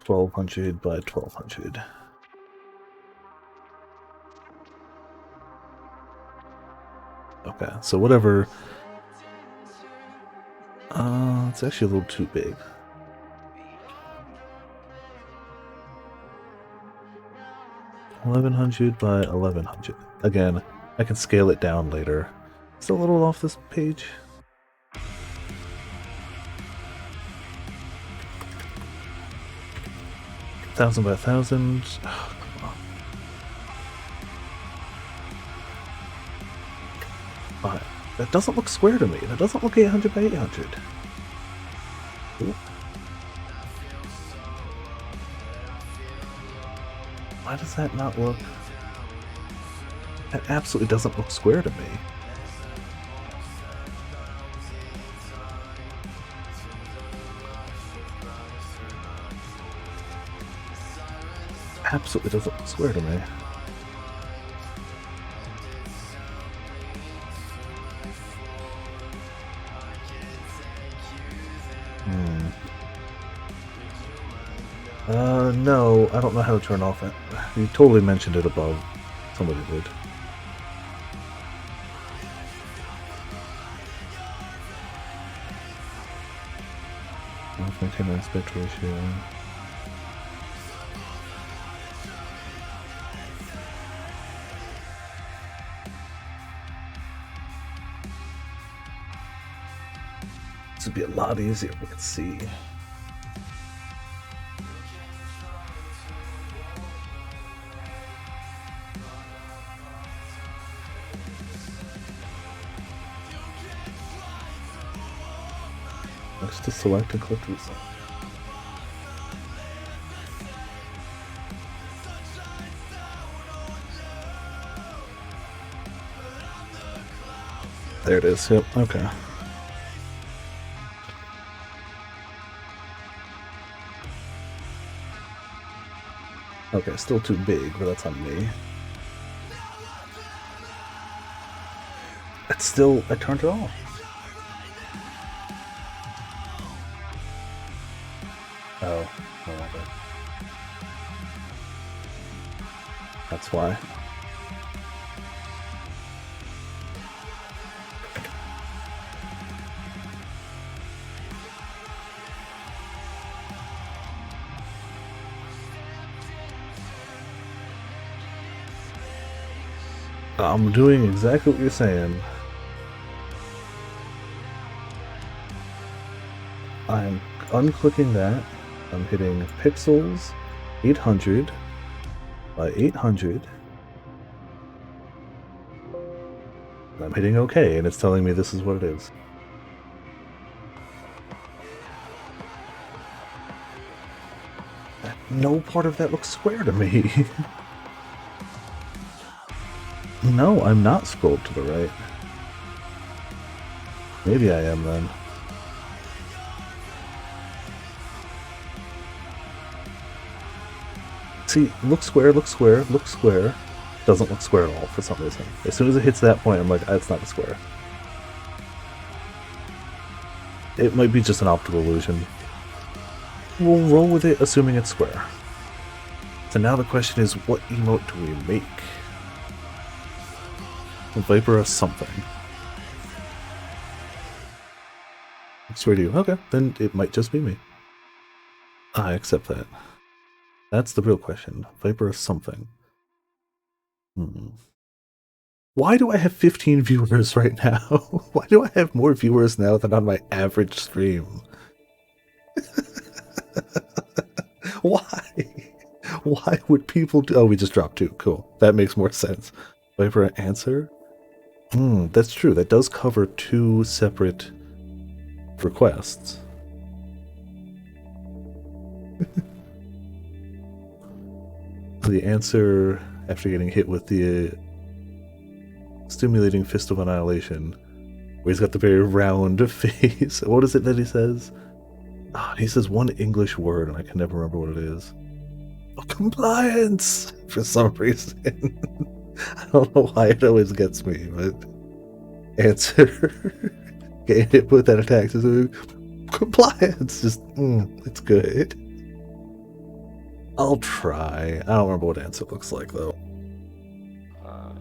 1200 by 1200. Okay, so whatever. It's actually a little too big. $1,100 by 1,100. Again, I can scale it down later. It's a little off this page. $1,000 by 1,000. Oh, come on. But that doesn't look square to me. That doesn't look 800 by 800. Ooh. Why does that not look? That absolutely doesn't look square to me. Absolutely doesn't look square to me. No, I don't know how to turn off it. You totally mentioned it above. Somebody did. Maintain aspect ratio. This would be a lot easier if we could see. Next to select and click reset. There it is. Yep. Okay. Okay, still too big, but that's on me. It's still, I turned it off. Oh, I love it. That's why. I'm doing exactly what you're saying. I'm unclicking that. I'm hitting pixels 800 by 800. And I'm hitting OK, and it's telling me this is what it is. No part of that looks square to me. No, I'm not scrolled to the right. Maybe I am then. See, look square, look square, look square. Doesn't look square at all for some reason. As soon as it hits that point, I'm like, it's not a square. It might be just an optical illusion. We'll roll with it, assuming it's square. So now the question is, what emote do we make? Viper or something? I swear to you. Okay, then it might just be me. I accept that. That's the real question. Viper or something? Why do I have 15 viewers right now? Why do I have more viewers now than on my average stream? Why? Why would people do... Oh, we just dropped 2. Cool. That makes more sense. Viper answer? That's true. That does cover 2 separate requests. The answer, after getting hit with the stimulating fist of annihilation, where he's got the very round face. What is it that he says? He says one English word, and I can never remember what it is. Oh, compliance! For some reason. I don't know why it always gets me, but... Answer. Getting hit with that attack. Compliance! Just, it's good. I'll try. I don't remember what answer looks like, though.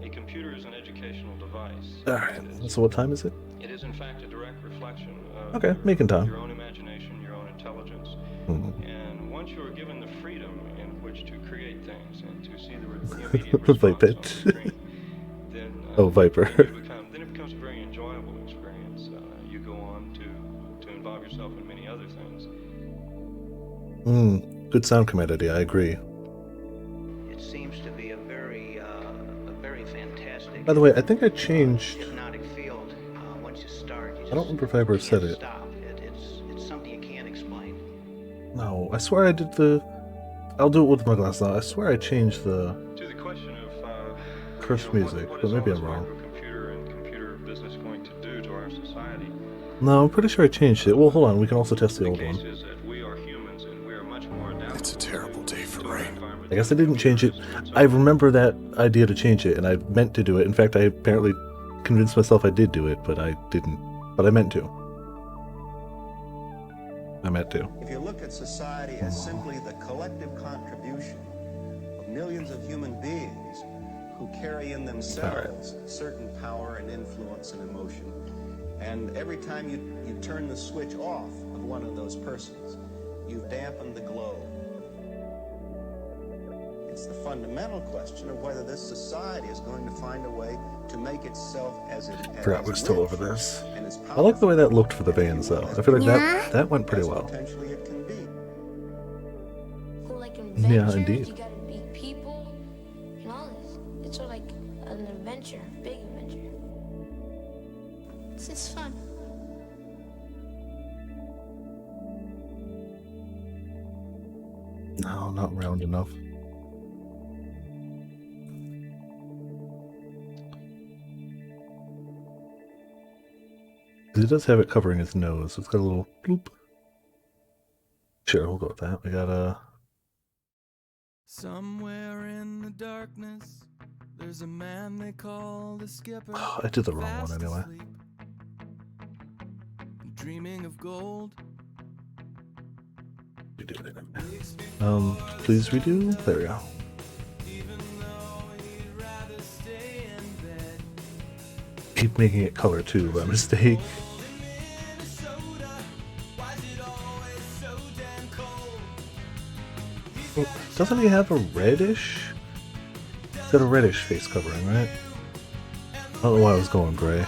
A computer is an educational device. Alright, so what time is it? It is in fact a direct reflection of Okay, making time. your own imagination, your own intelligence. And once you are given the freedom in which to create things and to see the immediate response on the screen, then, Oh, Viper. then it becomes a very enjoyable experience. You go on to involve yourself in many other things. Good sound commodity, I agree. It seems to be a very fantastic. By the way, I think I changed... hypnotic field. Once you start, you I don't just remember if I ever said can't it. Stop. It's something you can't explain. No, I swear I did the... I'll do it with my glass now. I swear I changed the To the question of cursed music, what but is maybe all I'm this wrong. microcomputer and computer business going to do to our society? No, I'm pretty sure I changed it. Well, hold on, we can also test the The old case one. is that we are humans and we are much more adaptable. It's a terrible day for to our rain. environment I guess I didn't change it. I remember that idea to change it, and I meant to do it. In fact, I apparently convinced myself I did do it, but I didn't. But I meant to. I meant to. If you look at society as simply the collective contribution of millions of human beings who carry in themselves certain power and influence and emotion, and every time you turn the switch off of one of those persons, you've dampened the glow. It's the fundamental question of whether this society is going to find a way to make itself as Forgot we're still over rich this. and as I like the way that powerful looked for the bands, though. I feel like that went pretty as well. potentially it can be. Well, like Yeah, adventures, indeed. you gotta meet people and all this. It's sort of like an adventure, big adventure. It's fun. No, not round enough. He does have it covering his nose. It's got a little bloop. Sure, we'll go with that. We got a... Somewhere in the darkness, there's a man they call the skipper. I did the wrong one anyway. asleep, dreaming of gold. Please redo. There we go. Keep making it color too by mistake. Well, doesn't he have a reddish? He's got a reddish face covering, right? I don't know why I was going gray.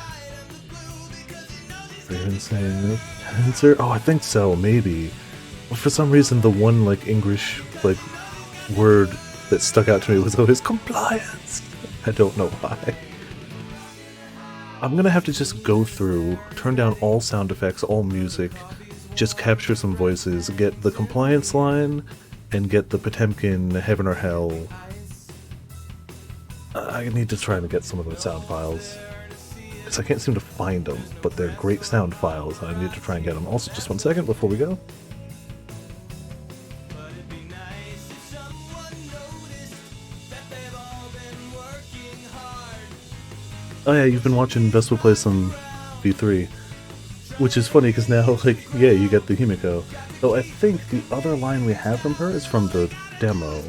Raven saying answer? Oh, I think so, maybe. But for some reason, the one like English like word that stuck out to me was always compliance. I don't know why. I'm gonna have to just go through, turn down all sound effects, all music, just capture some voices, get the compliance line, and get the Potemkin Heaven or Hell. I need to try and get some of those sound files. Because I can't seem to find them, but they're great sound files, and I need to try and get them. Also, just one second before we go. Oh yeah, you've been watching Vespa play some V3. Which is funny, because now, like, yeah, you get the Himiko. Though I think the other line we have from her is from the demo.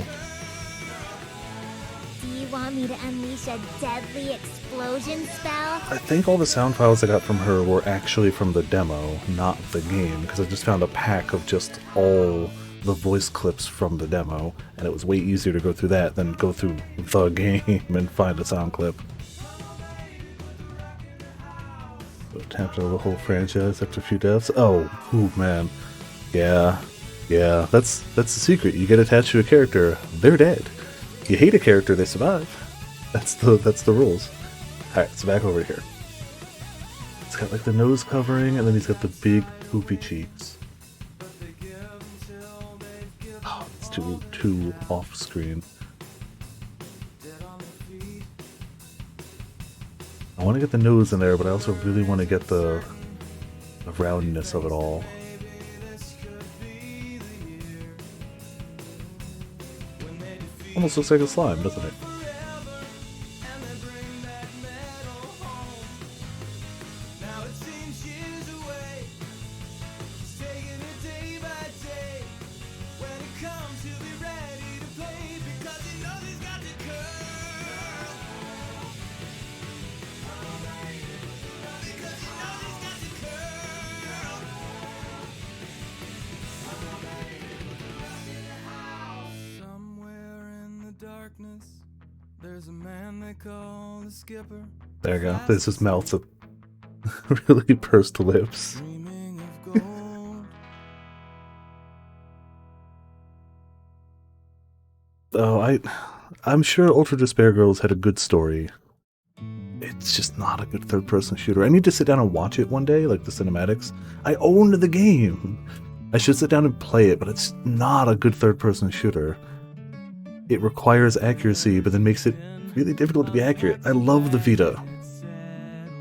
want me to unleash a deadly explosion spell? I think all the sound files I got from her were actually from the demo, not the game, because I just found a pack of just all the voice clips from the demo, and it was way easier to go through that than go through the game and find a sound clip. So tapped out the whole franchise after a few deaths. Oh, man. Yeah, that's the secret. You get attached to a character, they're dead. You hate a character, they survive. That's the rules. Alright, so back over here. It's got like the nose covering, and then he's got the big poopy cheeks. Oh, it's too off screen. I want to get the nose in there, but I also really want to get the roundness of it all. Almost looks like a slime, doesn't it? There's a man they call the skipper. There you go. This just melts up. Really pursed lips. Oh, I'm sure Ultra Despair Girls had a good story. It's just not a good third-person shooter. I need to sit down and watch it one day, like the cinematics. I own the game. I should sit down and play it, but it's not a good third-person shooter. It requires accuracy, but then makes it really difficult to be accurate. I love the Vita.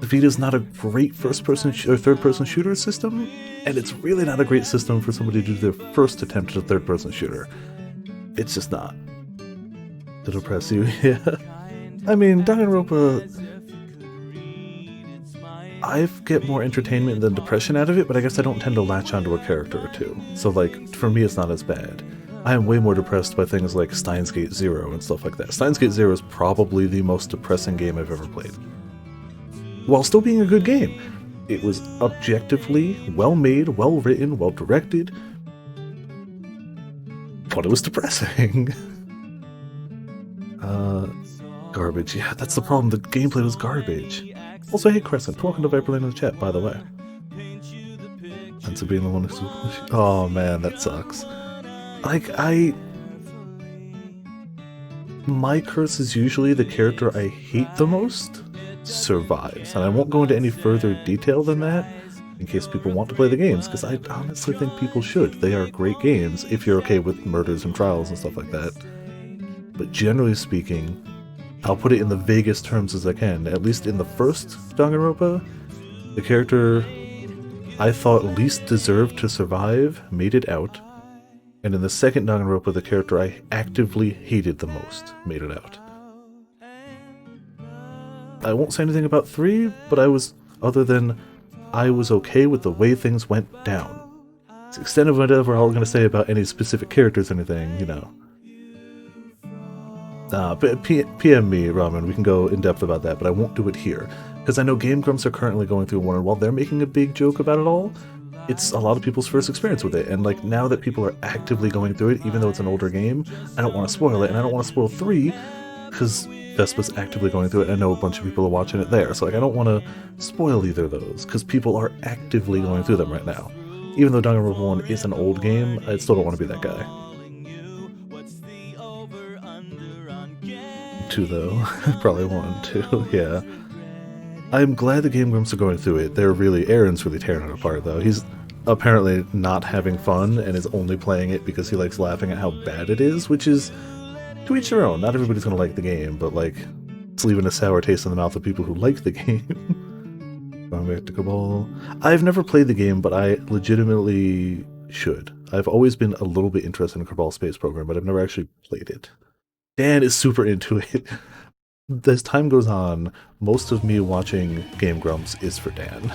The Vita is not a great first-person or third-person shooter system, and it's really not a great system for somebody to do their first attempt at a third-person shooter. It's just not. To depress you, yeah. I mean, Danganronpa, I get more entertainment than depression out of it, but I guess I don't tend to latch onto a character or two. So, like, for me, it's not as bad. I am way more depressed by things like Steins Gate Zero and stuff like that. Steins Gate Zero is probably the most depressing game I've ever played. While still being a good game. It was objectively well-made, well-written, well-directed, but it was depressing. Garbage. Yeah, that's the problem. The gameplay was garbage. Also, hey Crescent, welcome to Viperland in the chat, by the way. And to being the one who's... Oh man, that sucks. Like, my curse is usually the character I hate the most survives, and I won't go into any further detail than that in case people want to play the games, because I honestly think people should. They are great games if you're okay with murders and trials and stuff like that. But generally speaking, I'll put it in the vaguest terms as I can. At least in the first Danganronpa, the character I thought least deserved to survive made it out. And in the second Danganronpa, the character I actively hated the most made it out. I won't say anything about 3, but I was okay with the way things went down. It's the extent of whatever I'm going to say about any specific characters or anything, you know. PM me, Ramen, we can go in depth about that, but I won't do it here. Because I know Game Grumps are currently going through one, and while they're making a big joke about it all, it's a lot of people's first experience with it, and like now that people are actively going through it, even though it's an older game, I don't want to spoil it, and I don't want to spoil 3, because Vespa's actively going through it, and I know a bunch of people are watching it there, so like I don't want to spoil either of those, because people are actively going through them right now. Even though Danganronpa 1 is an old game, I still don't want to be that guy. 2 though, probably 1, 2, yeah. I'm glad the Game Grumps are going through it. Aaron's really tearing it apart though. He's apparently not having fun and is only playing it because he likes laughing at how bad it is, which is to each their own. Not everybody's gonna like the game, but like, it's leaving a sour taste in the mouth of people who like the game. Going back to Cabal. I've never played the game, but I legitimately should. I've always been a little bit interested in Cabal Space Program, but I've never actually played it. Dan is super into it. As time goes on, most of me watching Game Grumps is for Dan.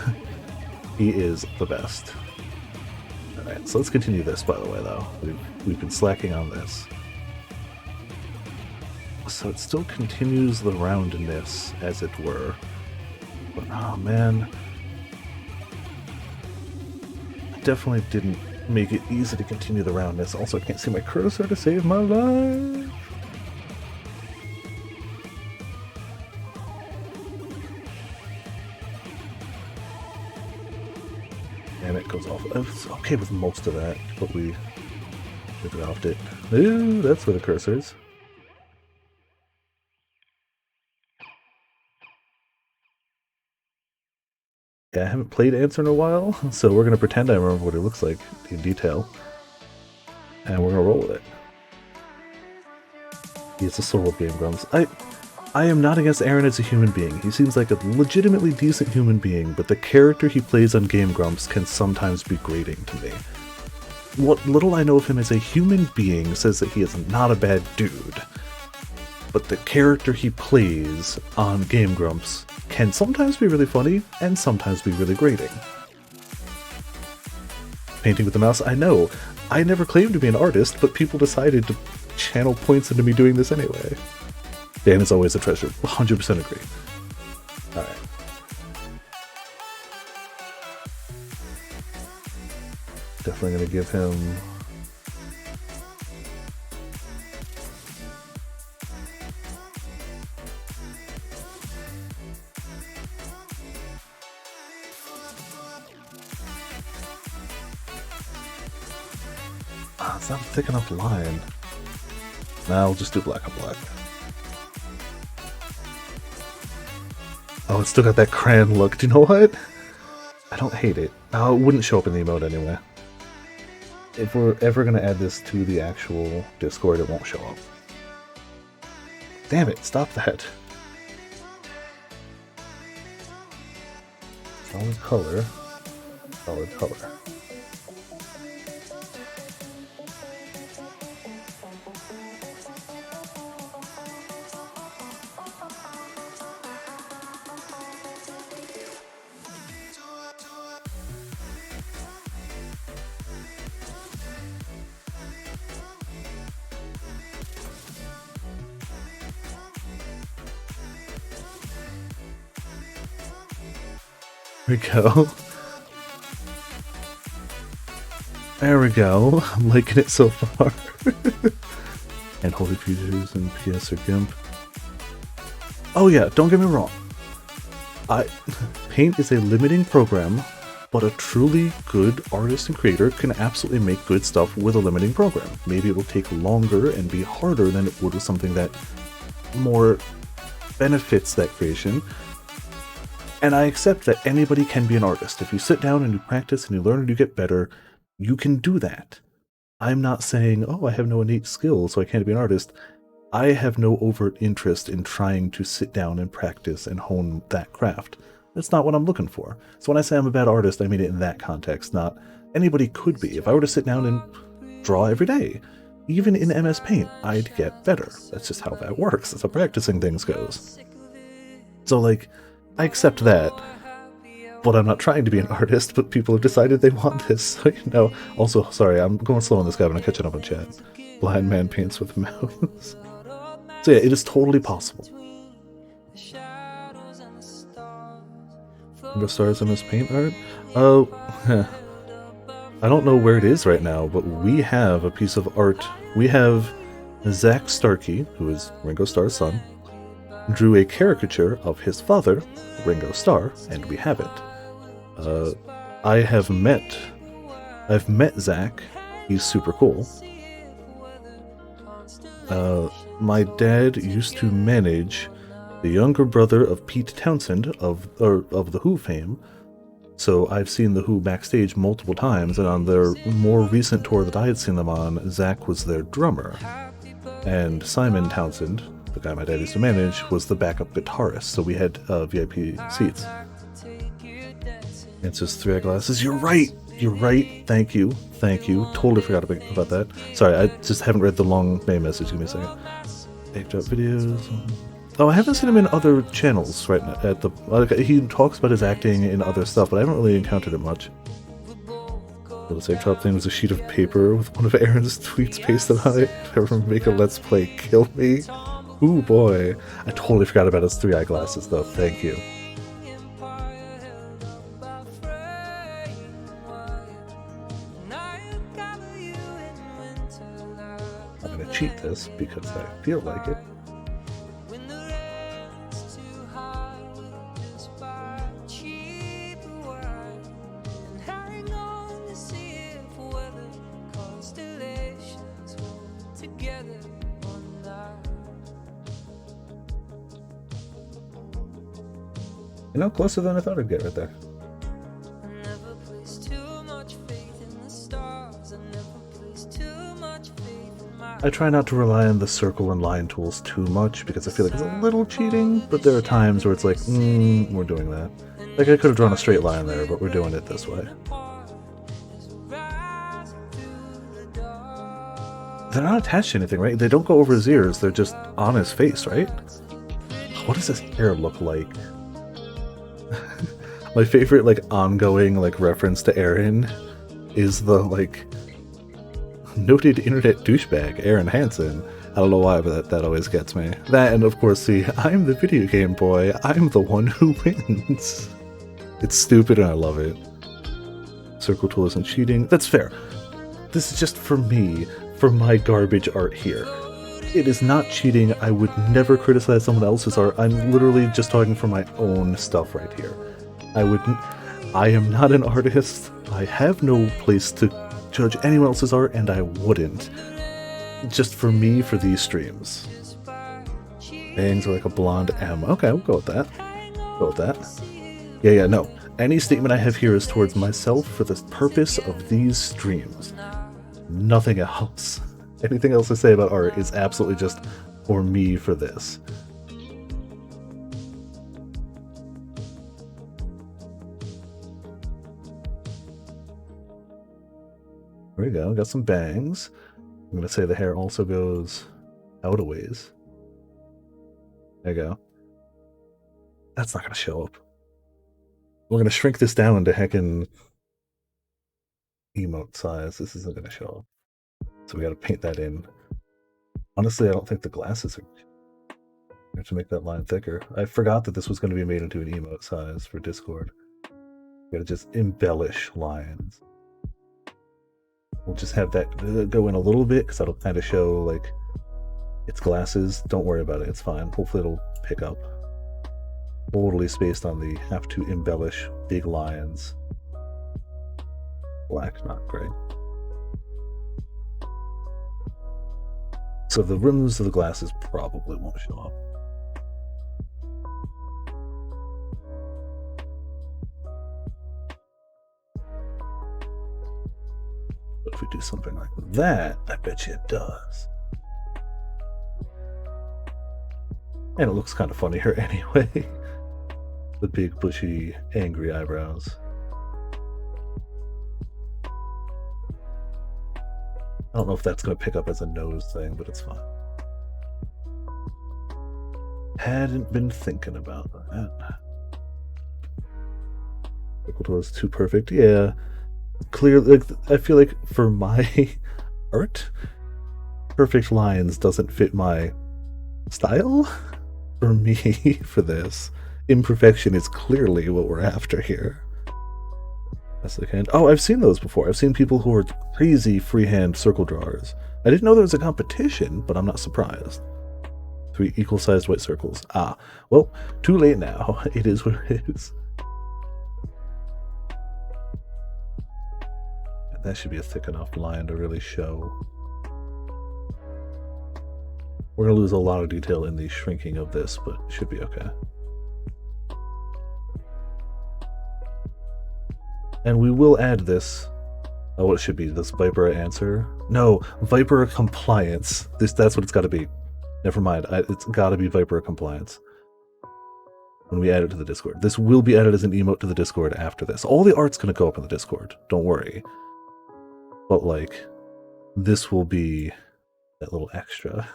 He is the best. Alright, so let's continue this, by the way, though. We've been slacking on this. So it still continues the roundness, as it were. But oh man, definitely didn't make it easy to continue the roundness. Also, I can't see my cursor to save my life. And it goes off. I was okay with most of that, but we dropped it. Ooh, that's where the cursor is. Yeah, I haven't played Answer in a while, so we're going to pretend I remember what it looks like in detail. And we're going to roll with it. He's the soul of Game Grumps. I am not against Aaron as a human being. He seems like a legitimately decent human being, but the character he plays on Game Grumps can sometimes be grating to me. What little I know of him as a human being says that he is not a bad dude. But the character he plays on Game Grumps can sometimes be really funny, and sometimes be really grating. Painting with the mouse, I know. I never claimed to be an artist, but people decided to channel points into me doing this anyway. Dan is always a treasure. 100% agree. Alright. Definitely gonna give him... it's not a thick enough line. Nah, I'll just do black on black. Oh, it's still got that crayon look. Do you know what? I don't hate it. Oh, it wouldn't show up in the emote anyway. If we're ever going to add this to the actual Discord, it won't show up. Damn it, stop that. Solid color. Solid color. There we go. There we go. I'm liking it so far. And Holy Fugitives and PS or GIMP. Oh yeah, don't get me wrong. Paint is a limiting program, but a truly good artist and creator can absolutely make good stuff with a limiting program. Maybe it will take longer and be harder than it would with something that more benefits that creation. And I accept that anybody can be an artist. If you sit down and you practice and you learn and you get better, you can do that. I'm not saying, oh, I have no innate skill, so I can't be an artist. I have no overt interest in trying to sit down and practice and hone that craft. That's not what I'm looking for. So when I say I'm a bad artist, I mean it in that context, not anybody could be. If I were to sit down and draw every day, even in MS Paint, I'd get better. That's just how that works. That's how practicing things goes. So, like, I accept that, but I'm not trying to be an artist, but people have decided they want this, so you know. Also, sorry, I'm going slow on this guy, but I'm catching up on chat. Blind man paints with a mouse. So yeah, it is totally possible. Rainbow Stars MS Paint art? Oh, I don't know where it is right now, but we have a piece of art. We have Zach Starkey, who is Ringo Starr's son, drew a caricature of his father, Ringo Starr, and we have it. I've met Zach. He's super cool. My dad used to manage the younger brother of Pete Townsend of the Who fame. So I've seen the Who backstage multiple times, and on their more recent tour that I had seen them on, Zach was their drummer. And Simon Townsend, the guy my dad used to manage, was the backup guitarist, so we had VIP seats. Answers 3 eyeglasses. You're right! You're right. Thank you. Thank you. Totally forgot about that. Sorry, I just haven't read the long main message. Give me a second. Acted up videos. Oh, I haven't seen him in other channels right now. He talks about his acting in other stuff, but I haven't really encountered it much. The save drop thing was a sheet of paper with one of Aaron's tweets pasted on it. If I ever make a Let's Play, kill me. Ooh boy. I totally forgot about his 3 eyeglasses though. Thank you. I'm gonna cheat this because I feel like it. You know, closer than I thought I'd get right there. I try not to rely on the circle and line tools too much because I feel like it's a little cheating, but there are times where it's like, we're doing that. Like I could have drawn a straight line there, but we're doing it this way. They're not attached to anything, right? They don't go over his ears, they're just on his face, right? What does his hair look like? My favorite, like, ongoing, like, reference to Aaron is the, like, noted internet douchebag, Aaron Hansen. I don't know why, but that always gets me. That, and of course, see, I'm the video game boy. I'm the one who wins. It's stupid and I love it. Circle tool isn't cheating. That's fair. This is just for me, for my garbage art here. It is not cheating. I would never criticize someone else's art. I'm literally just talking for my own stuff right here. I am not an artist. I have no place to judge anyone else's art, and I wouldn't. Just for me, for these streams. Bangs are like a blonde M. Okay, we'll go with that. Go with that. Yeah, no. Any statement I have here is towards myself for the purpose of these streams. Nothing else. Anything else I say about art is absolutely just for me for this. There we go, got some bangs. I'm going to say the hair also goes out a ways. There you go. That's not going to show up. We're going to shrink this down into heckin' emote size. This isn't going to show up. So we got to paint that in. Honestly, I don't think the glasses are... I have to make that line thicker. I forgot that this was going to be made into an emote size for Discord. We got to just embellish lines. We'll just have that go in a little bit because that'll kind of show like its glasses. Don't worry about it, it's fine. Hopefully it'll pick up. Totally spaced on the have to embellish big lines. Black, not gray. So the rims of the glasses probably won't show up. But if we do something like that, I bet you it does. And it looks kind of funny here anyway. The big, bushy, angry eyebrows. I don't know if that's going to pick up as a nose thing, but it's fine. Hadn't been thinking about that. Equal was too perfect. Yeah. Clearly, like, I feel like for my art, perfect lines doesn't fit my style. For me, for this, imperfection is clearly what we're after here. That's the kind. Oh, I've seen those before. I've seen people who are crazy freehand circle drawers. I didn't know there was a competition, but I'm not surprised. 3 equal-sized white circles. Ah, well, too late now. It is what it is. That should be a thick enough line to really show. We're going to lose a lot of detail in the shrinking of this, but it should be okay. And we will add this. Oh, what it should be, this Viper answer. No, Viper compliance. That's what it's got to be. Never mind, it's got to be Viper compliance. When we add it to the Discord. This will be added as an emote to the Discord after this. All the art's going to go up in the Discord. Don't worry. But, like, this will be that little extra.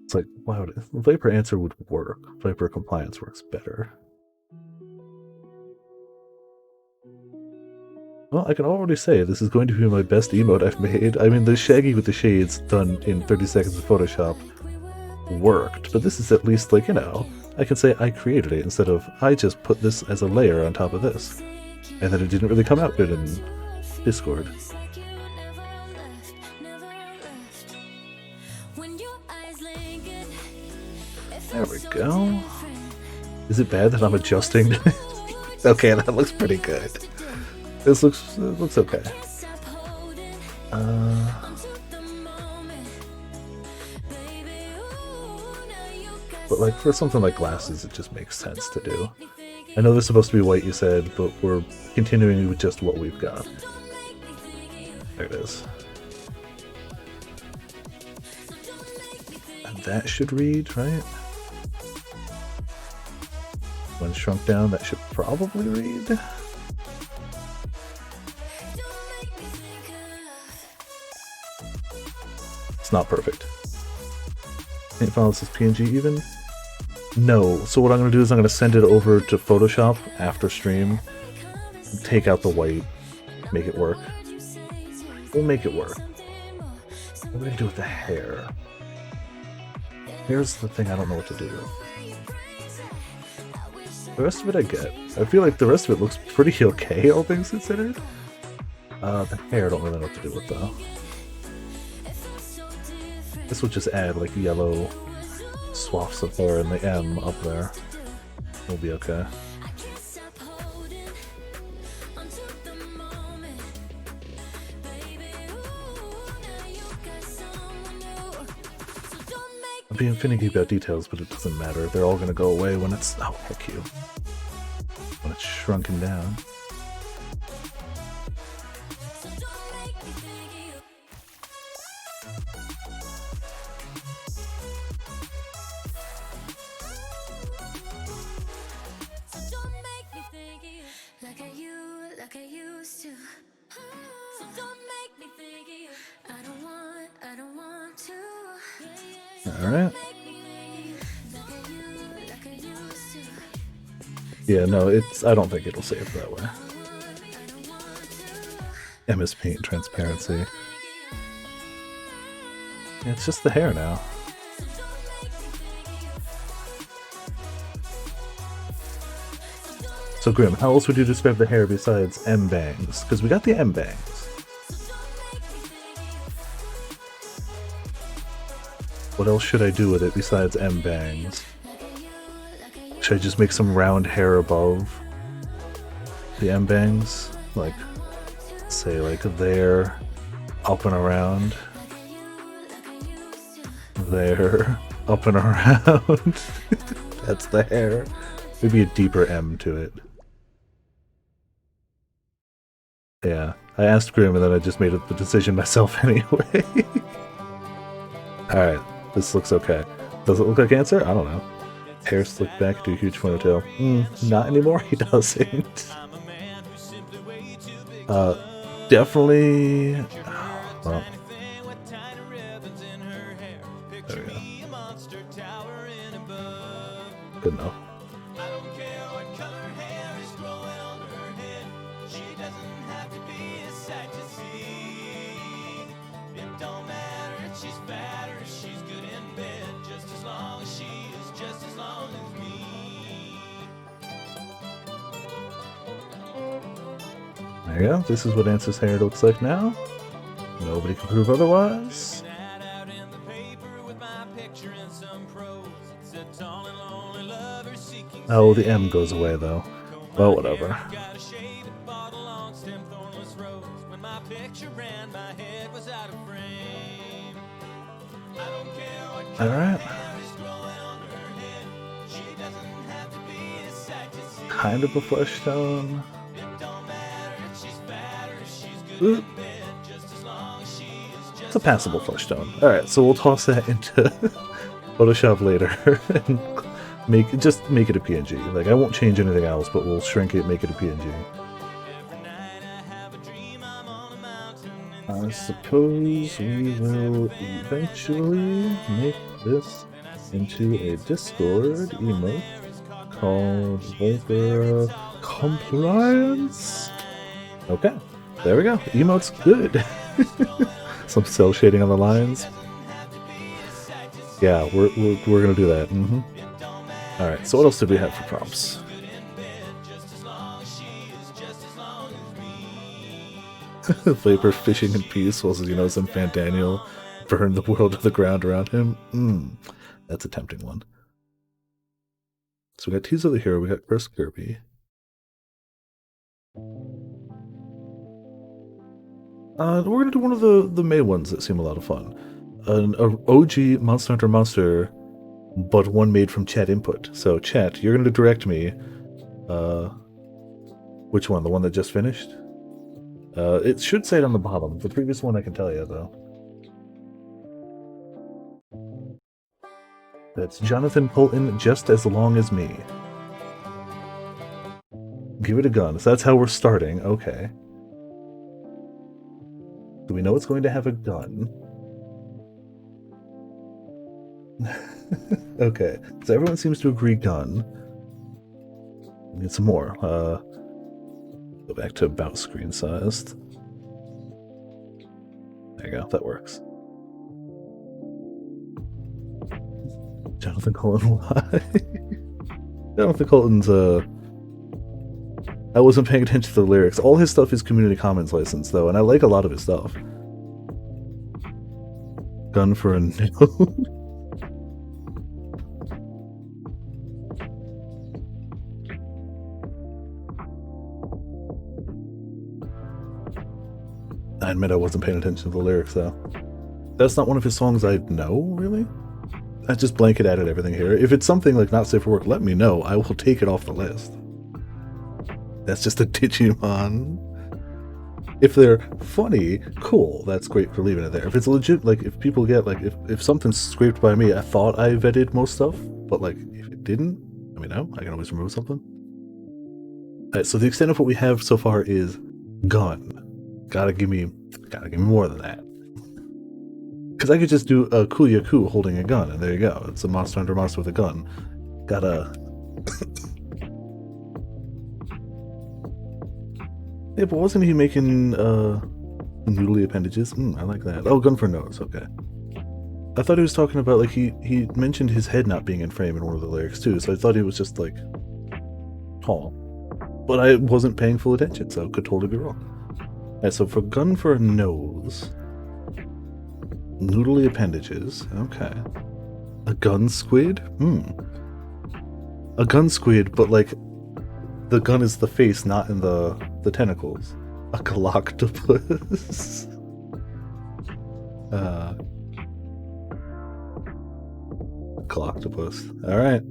It's like, wow, Viper answer would work. Viper compliance works better. Well, I can already say this is going to be my best emote I've made. I mean, the Shaggy with the shades done in 30 seconds of Photoshop worked, but this is at least, like, you know, I can say I created it instead of I just put this as a layer on top of this. And then it didn't really come out good in Discord. There we go. Is it bad that I'm adjusting? Okay, that looks pretty good. This looks okay. But like for something like glasses, it just makes sense to do. I know they're supposed to be white, you said, but we're continuing with just what we've got. There it is. And that should read, right? When shrunk down, that should probably read. It's not perfect. Can't file this as PNG even? No. So what I'm going to do is I'm going to send it over to Photoshop after stream. Take out the white. Make it work. We'll make it work. What are we going to do with the hair? Here's the thing I don't know what to do with. The rest of it I get. I feel like the rest of it looks pretty okay, all things considered. The hair I don't really know what to do with though. This will just add like yellow swaths of hair in the M up there. We'll be okay. I'm being finicky about details, but it doesn't matter. They're all gonna go away when it's... Oh, heck you. When it's shrunken down. Alright. Yeah, no, I don't think it'll save that way. MS Paint transparency. Yeah, it's just the hair now. So Grim, how else would you describe the hair besides M bangs? Because we got the M bangs. What else should I do with it besides M bangs? Should I just make some round hair above the M bangs? Like, say like there, up and around. There, up and around. That's the hair. Maybe a deeper M to it. Yeah, I asked Grim and then I just made the decision myself anyway. Alright, this looks okay. Does it look like Answer? I don't know. Hair slicked back to a huge ponytail. Not anymore, he doesn't. Definitely... Well, there we go. Good enough. There you go. This is what Answer's hair looks like now. Nobody can prove otherwise. Oh, the M goes away though. Well, whatever. Alright. Kind of a flesh tone. Ooh. It's a passable flesh tone. Alright, so we'll toss that into Photoshop later and just make it a PNG. Like, I won't change anything else, but we'll shrink it, make it a PNG. I suppose we will eventually make this into a Discord emote called Viper Compliance. Okay. There we go. Emote's good. Some cell shading on the lines. Yeah, we're gonna do that. Alright, so what else did we have for prompts? Vapor fishing in peace whilst he knows Infant Daniel burn the world to the ground around him. That's a tempting one. So we got Tease of the Hero, we got Chris Kirby. We're gonna do one of the May ones that seem a lot of fun. An OG Monster Hunter Monster, but one made from chat input. So chat, you're gonna direct me. Which one? The one that just finished? It should say it on the bottom. The previous one I can tell you though. That's Jonathan Colton, Just As Long As Me. Give it a gun. So that's how we're starting. Okay. Do we know it's going to have a gun? Okay. So everyone seems to agree gun. Need some more. Go back to about screen sized. There you go. That works. Jonathan Colton, why? Jonathan Colton's, I wasn't paying attention to the lyrics. All his stuff is Community Commons licensed, though, and I like a lot of his stuff. Gun for a no. I admit I wasn't paying attention to the lyrics, though. That's not one of his songs I know, really? I just blanket added everything here. If it's something like Not Safe for Work, let me know. I will take it off the list. That's just a Digimon. If they're funny, cool. That's great for leaving it there. If it's legit, like, if people get, like, if something's scraped by me, I thought I vetted most stuff, but, like, if it didn't, let me know. I can always remove something. Alright, so the extent of what we have so far is gun. Gotta give me more than that. Because I could just do a Kuyaku holding a gun, and there you go. It's a Monster Hunter monster with a gun. Gotta... Yeah, but wasn't he making noodly appendages? I like that. Oh, gun for nose, okay. I thought he was talking about, like, he mentioned his head not being in frame in one of the lyrics too, so I thought he was just, like, tall. But I wasn't paying full attention, so could totally be wrong. Alright, so for gun for a nose... Noodly appendages, okay. A gun squid? A gun squid, but, like, the gun is the face, not in the tentacles. A Galactopus. Galactopus. Alright.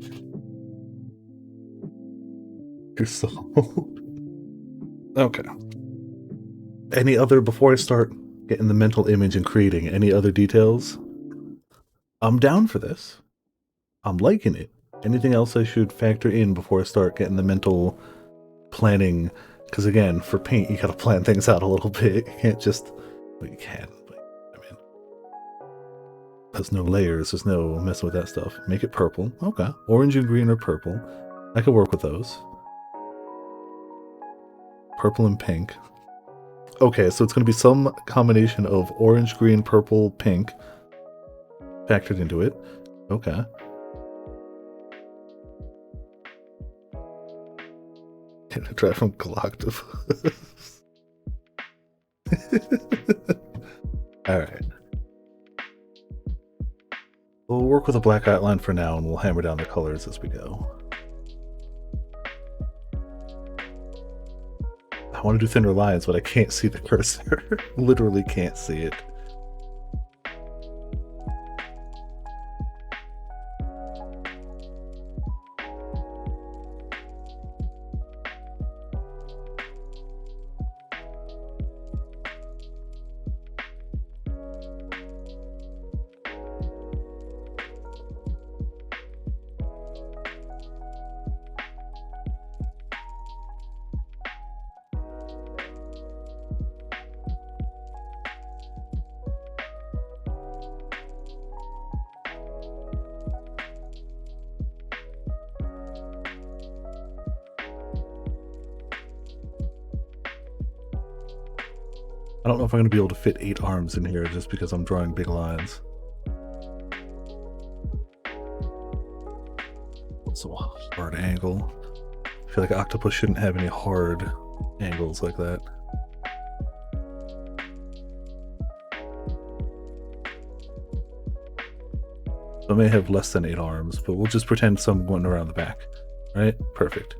You're sold. Okay. Any other, before I start getting the mental image and creating, any other details? I'm down for this. I'm liking it. Anything else I should factor in before I start getting the mental planning? Because again, for paint, you gotta plan things out a little bit. You can't just... Well, you can, but I mean... There's no layers, there's no messing with that stuff. Make it purple. Okay. Orange and green or purple. I could work with those. Purple and pink. Okay, so it's going to be some combination of orange, green, purple, pink factored into it. Okay. Can I try from Galactopus? Alright. We'll work with a black outline for now, and we'll hammer down the colors as we go. I want to do thinner lines, but I can't see the cursor. Literally can't see it. I don't know if I'm going to be able to fit 8 arms in here just because I'm drawing big lines. So hard angle. I feel like octopus shouldn't have any hard angles like that. I may have less than 8 arms, but we'll just pretend some going around the back. Right? Perfect.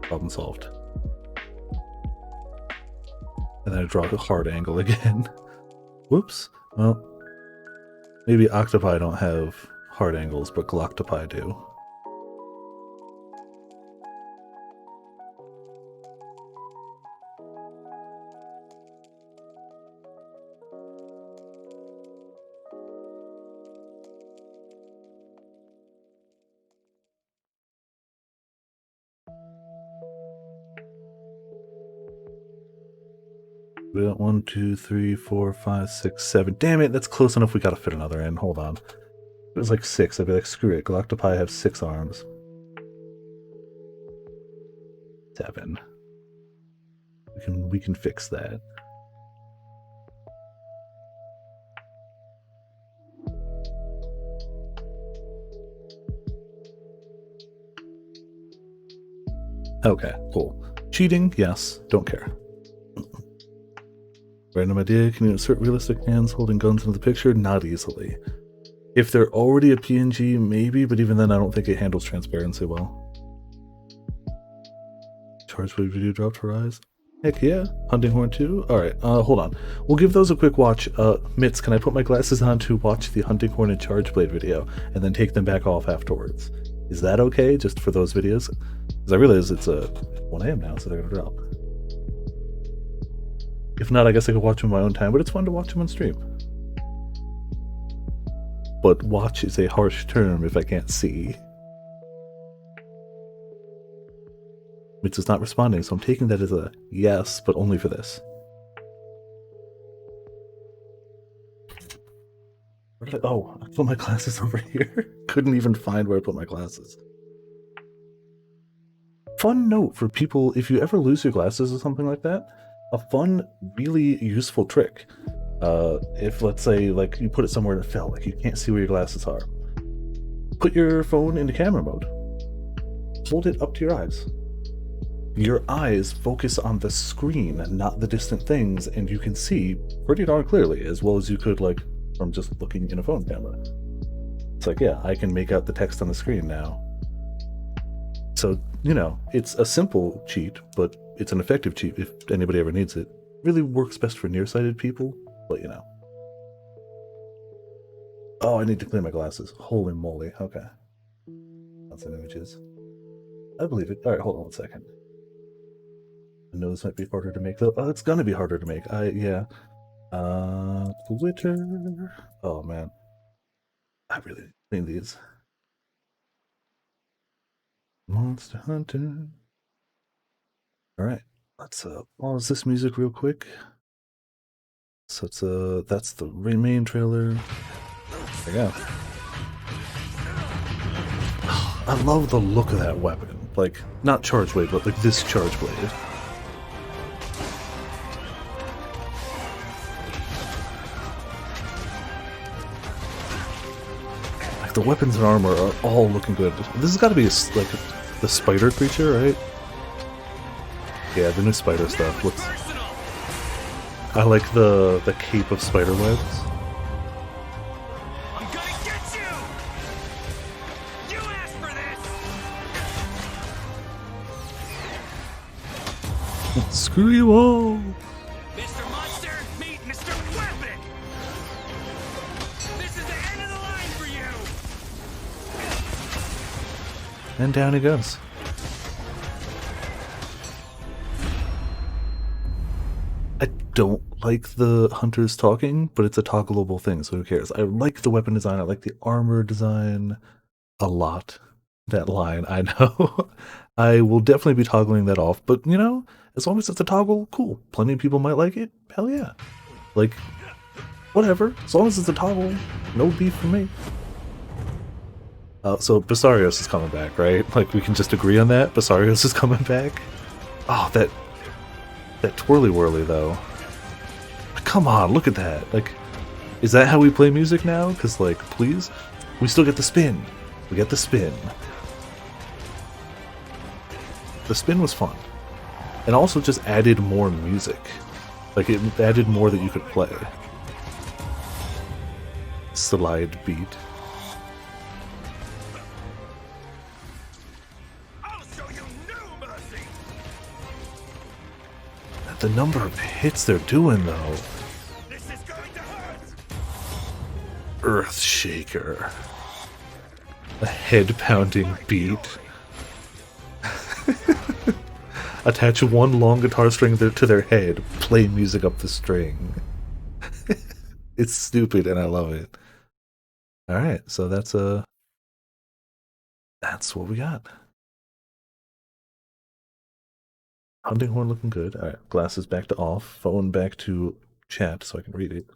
Problem solved. And then I draw a hard angle again. Whoops. Well, maybe octopi don't have hard angles, but galactopi do. We got 1, 2, 3, 4, 5, 6, 7. Damn it, that's close enough. We gotta fit another in. Hold on. If it was like 6, I'd be like, screw it. Galactopi have 6 arms. 7. We can fix that. Okay, cool. Cheating? Yes. Don't care. Random idea, can you insert realistic hands holding guns into the picture? Not easily. If they're already a PNG, maybe, but even then I don't think it handles transparency well. Charge Blade video dropped for eyes? Heck yeah. Hunting Horn 2? Alright, hold on. We'll give those a quick watch. Mitz, can I put my glasses on to watch the Hunting Horn and Charge Blade video, and then take them back off afterwards? Is that okay, just for those videos? Because I realize it's 1 AM now, so they're gonna drop. If not, I guess I could watch them in my own time, but it's fun to watch them on stream. But watch is a harsh term if I can't see. Mitz is not responding, so I'm taking that as a yes, but only for this. Where did I put my glasses over here. Couldn't even find where I put my glasses. Fun note for people, if you ever lose your glasses or something like that, a fun, really useful trick. If, let's say, like, you put it somewhere and it fell, like you can't see where your glasses are. Put your phone into camera mode. Hold it up to your eyes. Your eyes focus on the screen, not the distant things, and you can see pretty darn clearly, as well as you could, like, from just looking in a phone camera. It's like, yeah, I can make out the text on the screen now. So, you know, it's a simple cheat, but it's an effective cheat if anybody ever needs it. Really works best for nearsighted people, but you know. Oh, I need to clean my glasses. Holy moly. Okay. That's some images. I believe it. Alright, hold on 1 second. I know this might be harder to make though. Oh, it's gonna be harder to make. Yeah. Twitter. Oh man. I really clean these. Monster Hunter. Alright, let's pause this music real quick. So it's that's the main trailer. There we go. I love the look of that weapon. Like, not Charge Blade, but like this Charge Blade. Like the weapons and armor are all looking good. This has got to be like the spider creature, right? Yeah, the new spider stuff looks. I like the cape of spider webs. I'm gonna get you! You asked for this! Screw you all! Mr. Monster, meet Mr. Weapon! This is the end of the line for you! And down he goes. I don't like the hunters talking, but it's a toggleable thing, so who cares? I like the weapon design, I like the armor design a lot. That line, I know. I will definitely be toggling that off, but you know, as long as it's a toggle, cool. Plenty of people might like it, hell yeah. Like, whatever, as long as it's a toggle, no beef for me. So Basarios is coming back, right? Like, we can just agree on that? Basarios is coming back? Oh, that twirly whirly though. come on, look at that. Like, is that how we play music now? Because, like, please? We still get the spin. We get the spin. The spin was fun. And also just added more music. Like, it added more that you could play. Slide beat. The number of hits they're doing, though. Earthshaker. A head-pounding beat. Attach one long guitar string to their head. Play music up the string. It's stupid, and I love it. Alright, so that's what we got. Hunting horn looking good. Alright, glasses back to off. Phone back to chat so I can read it.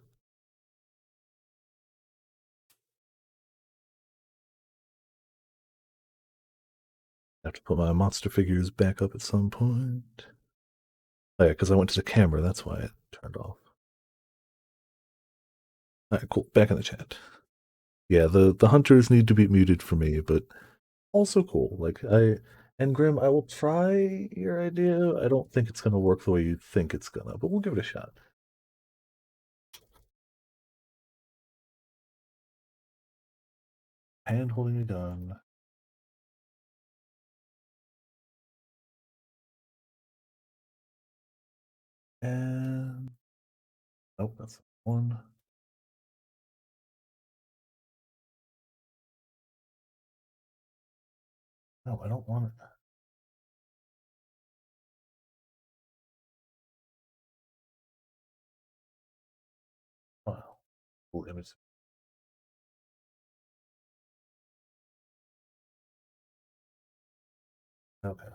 I have to put my monster figures back up at some point. Oh yeah, because I went to the camera, that's why it turned off. Alright, cool. Back in the chat. Yeah, the hunters need to be muted for me, but also cool. Like, and Grim, I will try your idea. I don't think it's going to work the way you think it's going to, but we'll give it a shot. Hand holding a gun. And... oh, that's one. No, I don't want it. Wow. Cool image. Okay.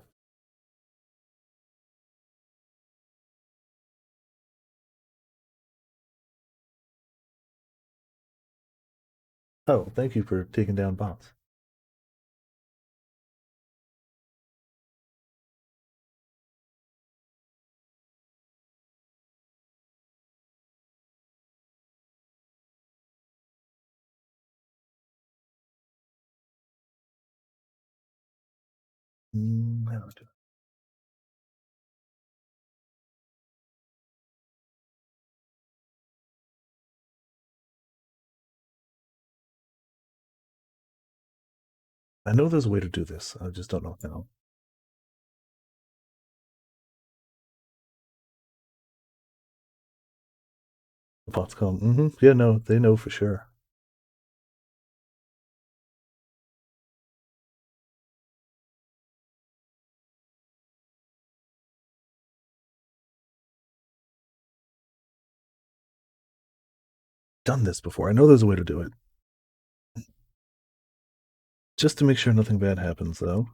Oh, thank you for taking down bots. I know there's a way to do this. I just don't know how. The bots come. Yeah, no, they know for sure. Done this before. I know there's a way to do it. Just to make sure nothing bad happens, though.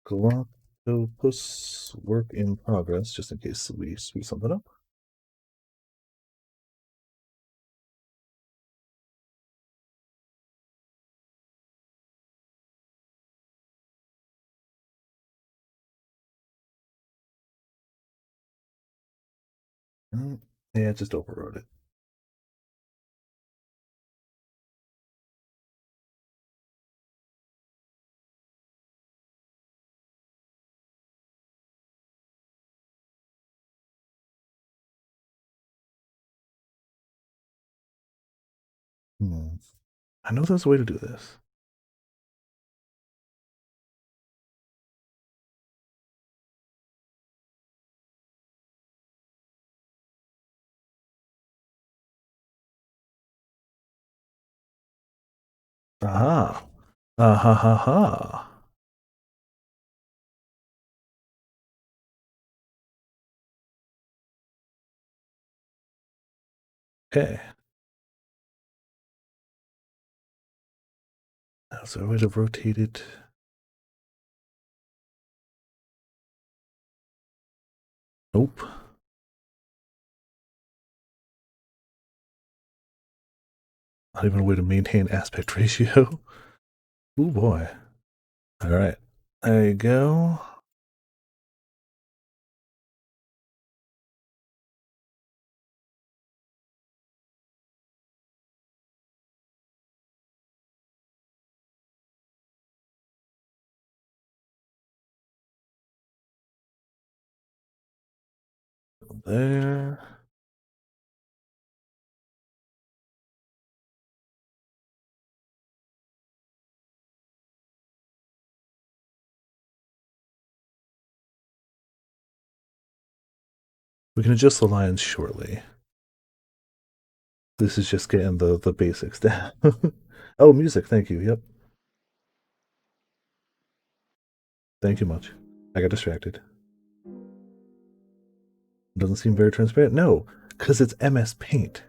Galactopus work in progress, just in case we screw something up. Yeah, just overrode it. I know there's a way to do this. Aha. Ha ha ha. Okay. So I would have rotated. Nope. Not even a way to maintain aspect ratio. Oh boy. Alright. There you go. there. We can adjust the lines shortly. This is just getting the basics down. Oh, music, thank you, yep. Thank you much. I got distracted. Doesn't seem very transparent. No, because it's MS Paint.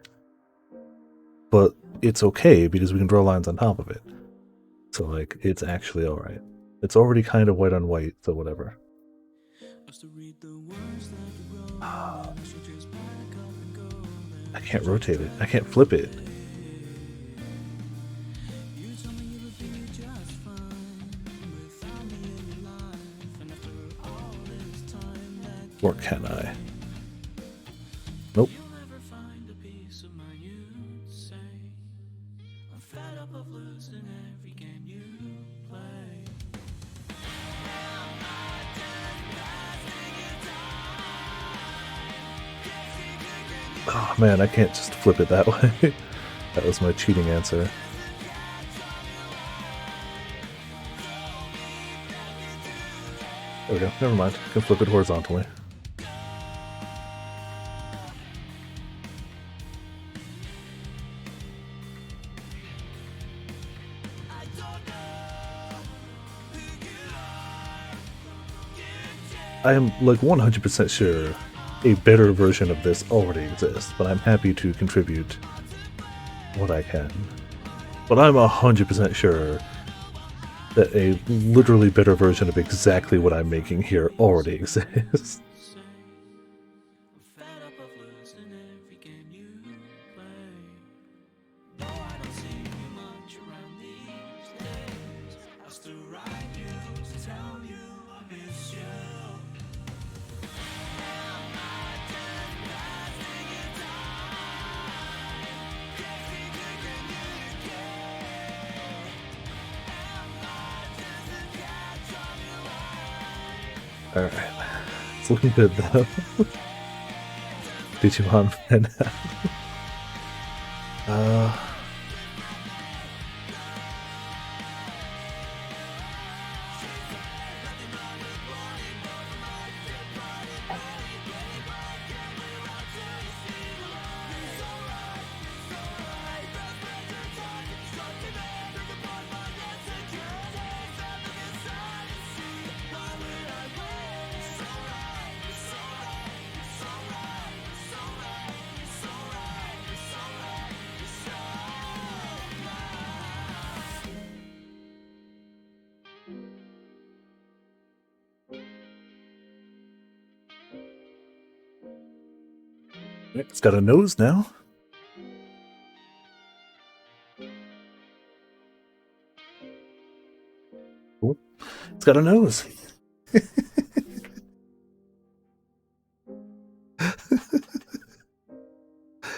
But it's okay because we can draw lines on top of it. So, like, it's actually alright. It's already kind of white on white, so whatever. I can't rotate it. I can't flip it. Or can I? Nope. Oh man, I can't just flip it that way. That was my cheating answer. There we go. Never mind. I can flip it horizontally. I am like 100% sure a better version of this already exists, but I'm happy to contribute what I can. But I'm 100% sure that a literally better version of exactly what I'm making here already exists. Alright, it's looking good though. Digimon fan. It's got a nose now. Cool. It's got a nose.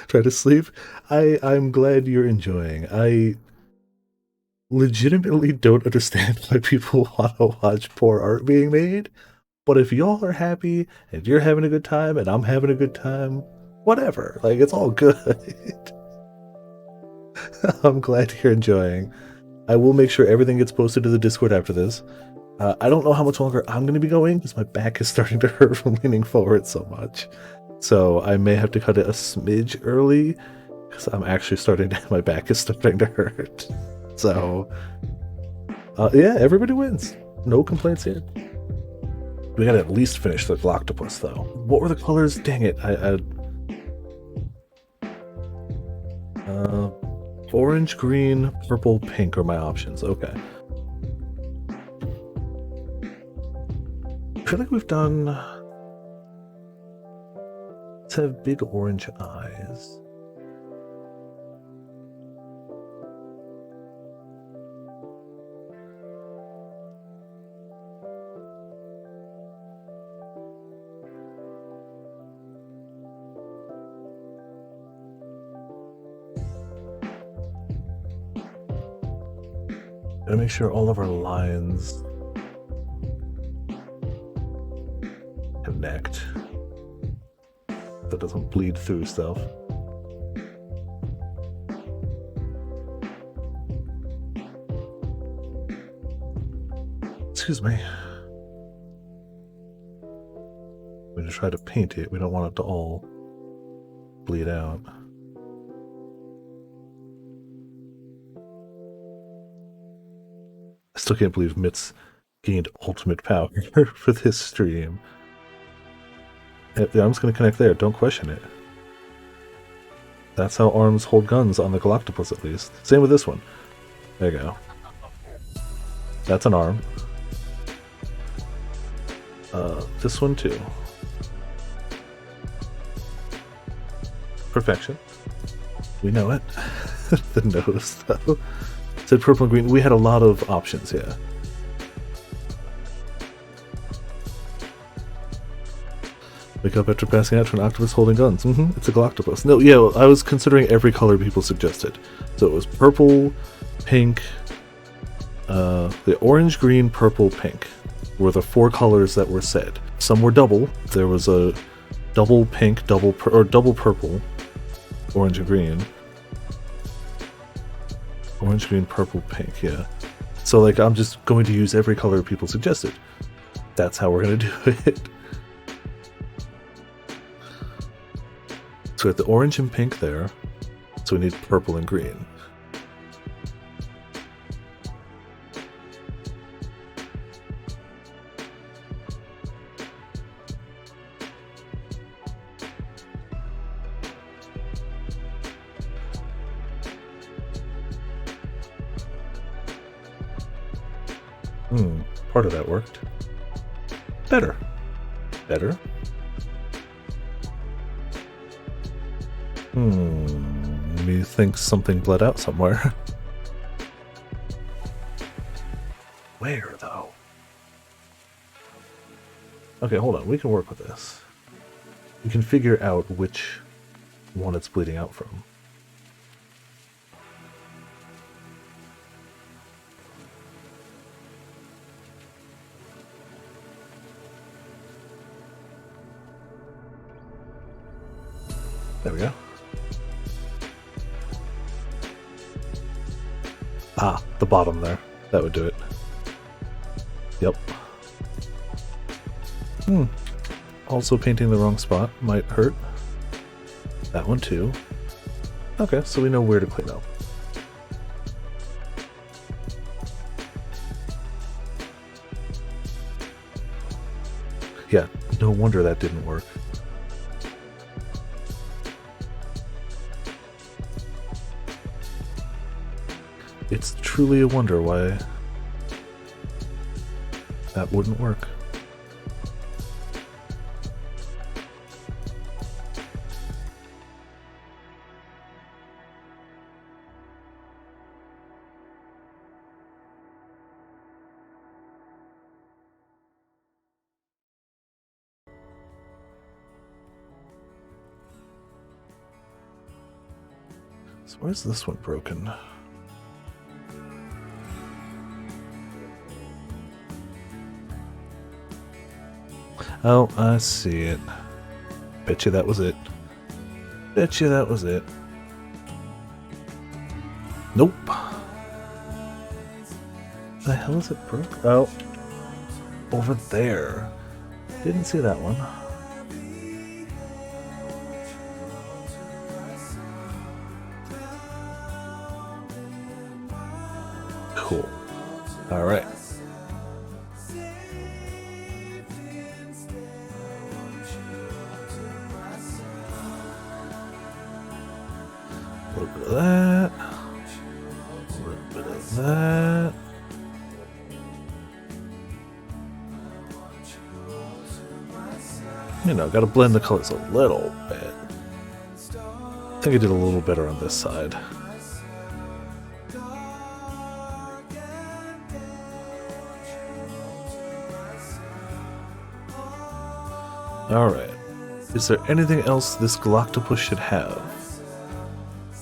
Try to sleep. I'm glad you're enjoying. I legitimately don't understand why people want to watch poor art being made, but if y'all are happy and you're having a good time and I'm having a good time, whatever. Like, it's all good. I'm glad you're enjoying. I will make sure everything gets posted to the Discord after this. I don't know how much longer I'm going to be going because my back is starting to hurt from leaning forward so much. So I may have to cut it a smidge early because I'm actually starting to, my back is starting to hurt. So, yeah, everybody wins. No complaints here. We gotta at least finish the Galactopus though. What were the colors? Dang it, orange, green, purple, pink are my options. Okay. I feel like we've done... Let's have big orange eyes. Gotta make sure all of our lines connect. it doesn't bleed through stuff. Excuse me. We're going to try to paint it. We don't want it to all bleed out. I still can't believe Mitz gained ultimate power for this stream. Yeah, I'm just going to connect there. Don't question it. That's how arms hold guns on the Galactopus, at least. Same with this one. There you go. That's an arm. This one too. Perfection. We know it. The nose, though. Said purple and green. We had a lot of options, yeah. Wake up after passing out to an octopus holding guns. It's a Galactopus. No, yeah, well, I was considering every color people suggested. So it was purple, pink, the orange, green, purple, pink were the 4 colors that were said. Some were double. There was a double pink, double purple, orange and green. Orange, green, purple, pink, yeah. So, like, I'm just going to use every color people suggested. That's how we're going to do it. So we have the orange and pink there. So we need purple and green. Part of that worked. Better. Better. Me think something bled out somewhere. Where, though? Okay, hold on. We can work with this. We can figure out which one it's bleeding out from. There we go. Ah, the bottom there. That would do it. Yep. Also painting the wrong spot might hurt. That one too. Okay, so we know where to clean up. Yeah, no wonder that didn't work. It's truly a wonder why that wouldn't work. So where's this one broken? Oh, I see it. Bet you that was it. Bet you that was it. Nope. The hell is it broke? Oh. Over there. Didn't see that one. Cool. Alright. A little bit of that. A little bit of that. You know, gotta blend the colors a little bit. I think I did a little better on this side. Alright. Is there anything else this Galactopus should have?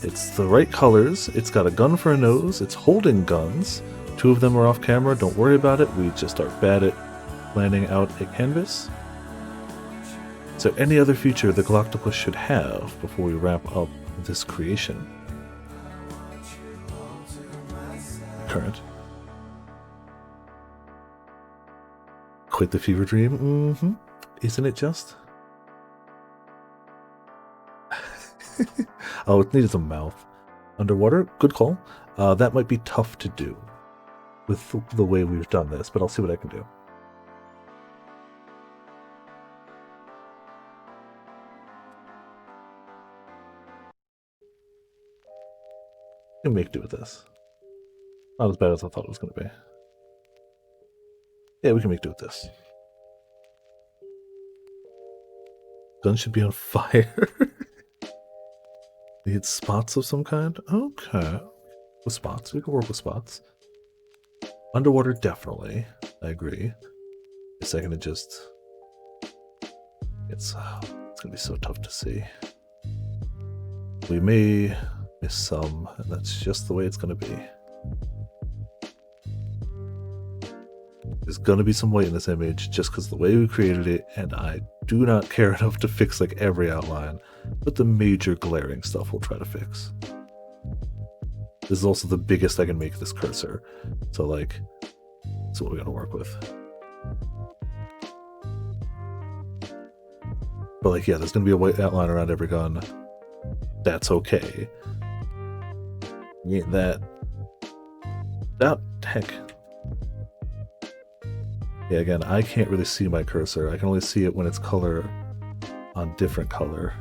It's the right colors, it's got a gun for a nose, it's holding guns. 2 of them are off camera, don't worry about it, we just are bad at planning out a canvas. So any other feature the Galactopus should have before we wrap up this creation? Current. Quit the fever dream? Mm-hmm. Isn't it just? Oh, it needed some mouth. Underwater? Good call. That might be tough to do with the way we've done this, but I'll see what I can do. I can make do with this. Not as bad as I thought it was going to be. Yeah, we can make do with this. Gun should be on fire. Need spots of some kind? Okay. With spots. We can work with spots. Underwater, definitely. I agree. A second to just... It's gonna be so tough to see. We may miss some, and that's just the way it's gonna be. There's gonna be some white in this image just because the way we created it, and I do not care enough to fix like every outline, but the major glaring stuff we'll try to fix. This is also the biggest I can make this cursor, so like, that's what we gotta work with. But like, yeah, there's gonna be a white outline around every gun. That's okay. Yeah, that heck. Yeah, again, I can't really see my cursor. I can only see it when it's color on different color.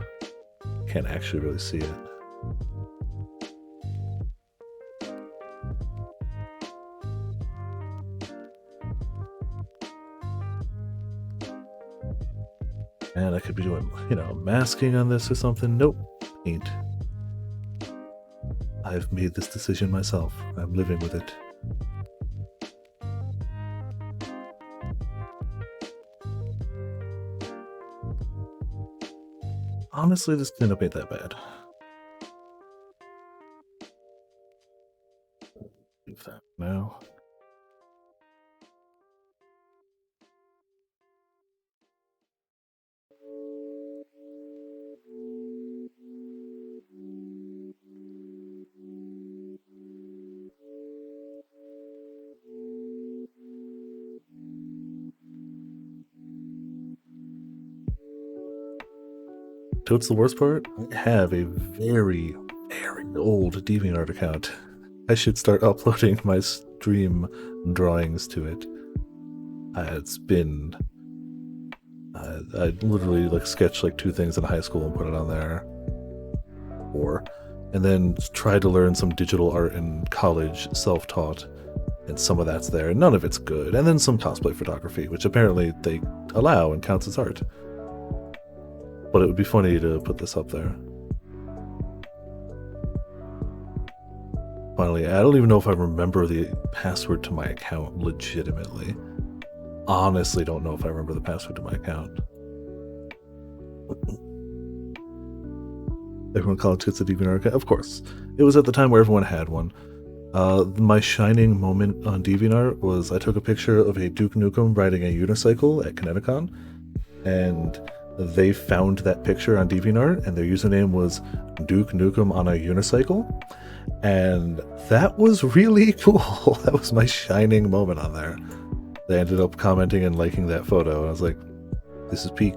Can't actually really see it. And I could be doing, you know, masking on this or something. Nope, ain't. I've made this decision myself. I'm living with it. Honestly, this cleanup ain't that bad. Leave that now. So what's the worst part? I have a very, very old DeviantArt account. I should start uploading my stream drawings to it. It's been... I literally like sketched like 2 things in high school and put it on there. And then tried to learn some digital art in college, self-taught, and some of that's there. None of it's good. And then some cosplay photography, which apparently they allow and counts as art. But it would be funny to put this up there. Finally, I don't even know if I remember the password to my account legitimately. Honestly, don't know if I remember the password to my account. Everyone in college gets a DeviantArt account? Of course. It was at the time where everyone had one. My shining moment on DeviantArt was I took a picture of a Duke Nukem riding a unicycle at Kineticon, and they found that picture on DeviantArt, and their username was Duke Nukem on a unicycle, and that was really cool. That was my shining moment on there. They ended up commenting and liking that photo, and I was like, this is peak.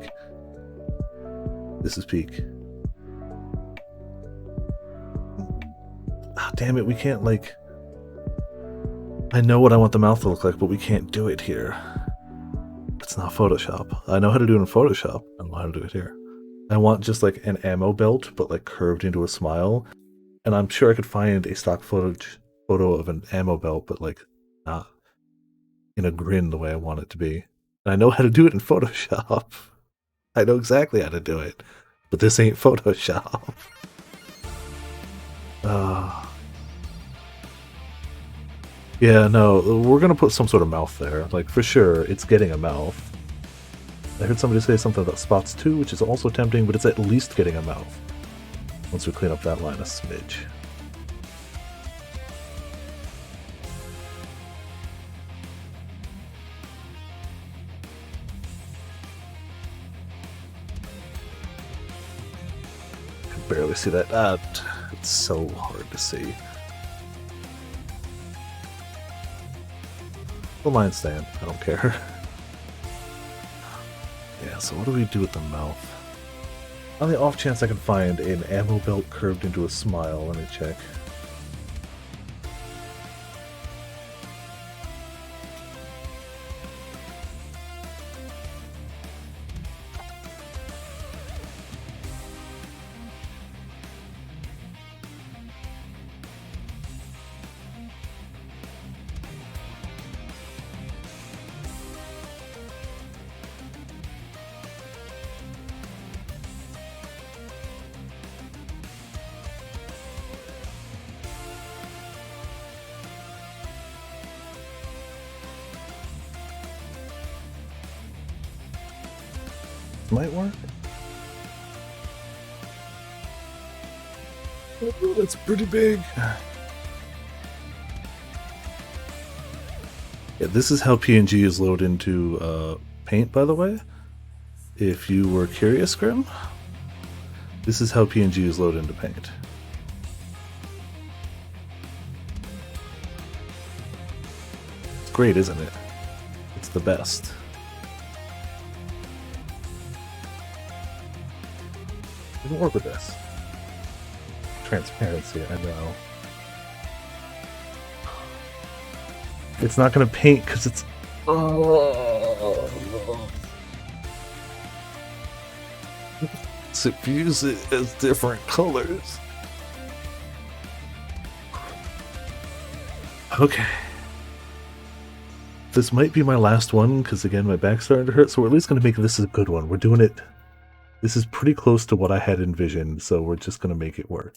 This is peak. Ah, damn it, we can't, like... I know what I want the mouth to look like, but we can't do it here. It's not Photoshop. I know how to do it in Photoshop. I don't know how to do it here. I want just like an ammo belt, but like curved into a smile. And I'm sure I could find a stock photo of an ammo belt, but like not in a grin the way I want it to be. And I know how to do it in Photoshop. I know exactly how to do it. But this ain't Photoshop. Yeah, no, we're gonna put some sort of mouth there. Like, for sure, it's getting a mouth. I heard somebody say something about spots too, which is also tempting, but it's at least getting a mouth. Once we clean up that line a smidge. barely see that. It's so hard to see. The line stand. I don't care. Yeah, so what do we do with the mouth? On the off chance I can find an ammo belt curved into a smile, let me check. Might work. Oh, that's pretty big. Yeah, this is how PNG is loaded into Paint, by the way. If you were curious, Grim, this is how PNG is loaded into Paint. It's great, isn't it? It's the best. We can work with this. Transparency, I know. It's not going to paint because it's... Suffuse it as different colors. Okay. This might be my last one because, again, my back's starting to hurt, so we're at least going to make this a good one. We're doing it... This is pretty close to what I had envisioned, so we're just going to make it work.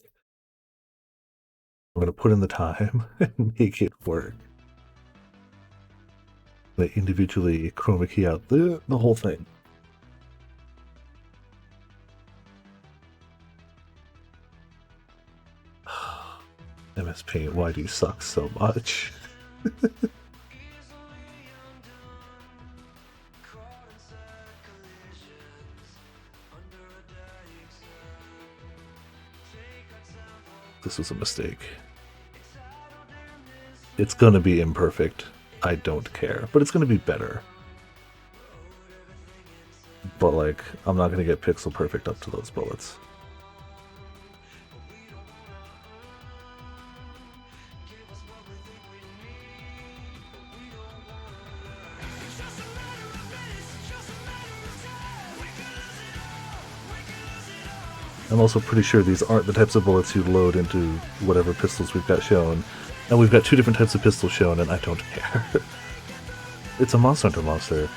I'm going to put in the time and make it work. I'm going to individually chroma key out the whole thing. MS Paint, why do you suck so much? This was a mistake. It's gonna be imperfect. I don't care. But it's gonna be better. But, like, I'm not gonna get pixel perfect up to those bullets. I'm also pretty sure these aren't the types of bullets you load into whatever pistols we've got shown. And we've got two different types of pistols shown, and I don't care. It's a Monster Hunter monster.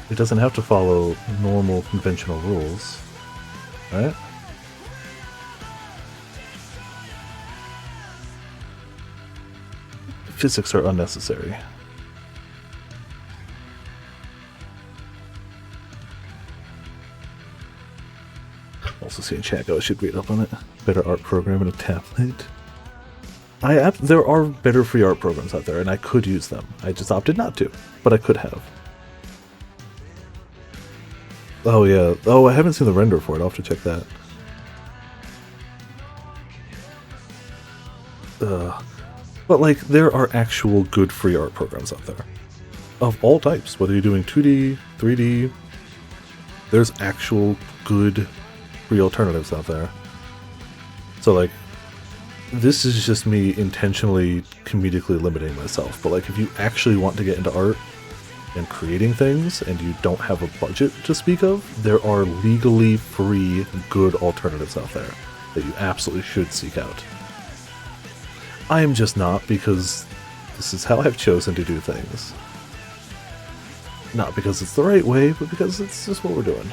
It doesn't have to follow normal, conventional rules. Right? Physics are unnecessary. Also seeing chat go, I should read up on it. Better art program and a tablet. There are better free art programs out there, and I could use them. I just opted not to, but I could have. Oh yeah. Oh, I haven't seen the render for it. I'll have to check that. But like, there are actual good free art programs out there. Of all types, whether you're doing 2D, 3D, there's actual good free alternatives out there. So like, this is just me intentionally comedically limiting myself, but like, if you actually want to get into art and creating things and you don't have a budget to speak of, there are legally free good alternatives out there that you absolutely should seek out. I am just not, because this is how I've chosen to do things. Not because it's the right way, but because it's just what we're doing.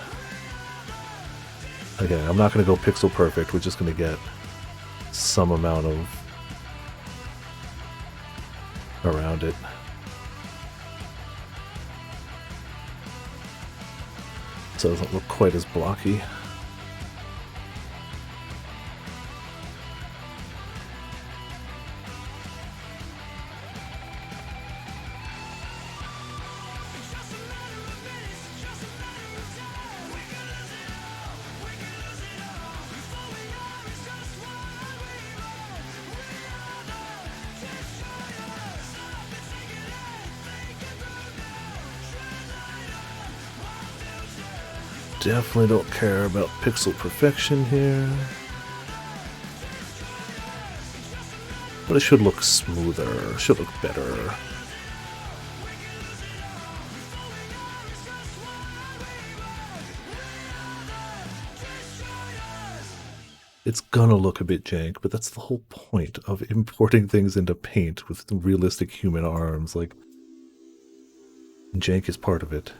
Again, I'm not going to go pixel perfect, we're just going to get some amount of around it. So it doesn't look quite as blocky. Definitely don't care about pixel perfection here. But it should look smoother, should look better. It's gonna look a bit jank, but that's the whole point of importing things into Paint with realistic human arms. Like, jank is part of it.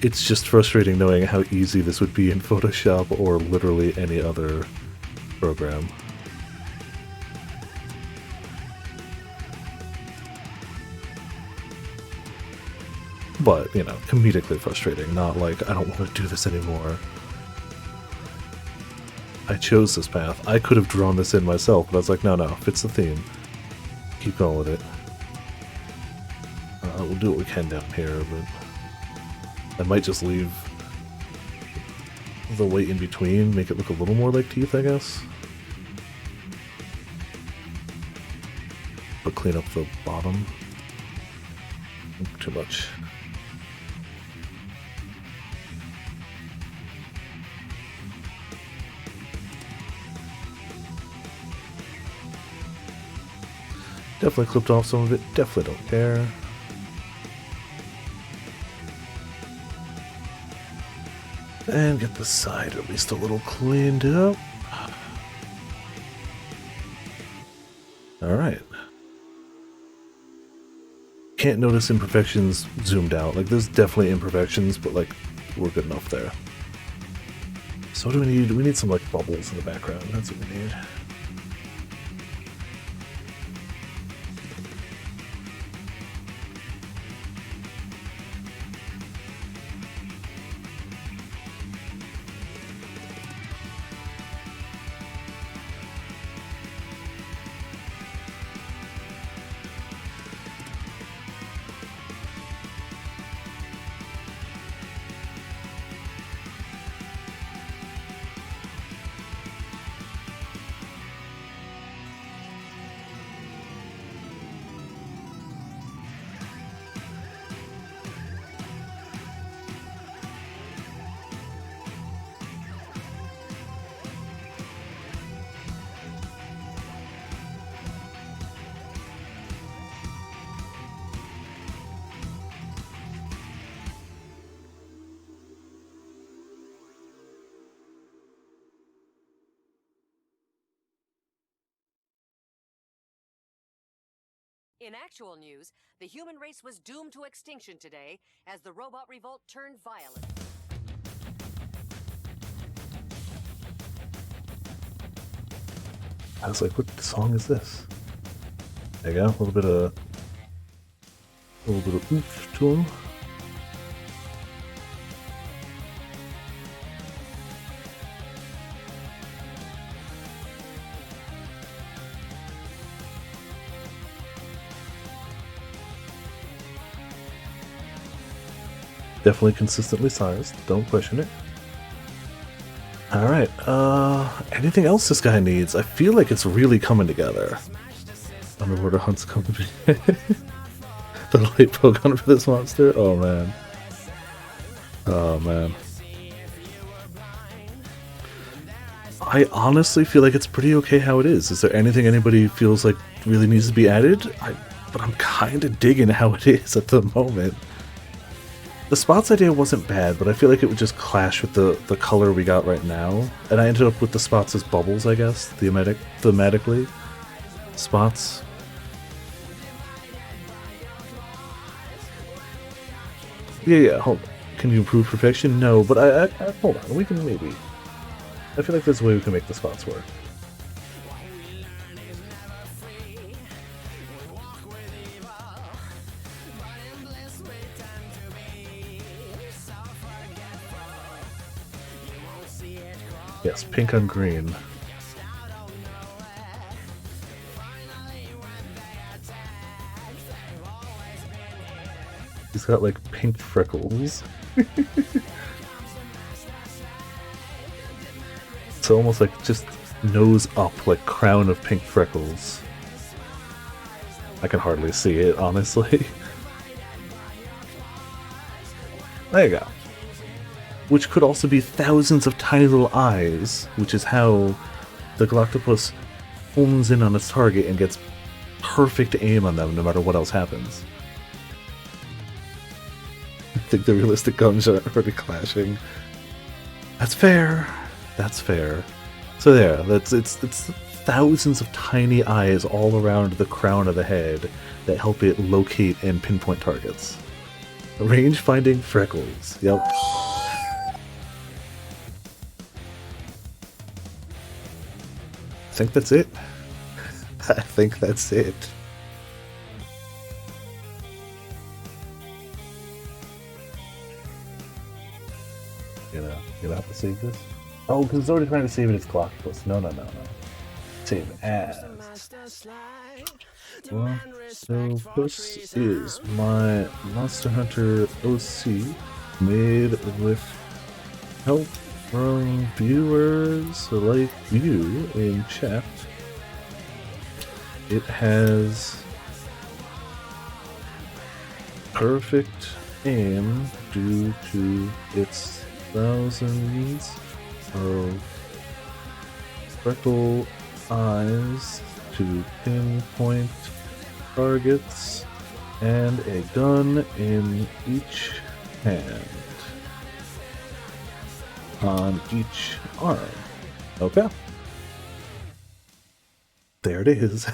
It's just frustrating knowing how easy this would be in Photoshop or literally any other program. But, you know, comedically frustrating, not like, I don't want to do this anymore. I chose this path. I could have drawn this in myself, but I was like, no, fits the theme. Keep going with it. We'll do what we can down here, but I might just leave the weight in between, make it look a little more like teeth, I guess. But clean up the bottom. Too much. Definitely clipped off some of it, definitely don't care. And get the side at least a little cleaned up. Alright. Can't notice imperfections zoomed out. Like, there's definitely imperfections, but like, we're good enough there. So what do we need? We need some like bubbles in the background, that's what we need. In actual news, the human race was doomed to extinction today as the robot revolt turned violent. I was like, what song is this? There you go, a little bit of oomph to him. Definitely consistently sized, don't question it. Alright, anything else this guy needs? I feel like it's really coming together. Underwater Hunts Company. The light Pokemon for this monster? Oh man. Oh man. I honestly feel like it's pretty okay how it is. Is there anything anybody feels like really needs to be added? But I'm kinda digging how it is at the moment. The spots idea wasn't bad, but I feel like it would just clash with the color we got right now. And I ended up with the spots as bubbles, I guess, thematically. Spots. Yeah, hold on. Can you improve perfection? No, but I hold on, we can maybe. I feel like there's a way we can make the spots work. Yes, pink on green. He's got like pink freckles. It's almost like just nose up, like crown of pink freckles. I can hardly see it, honestly. There you go. Which could also be thousands of tiny little eyes, which is how the Galactopus hones in on its target and gets perfect aim on them no matter what else happens. I think the realistic guns are already clashing. That's fair. That's fair. So there, it's thousands of tiny eyes all around the crown of the head that help it locate and pinpoint targets. Range finding freckles. Yep. I think that's it. I think that's it. You know how to save this? Oh, because it's already trying to save it as Galactopus. No. Save as. Galactopus is my Monster Hunter OC, made with help from viewers like you in chat. It has perfect aim due to its thousands of freckle eyes to pinpoint targets and a gun in each hand on each arm. Okay. There it is.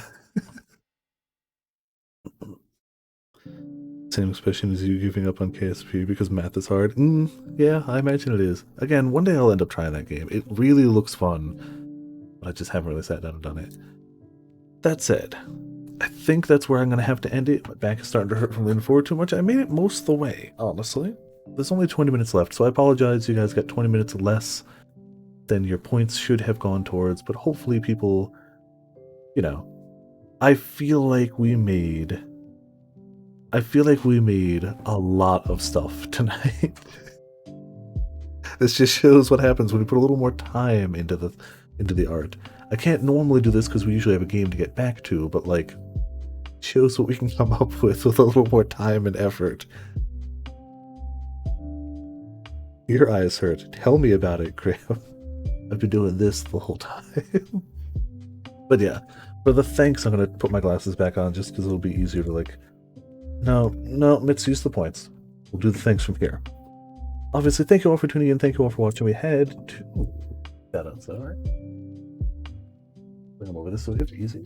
Same expression as you giving up on KSP because math is hard. Yeah, I imagine it is. Again, one day I'll end up trying that game. It really looks fun, but I just haven't really sat down and done it. That said, I think that's where I'm going to have to end it. My back is starting to hurt from leaning forward too much. I made it most of the way, honestly. There's only 20 minutes left, so I apologize. You guys got 20 minutes less than your points should have gone towards, but hopefully people, you know, I feel like we made a lot of stuff tonight. This just shows what happens when we put a little more time into the art. I can't normally do this because we usually have a game to get back to, but like, shows what we can come up with a little more time and effort. Your eyes hurt. Tell me about it, Graham. I've been doing this the whole time. But yeah, for the thanks, I'm going to put my glasses back on just because it'll be easier to like... No, let's use the points. We'll do the thanks from here. Obviously, thank you all for tuning in. Thank you all for watching. We had 2 shoutouts, alright? Bring them over this so we have easy.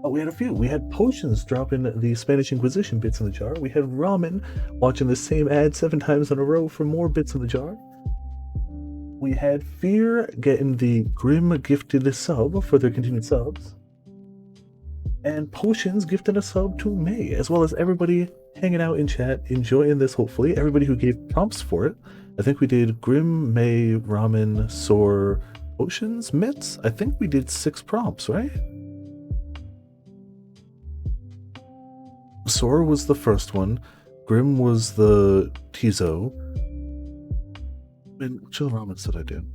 Oh, we had a few. We had Potions dropping the Spanish Inquisition bits in the jar. We had Ramen watching the same ad 7 times in a row for more bits in the jar. We had Fear getting the Grim gifted sub for their continued subs. And Potions gifted a sub to May, as well as everybody hanging out in chat, enjoying this, hopefully. Everybody who gave prompts for it. I think we did Grim, May, Ramen, Soar, Potions, Mitts. I think we did 6 prompts, right? Soar was the first one. Grim was the Tizo. And which other ramens did I do?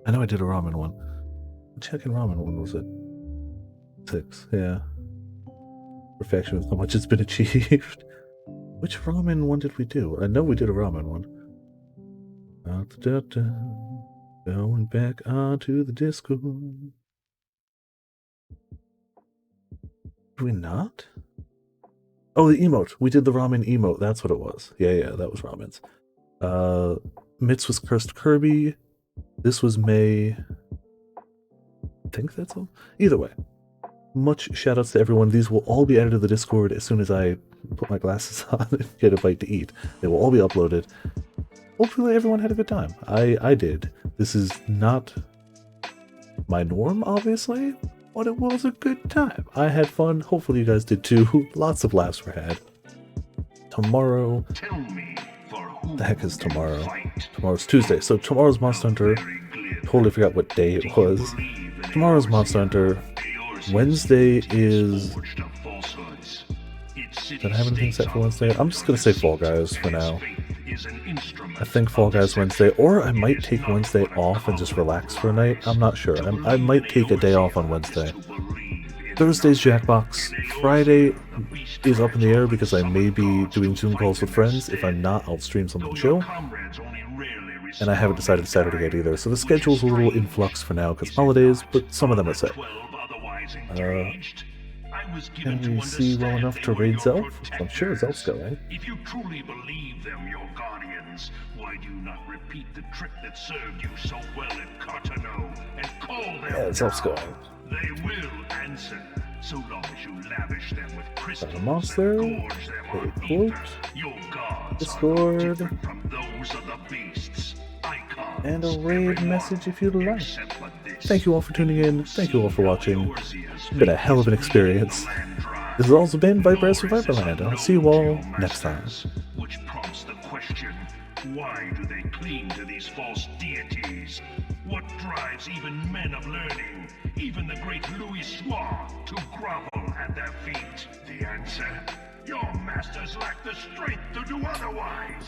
I know I did a ramen one. Chicken ramen one was it? 6, yeah. Perfection with how much it's been achieved. Which ramen one did we do? I know we did a ramen one. Going back onto the Discord. Did we not? Oh, the emote. We did the ramen emote. That's what it was. Yeah, that was ramen's. Mitz was Cursed Kirby. This was May. I think that's all. Either way, much shoutouts to everyone. These will all be added to the Discord as soon as I put my glasses on and get a bite to eat. They will all be uploaded. Hopefully everyone had a good time. I did. This is not my norm, obviously, but it was a good time. I had fun. Hopefully you guys did too. Lots of laughs were had. Tomorrow... the heck is tomorrow? Tomorrow's Tuesday. So tomorrow's Monster Hunter... Totally forgot what day it was. Tomorrow's Monster Hunter. Wednesday is... Did I have anything set for Wednesday? I'm just gonna say Fall Guys for now. I think Fall Guys Wednesday, or I might take Wednesday off and just relax for a night. I'm not sure. I might take a day off on Wednesday. Thursday's Jackbox. Friday is up in the air because I may be doing Zoom calls with friends. If I'm not, I'll stream something chill. And I haven't decided Saturday yet either, so the schedule's a little in flux for now because holidays, but some of them are set. Can we see well enough to raid Zelf? I'm sure Zelf's going. If you truly believe them your guardians, why do you not repeat the trick that served you so well at Cartano and call them? Yeah, Zelf's going. They will answer, so long as you lavish them with crystals Got a monster, a quote, Discord, and a raid message if you'd like. Thank you all for tuning in. Thank you all for watching. It's been a hell of an experience. This has also been Vipers for Viperland. I'll see you all next time. Which prompts the question, why do they cling to these false deities? What drives even men of learning, even the great Louis Soir, to grovel at their feet? The answer? Your masters lack the strength to do otherwise.